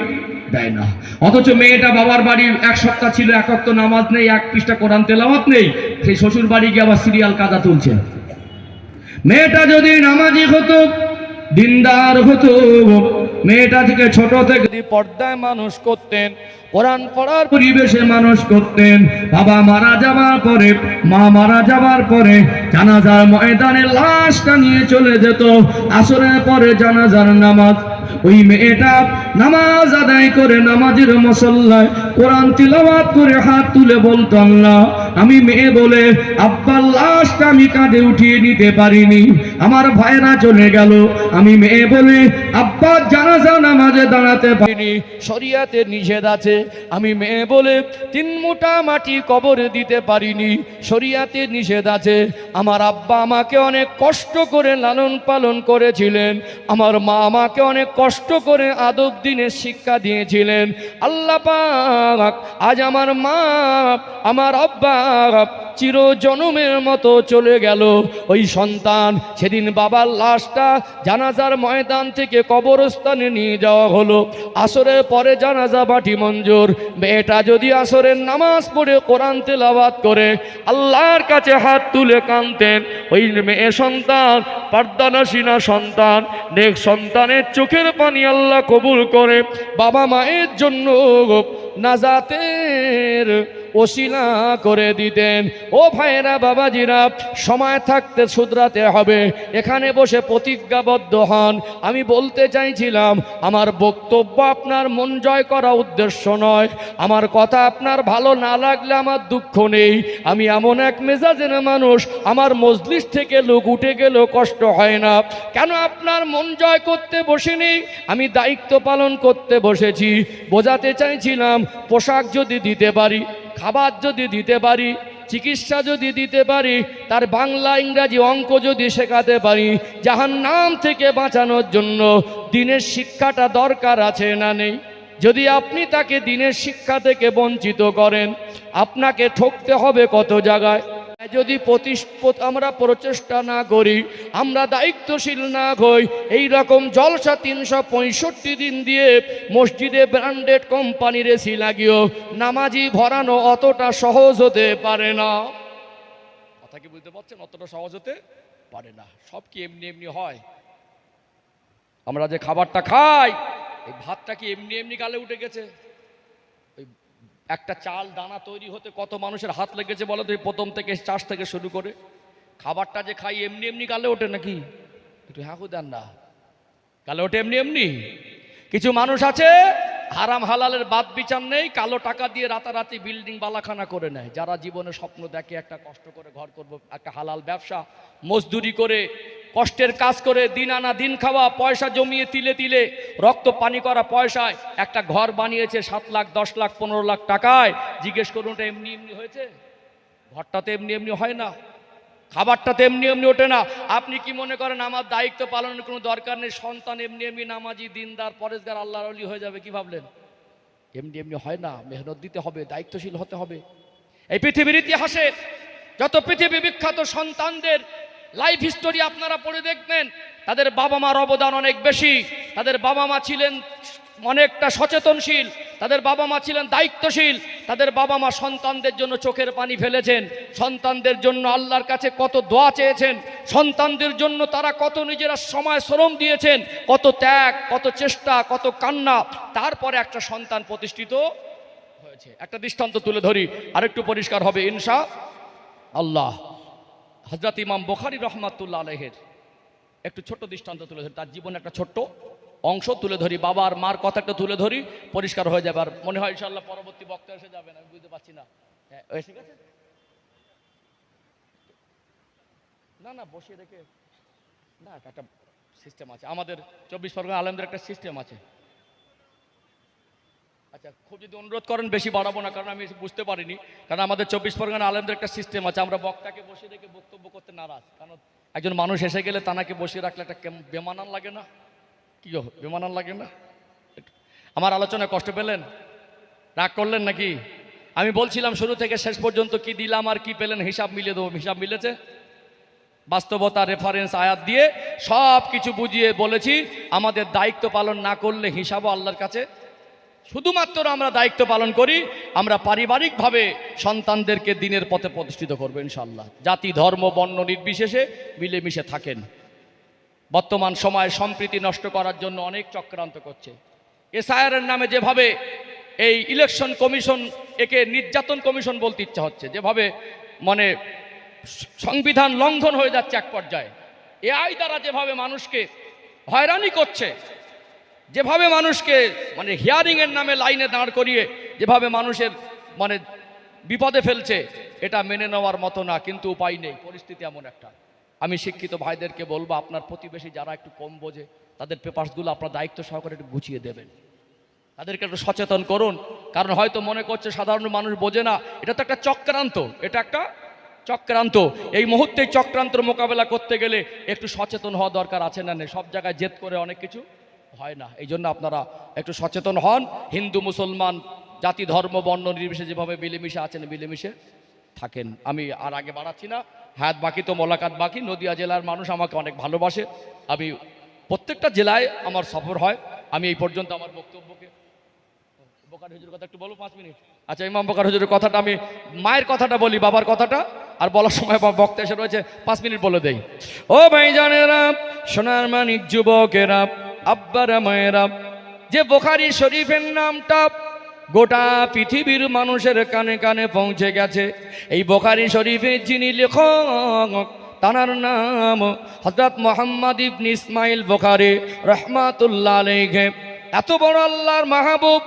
দেয় না। অথচ মেয়েটা বাবার বাড়ি এক সপ্তাহ ছিল, এক ওয়াক্ত নামাজ নেই, এক পৃষ্ঠা কোরআন তেলাওয়াত নেই, সেই শ্বশুর বাড়ি গিয়ে আবার সিরিয়াল কাজা তুলছেন। মেয়েটা যদি নামাজি হতো, দিনদার হতো, মেয়েটা থেকে ছোট থেকে যদি পর্দায় মানুষ করতেন, কোরআন পড়ার পরিবেশে মানুষ করতেন, বাবা মারা যাওয়ার পরে, মা মারা যাওয়ার পরে জানাজার ময়দানে লাশটা নিয়ে চলে যেত, আসরের পরে জানাজার নামাজ, ওই মেয়েটা নামাজ আদায় করে নামাজের মুসল্লায় কোরআন তিলাওয়াত করে হাত তুলে বলতো, আল্লাহ আমি মেয়ে বলে আব্বার লাশটা আমি কাঁধে উঠিয়ে নিতে পারিনি, আমার ভাইরা চলে গেল, আমি মেয়ে বলে আব্বার জানাজা নামাজে দাঁড়াতে পারিনি, শরিয়াতে নিষেধ আছে, আমি মেয়ে বলে 3 মুঠা মাটি কবরে দিতে পারিনি, শরিয়াতে নিষেধ আছে, আমার আব্বা আমাকে অনেক কষ্ট করে লালন পালন করেছিলেন, আমার মা আমাকে অনেক কষ্ট করে আদব দিনের শিক্ষা দিয়েছিলেন, আল্লাহ পাক আজ আমার মা আমার আব্বা চির জনমের মতো চলে গেল, ওই সন্তান সেদিন বাবার লাশটা জানাজার ময়দান থেকে কবরস্থানে নিয়ে যাওয়া হলো, আসরের পরে জানাজা বাটি মঞ্জুর, মেয়েটা যদি আসরের নামাজ পড়ে কোরআন তেলাওয়াত করে আল্লাহর কাছে হাত তুলে কাঁদতেন, ওই মেয়ে সন্তান পর্দানসীনা সন্তান নেক সন্তানের চোখের পানি আল্লাহ কবুল করে বাবা মায়ের জন্য নাজাতের ওসিলা করে দিতেন। ও ভাইরা বাবাজিরা, সময় থাকতে শুধরাতে হবে, এখানে বসে প্রতিজ্ঞাবদ্ধ হন। আমি বলতে চাইছিলাম, আমার বক্তব্য আপনার মন জয় করা উদ্দেশ্য নয়, আমার কথা আপনার ভালো না লাগলে আমার দুঃখ নেই, আমি এমন এক মেজাজের মানুষ, আমার মজলিস থেকে লোক উঠে গেলেও কষ্ট হয় না। কেন আপনার মন জয় করতে বসিনি, আমি দায়িত্ব পালন করতে বসেছি। বোঝাতে চাইছিলাম, পোশাক যদি দিতে পারি, খাবার যদি দিতে পারি, চিকিৎসা যদি দিতে পারি, তার বাংলা ইংরাজি অঙ্ক যদি শেখাতে পারি, জাহান্নাম থেকে বাঁচানোর জন্য দিনের শিক্ষাটা দরকার আছে না নেই? যদি আপনি তাকে দিনের শিক্ষা থেকে বঞ্চিত করেন, আপনাকে ঠকতে হবে কত জায়গায়। যদি আমরা প্রচেষ্টা না করি, আমরা দায়িত্বশীল না হই, এই রকম জলসা 365 দিন দিয়ে মসজিদে ব্র্যান্ডেড কোম্পানির এসি লাগিয়েও নামাজি ভরানো অতটা সহজ হতে পারে না। কথা কি বুঝতে পারছেন? অতটা সহজ হতে পারে না। সব কি এমনি এমনি হয়? আমরা যে খাবারটা খাই, এই ভাতটা কি এমনি এমনি গালে উঠে গেছে? একটা চাল দানা তৈরি হতে কত মানুষের হাত লেগেছে বলো তো, প্রথম থেকে চাষ থেকে শুরু করে। খাবারটা যে খাই এমনি এমনি গালে ওঠে নাকি? একটু হ্যাঁ দেন না, গালে ওঠে এমনি এমনি? কিছু মানুষ আছে হারাম হালালের বাদ বিচার নেই, কালো টাকা দিয়ে রাতারাতি বিল্ডিং বালাখানা করে নেয়। যারা জীবনে স্বপ্ন দেখে একটা কষ্ট করে ঘর করব, একটা হালাল ব্যবসা, মজদুরি করে কষ্টের কাজ করে দিন আনা দিন খাওয়া, পয়সা জমিয়ে তিলে তিলে রক্ত পানি করা পয়সায় একটা ঘর বানিয়েছে 7 লাখ 10 লাখ 15 লাখ টাকায়। জিজ্ঞেস করুন, ওটা এমনি এমনি হয়েছে? ঘরটা তো এমনি এমনি হয় না, খাবারটা তো এমনি এমনি ওঠে না। আপনি কি মনে করেন আমার দায়িত্ব পালনের কোনো দরকার নেই, সন্তান এমনি এমনি নামাজি দিনদার পরেশগার আল্লাহর ওলি হয়ে যাবে? কি ভাবলেন? এমনি এমনি হয় না, মেহনত দিতে হবে, দায়িত্বশীল হতে হবে। এই পৃথিবীর ইতিহাসে যত পৃথিবী বিখ্যাত সন্তানদের লাইফ হিস্টোরি আপনারা পড়ে দেখবেন, তাদের বাবা মার অবদান অনেক বেশি। তাদের বাবা মা ছিলেন অনেকটা সচেতনশীল, তাদের বাবা মা ছিলেন দায়িত্বশীল, তাদের বাবা মা সন্তানদের জন্য চোখের পানি ফেলেছেন, সন্তানদের জন্য আল্লাহর কাছে কত দোয়া চেয়েছেন, সন্তানদের জন্য তারা কত নিজেরা সময় শ্রম দিয়েছেন, কত ত্যাগ, কত চেষ্টা, কত কান্না, তারপরে একটা সন্তান প্রতিষ্ঠিত হয়েছে। একটা দৃষ্টান্ত তুলে ধরি, আরেকটু পরিষ্কার হবে ইনশাআল্লাহ। হযরত ইমাম বুখারী রহমাতুল্লাহ আলাইহির একটু ছোট্ট দৃষ্টান্ত তুলে ধরি, তার জীবনে একটা ছোট্ট অংশ তুলে ধরি, বাবা আর মার কথাটা তুলে ধরি, পরিষ্কার হয়ে যাবে। আর মনে হয় ইনশাআল্লাহ পরবর্তী বক্তা এসে যাবেন, আমি বুঝতে পারছি না। হ্যাঁ, এসে গেছে? না না, বসিয়ে রেখে না, একটা সিস্টেম আছে আমাদের 24 পরগনা আলেমদের, একটা সিস্টেম আছে। আচ্ছা, খুব যদি অনুরোধ করেন বেশি বাড়াবো না, কারণ আমি বুঝতে পারিনি। কারণ আমাদের 24 পরগনা আলেমদের একটা সিস্টেম আছে, আমরা বক্তাকে বসিয়ে রেখে বক্তব্য করতে নারাজ। কারণ একজন মানুষ এসে গেলে তানাকে বসিয়ে রাখলে একটা বেমানান লাগে না? কি গো, বেমানান লাগে না? আমার আলোচনায় কষ্ট পেলেন? রাগ করলেন নাকি? আমি বলছিলাম শুরু থেকে শেষ পর্যন্ত কি দিলাম আর কি পেলেন হিসাব মিলিয়ে দেবো। হিসাব মিলেছে? বাস্তবতা, রেফারেন্স, আয়াত দিয়ে সব কিছু বুঝিয়ে বলেছি। আমাদের দায়িত্ব পালন না করলে হিসাবও আল্লাহর কাছে শুধুমাত্র আমরা দায়িত্ব পালন করি, আমরা পারিবারিকভাবে সন্তানদেরকে দিনের পথে প্রতিষ্ঠিত করবো ইনশাআল্লাহ। জাতি ধর্ম বর্ণ নির্বিশেষে মিলেমিশে থাকেন। বর্তমান সময়ে সম্প্রীতি নষ্ট করার জন্য অনেক চক্রান্ত করছে। এসআইআরের নামে যেভাবে এই ইলেকশন কমিশন, একে নির্যাতন কমিশন বলতে ইচ্ছা হচ্ছে, যেভাবে মানে সংবিধান লঙ্ঘন হয়ে যাচ্ছে এক পর্যায়ে, এআই দ্বারা যেভাবে মানুষকে হয়রানি করছে, যেভাবে মানুষকে মানে হিয়ারিংয়ের নামে লাইনে দাঁড় করিয়ে যেভাবে মানুষের মানে বিপদে ফেলছে, এটা মেনে নেওয়ার মতো না, কিন্তু উপায় নেই, পরিস্থিতি এমন একটা। আমি শিক্ষিত ভাইদেরকে বলবো, আপনার প্রতিবেশী যারা একটু কম বোঝে তাদের পেপারসগুলো আপনার দায়িত্ব সহকারে একটু গুছিয়ে দেবেন, তাদেরকে একটু সচেতন করুন। কারণ হয়তো মনে করছে সাধারণ মানুষ বোঝে না, এটা তো একটা চক্রান্ত, এটা একটা চক্রান্ত। এই মুহূর্তে চক্রান্তের মোকাবেলা করতে গেলে একটু সচেতন হওয়া দরকার আছে না? সব জায়গায় জেদ করে অনেক কিছু হয় না। এই জন্য আপনারা একটু সচেতন হন। হিন্দু মুসলমান জাতি ধর্ম বর্ণ নির্বিশেষে যেভাবে মিলেমিশে আছেন, মিলেমিশে থাকেন। আমি আর আগে বাড়াচ্ছি না, হাত বাকি তো মোলাকাত বাকি। নদিয়া জেলার মানুষ আমাকে অনেক ভালোবাসে, আমি প্রত্যেকটা জেলায় আমার সফর হয়। আমি এই পর্যন্ত আমার বক্তব্যকে বোকার হুজুরের কথা একটু বলবো 5 মিনিট। আচ্ছা, ইমাম বোকার হুজুরের কথাটা, আমি মায়ের কথাটা বলি, বাবার কথাটা, আর বলার সময় বক্তা এসে রয়েছে 5 মিনিট বলে দেই। ও ভাইজানেরা, সোনার মানিক যুবকেরা, আব্বারা মায়েরা, যে বুখারী শরীফের নামটা গোটা পৃথিবীর মানুষের কানে কানে পৌঁছে গেছে, এই বুখারী শরীফের যিনি লেখক তার নাম হযরত মুহাম্মদ ইবনে ইসমাইল বুখারী রাহমাতুল্লাহ আলাইহি। এত বড় আল্লাহর মাহবুব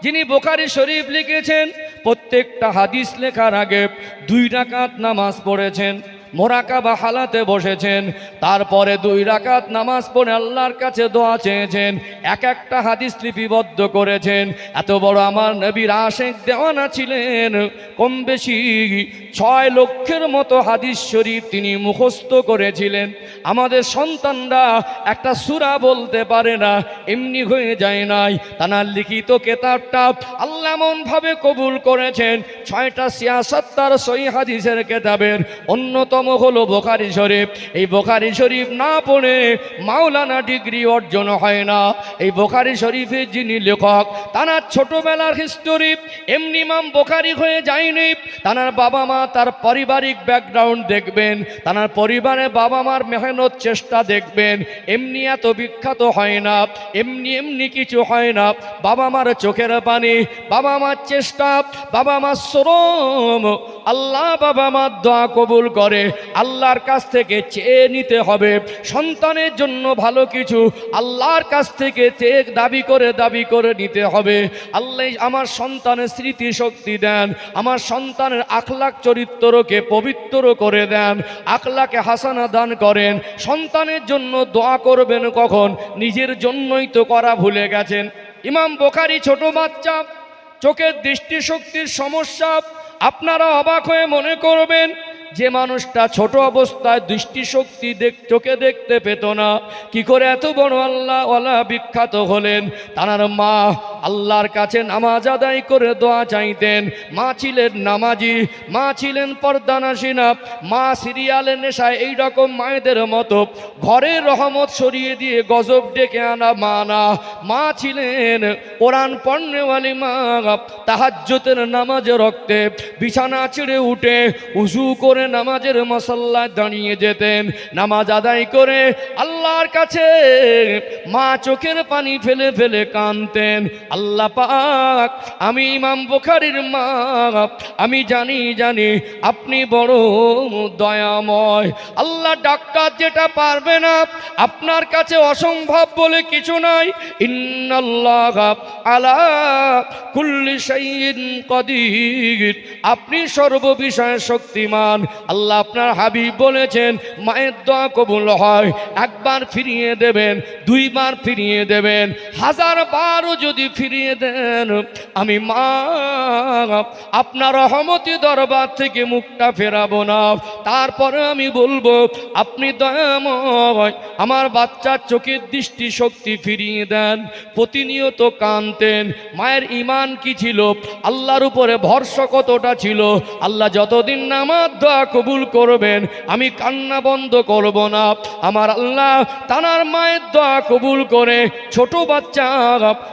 যিনি বুখারী শরীফ লিখেছেন, প্রত্যেকটা হাদিস লেখার আগে 2 রাকাত নামাজ পড়েছেন, মোরাকাবা হালাতে বসেছেন, তারপরে 2 রাকাত নামাজ পড়ে আল্লাহর কাছে দোয়া চেয়েছেন, এক একটা হাদিস লিপিবদ্ধ করেছেন। এত বড় আমার নবীর আশিক দেওয়ানা ছিলেন, কম বেশি 6 লক্ষের মতো হাদিস শরীফ তিনি মুখস্থ করেছিলেন। আমাদের সন্তানরা একটা সূরা বলতে পারে না, এমনি হয়ে যায় নাই। তানার লিখিত কেতাবটা আল্লাহ এমন ভাবে কবুল করেছেন, 6টা 76 সহিহ হাদিসের কেতাবের অন্যতম হলো বুখারী শরীফ। এই বুখারী শরীফ না পড়ে মাওলানা ডিগ্রি অর্জন হয় না। এই বুখারী শরীফের যিনি লেখক, তার ছোটবেলার হিস্টোরি এমনি ইমাম বুখারী হয়ে যায়নি। তার বাবা মা, তার পারিবারিক ব্যাকগ্রাউন্ড দেখবেন, তার পরিবারে বাবা মার মেহনত চেষ্টা দেখবেন, এমনি এত বিখ্যাত হয় না, এমনি এমনি কিছু হয় না। বাবা মার চোখের পানি, বাবা মার চেষ্টা, বাবা মার শ্রম, আল্লাহ বাবা মার দোয়া কবুল করে। আল্লাহর কাছ থেকে চেয়ে নিতে হবে সন্তানের জন্য ভালো কিছু, আল্লাহর কাছ থেকে চেয়ে দাবি করে নিতে হবে। আল্লাহ আমার সন্তানের স্মৃতি শক্তি দেন, আমার সন্তানের আখলাক চরিত্রকে পবিত্র করে দেন, আখলাকে হাসানা দান করেন। সন্তানের জন্য দোয়া করবেন কখন? নিজের জন্যই তো করা ভুলে গেছেন। ইমাম বুখারী ছোট বাচ্চা, চোখের দৃষ্টিশক্তির সমস্যা। আপনারা অবাক হয়ে মনে করবেন যে মানুষটা ছোট অবস্থায় দৃষ্টিশক্তি চোখে দেখতে পেত না, কি করে এত বড় আল্লাহ ওয়ালা বিখ্যাত হলেন? তার মা আল্লাহর কাছে নামাজ আদায় করে দোয়া চাইতেন। মা ছিলেন নামাজি, মা ছিলেন পর্দানাসীনা, মা সিরিয়ালের নেশায় এইরকম মায়েদের মতো ঘরের রহমত সরিয়ে দিয়ে গজব ডেকে আনা মা না, মা ছিলেন কোরআন পড়নেওয়ালি মা। তাহাজ্জুদের নামাজে রক্তে বিছানা ছেড়ে উঠে উযু করে নামাজের মুসাল্লায় দাঁড়িয়ে যেতেন। নামাজ আদায় করে আল্লাহর কাছে মা চোখের পানি ফেলে ফেলে কাঁদতেন, আল্লাহ পাক, আমি ইমাম বুখারীর মা, আমি জানি আপনি বড় দয়াময়। আল্লাহ ডাক্তার যেটা পারবে না, আপনার কাছে অসম্ভব বলে কিছু নাই। ইন্নাল্লাহ আলা কুল্লি শাইইন কাদির, আপনি সর্ববিষয়ে শক্তিমান। আল্লাহ আপনার হাবিব বলেছেন, মায়ের দোয়া কবুল হয়, একবার ফিরিয়ে দেবেন, 2 বার ফিরিয়ে দেবেন, 1000 বারও যদি ফিরিয়ে দেন, আমি মা আপনার রহমতি দরবার থেকে মুখটা ফেরাবো না। তারপরে আমি বলবো, আপনি দয়াময়, আমার বাচ্চার চোখের দৃষ্টি শক্তি ফিরিয়ে দেন। প্রতিনিয়ত কাঁদতেন। মায়ের ঈমান কি ছিল, আল্লাহর উপরে ভরসা কতটা ছিল, আল্লাহ যতদিন না আমার দোয়া কবুল করবেন আমি কান্না বন্ধ করব না। আমার আল্লাহ তার মায়ের দোয়া কবুল করে ছোট বাচ্চা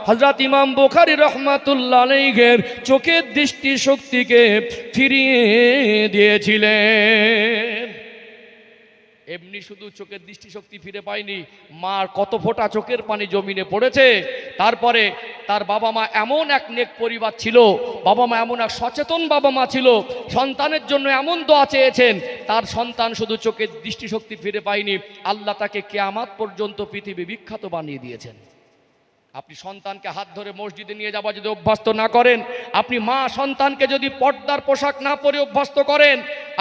হযরত ইমাম ইমাম বুখারী রাহমাতুল্লাহ আলাইহির চোখের দৃষ্টি শক্তিকে ফিরিয়ে দিয়েছিলেন। এমনি শুধু চোখের দৃষ্টিশক্তি ফিরে পায়নি, মার কত ফোঁটা চোখের পানি জমিনে পড়েছে। তারপরে তার বাবা মা এমন এক নেক পরিবার ছিল, বাবা মা এমন এক সচেতন বাবা মা ছিল, সন্তানের জন্য এমন দোয়া চেয়েছেন, তার সন্তান শুধু চোখের দৃষ্টিশক্তি ফিরে পায়নি, আল্লাহ তাকে কিয়ামত পর্যন্ত পৃথিবী বিখ্যাত বানিয়ে দিয়েছেন। আপনি সন্তানকে হাত ধরে মসজিদে নিয়ে যাওয়া যদি অভ্যস্ত না করেন, আপনি মা সন্তানকে যদি পর্দার পোশাক না পরে অভ্যস্ত করেন,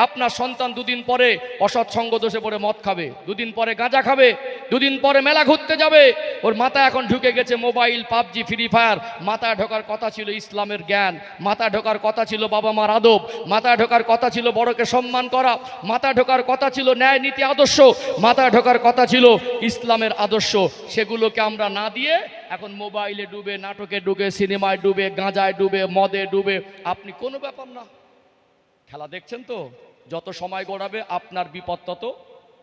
আপনার সন্তান দুদিন পরে অসৎ সঙ্গ দোষে পড়ে মদ খাবে, দুদিন পরে গাঁজা খাবে, দুদিন পরে মেলা ঘুরতে যাবে। ওর মাথায় এখন ঢুকে গেছে মোবাইল, পাবজি, ফ্রি ফায়ার। মাথায় ঢোকার কথা ছিল ইসলামের জ্ঞান, মাথায় ঢোকার কথা ছিল বাবা মার আদব, মাথায় ঢোকার কথা ছিল বড়কে সম্মান করা, মাথায় ঢোকার কথা ছিল ন্যায় নীতি আদর্শ, মাথায় ঢোকার কথা ছিল ইসলামের আদর্শ। সেগুলোকে আমরা না দিয়ে এখন মোবাইলে ডুবে, নাটকে ডুবে, সিনেমায় ডুবে, গাঁজায় ডুবে, মদে ডুবে। আপনি কোনো ব্যাপার না, খেলা দেখছেন তো, যত সময় গড়াবে আপনার বিপদ তত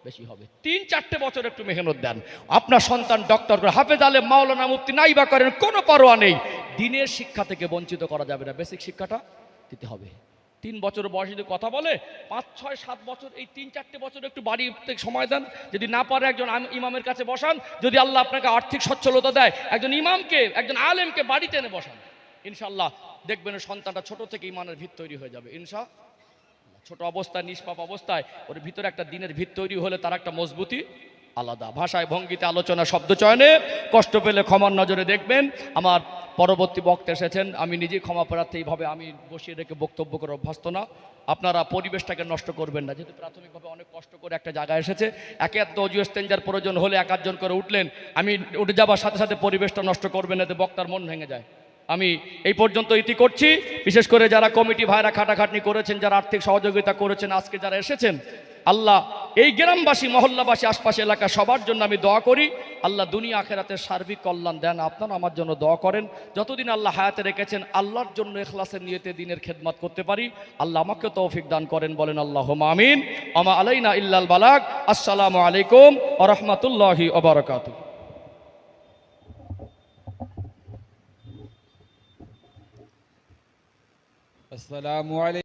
বেশি হবে। 3-4 বছর একটু মেহনত দেন, আপনার সন্তান ডক্টর করে, হাফেজ আলেম, মাওলানা, মুফতি নাই বা করেন, কোনো পরোয়া নেই। দিনের শিক্ষা থেকে বঞ্চিত করা যাবে না, বেসিক শিক্ষাটা দিতে হবে। 3 বছর বয়সে যদি কথা বলে, 5, 6, 7 বছর, এই 3-4 বছর একটু বাড়িতে সময় দেন। যদি না পারে একজন ইমামের কাছে বসান, যদি আল্লাহ আপনাকে আর্থিক সচ্ছলতা দেয়, একজন ইমামকে, একজন আলেমকে বাড়িতে এনে বসান, ইনশাআল্লাহ দেখবেন সন্তানটা ছোট থেকে ইমানের ভিত তৈরি হয়ে যাবে। ইনশাআল্লাহ ছোট অবস্থায়, নিষ্পাপ অবস্থায় ওর ভিতরে একটা দিনের ভিত তৈরি হলে তার একটা মজবুতি আলাদা। ভাষায়, ভঙ্গিতে, আলোচনা, শব্দ চয়নে কষ্ট পেলে ক্ষমার নজরে দেখবেন। আমার পরবর্তী বক্তা এসেছেন, আমি নিজেই ক্ষমা প্রার্থী, এইভাবে আমি বসিয়ে রেখে বক্তব্য করে অভ্যস্ত না। আপনারা পরিবেশটাকে নষ্ট করবেন না, যেহেতু প্রাথমিকভাবে অনেক কষ্ট করে একটা জায়গায় এসেছে। একে এত অজু ইস্তেঞ্জার প্রয়োজন হলে 1-1 করে উঠলেন, আমি উঠে যাবার সাথে সাথে পরিবেশটা নষ্ট করবেন, এতে বক্তার মন ভেঙে যায়। আমি এই পর্যন্ত ইতি করছি। বিশেষ করে যারা কমিটি ভাইরা খাটাখাটনি করেছেন, যারা আর্থিক সহযোগিতা করেছেন, আজকে যারা এসেছেন, আল্লাহ এই গ্রামবাসী, মহল্লাবাসী, আশপাশে এলাকা সবার জন্য আমি দোয়া করি, আল্লাহ দুনিয়া আখেরাতের সার্বিক কল্যাণ দেন। আপনারা আমার জন্য দোয়া করেন, যতদিন আল্লাহ হায়াতে রেখেছেন আল্লাহর জন্য ইখলাসের নিয়তে দিনের খেদমত করতে পারি, আল্লাহ আমাকে তৌফিক দান করেন। বলেন আল্লাহুম্মা আমিন। আমা আলাইনা ইল্লাল বালাগ। আসসালামু আলাইকুম ওয়া রাহমাতুল্লাহি ওয়া বারাকাতুহু। আসসালামু আলাইকুম।